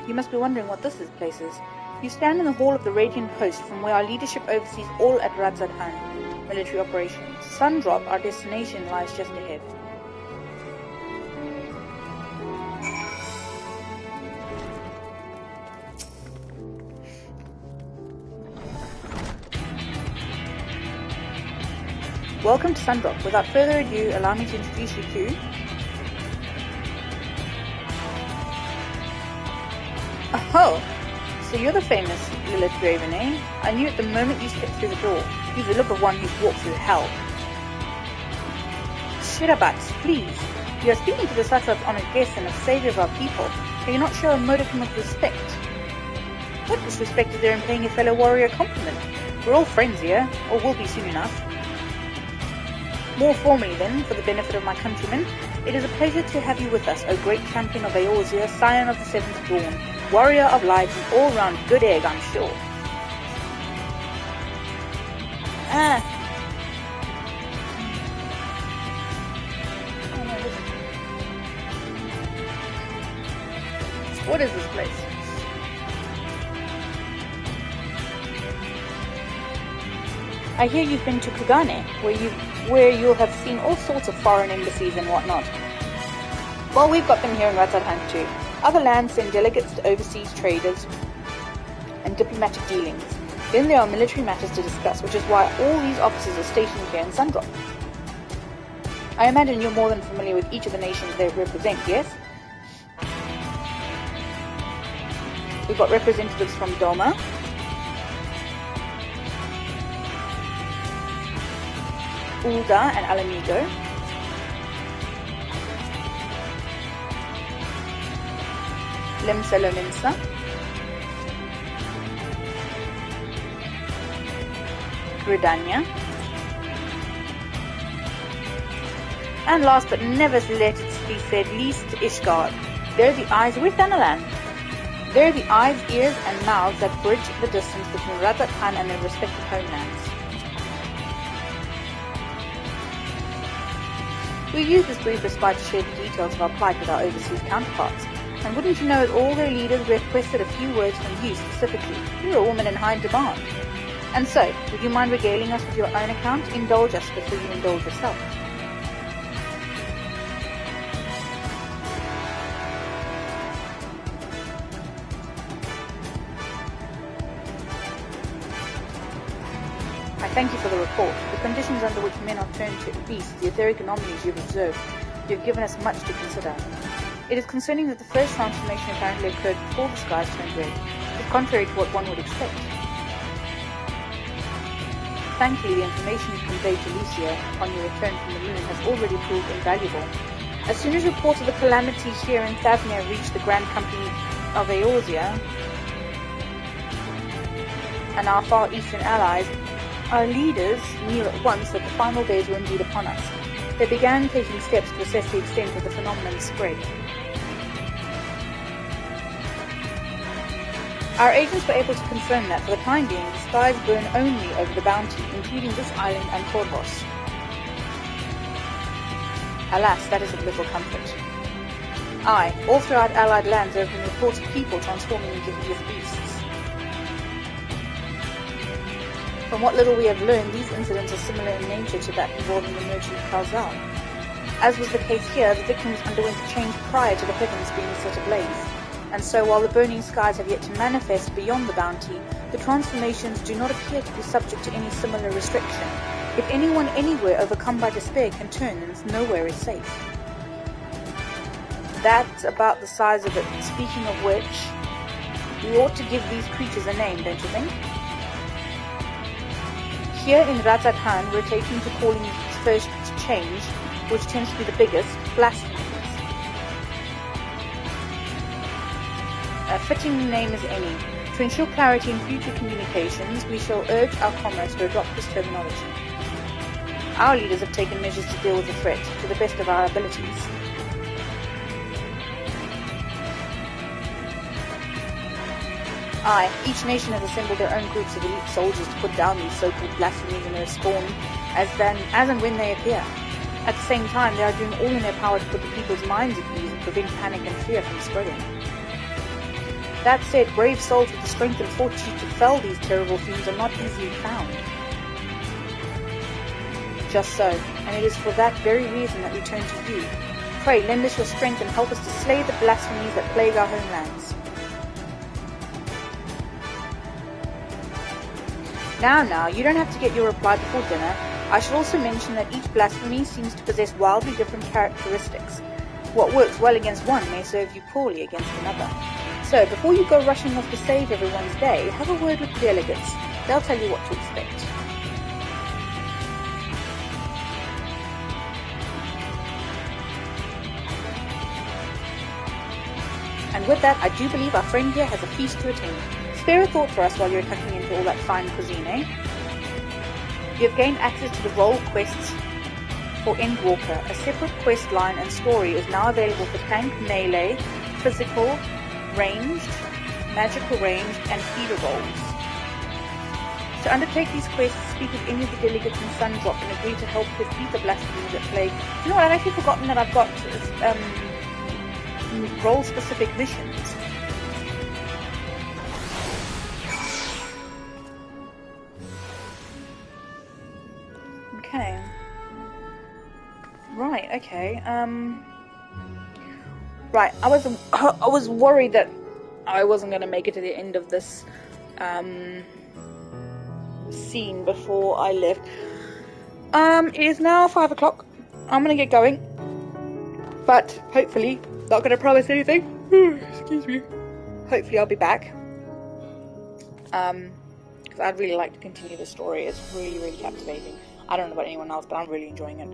Speaker 1: You must be wondering what this place is. You stand in the hall of the Radiant Host, from where our leadership oversees all at Radzadhan military operations. Sundrop, our destination, lies just ahead. Welcome to Sundrop. Without further ado, allow me to introduce you to... Oh, so you're the famous Lilith Draven, eh? I knew at the moment you stepped through the door. You've the look of one who's walked through hell. Shirabats, please. You are speaking to the Satrap's honored guest and a savior of our people. Can you not show a modicum of respect? What disrespect is there in paying a fellow warrior a compliment? We're all friends here, or will be soon enough. More formally then, for the benefit of my countrymen, it is a pleasure to have you with us, O great champion of Eorzea, scion of the 7th Dawn, warrior of light and all-round good egg, I'm sure. What is this place? I hear you've been to Kugane, where you'll have seen all sorts of foreign embassies and whatnot. Well, we've got them here in Razzathan too. Other lands send delegates to overseas traders and diplomatic dealings. Then there are military matters to discuss, which is why all these officers are stationed here in Sundrop. I imagine you're more than familiar with each of the nations they represent, yes? We've got representatives from Doma, Ulda and Alamigo, Lemsalominsa, Gridania, and last but never let it be said least, Ishgard. They're the eyes with Thanalan. They're the eyes, ears and mouths that bridge the distance between Razzathan and their respective homelands. We use this brief respite to share the details of our plight with our overseas counterparts. And wouldn't you know it, all their leaders requested a few words from you specifically. You're a woman in high demand. And so, would you mind regaling us with your own account? Indulge us before you indulge yourself. I thank you for the report. The conditions under which men are turned to beasts, the etheric anomalies you've observed, you've given us much to consider. It is concerning that the first transformation apparently occurred before the skies turned red. It's contrary to what one would expect. Thankfully, the information you conveyed to Lucia upon your return from the moon has already proved invaluable. As soon as reports of the calamity here in Thavnia reached the Grand Company of Eorzea and our far eastern allies, our leaders knew at once that the final days were indeed upon us. They began taking steps to assess the extent of the phenomenon's spread. Our agents were able to confirm that, for the time being, the skies burn only over the bounty, including this island and Korvos. Alas, that is of little comfort. Aye, all throughout Allied lands there have been reports of people transforming into hideous beasts. From what little we have learned, these incidents are similar in nature to that involving the merchant Kalzal. As was the case here, the victims underwent a change prior to the heavens being set ablaze. And so, while the burning skies have yet to manifest beyond the bounty, the transformations do not appear to be subject to any similar restriction. If anyone anywhere overcome by despair can turn, then nowhere is safe. That's about the size of it. Speaking of which, we ought to give these creatures a name, don't you think? Here in Razzathan, we're taking to calling this first change, which tends to be the biggest, blasphemies. A fitting name as any. To ensure clarity in future communications, we shall urge our comrades to adopt this terminology. Our leaders have taken measures to deal with the threat, to the best of our abilities. Aye, each nation has assembled their own groups of elite soldiers to put down these so-called blasphemies in their spawn, as and when they appear. At the same time, they are doing all in their power to put the people's minds at ease and prevent panic and fear from spreading. That said, brave souls with the strength and fortitude to fell these terrible fiends are not easily found. Just so, and it is for that very reason that we turn to you. Pray, lend us your strength and help us to slay the blasphemies that plague our homelands. Now, you don't have to get your reply before dinner. I should also mention that each blasphemy seems to possess wildly different characteristics. What works well against one may serve you poorly against another. So, before you go rushing off to save everyone's day, have a word with the delegates. They'll tell you what to expect. And with that, I do believe our friend here has a feast to attend. Spare a thought for us while you're tucking into all that fine cuisine, eh? You have gained access to the role quests for Endwalker. A separate quest line and story is now available for tank, melee, physical, ranged, magical ranged, and healer roles. To undertake these quests, speak with any of the delegates in Sundrop and agree to help defeat the blasphemies that plague. Do you know what? I've actually forgotten that I've got role-specific missions. Okay. Right, okay. Right, I was worried that I wasn't going to make it to the end of this scene before I left. It is now 5 o'clock. I'm going to get going. But hopefully, not going to promise anything. Excuse me. Hopefully I'll be back. Because I'd really like to continue the story. It's really, really captivating. I don't know about anyone else, but I'm really enjoying it.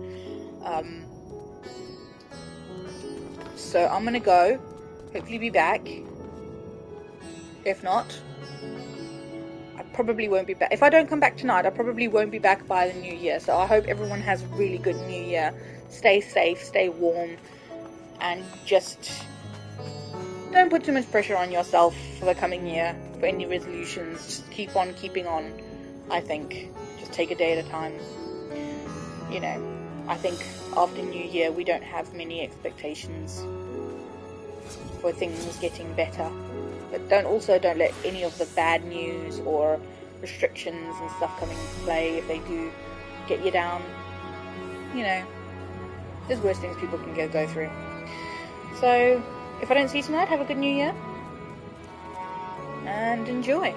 Speaker 1: So I'm gonna go. Hopefully be back. If not, I probably won't be back. If I don't come back tonight, I probably won't be back by the new year. So I hope everyone has a really good new year. Stay safe, stay warm, and just don't put too much pressure on yourself for the coming year, for any resolutions. Just keep on keeping on, I think. Just take a day at a time. You know, I think after New Year we don't have many expectations for things getting better. But don't let any of the bad news or restrictions and stuff coming into play, if they do get you down. You know, there's worse things people can go through. So, if I don't see you tonight, have a good New Year. And enjoy.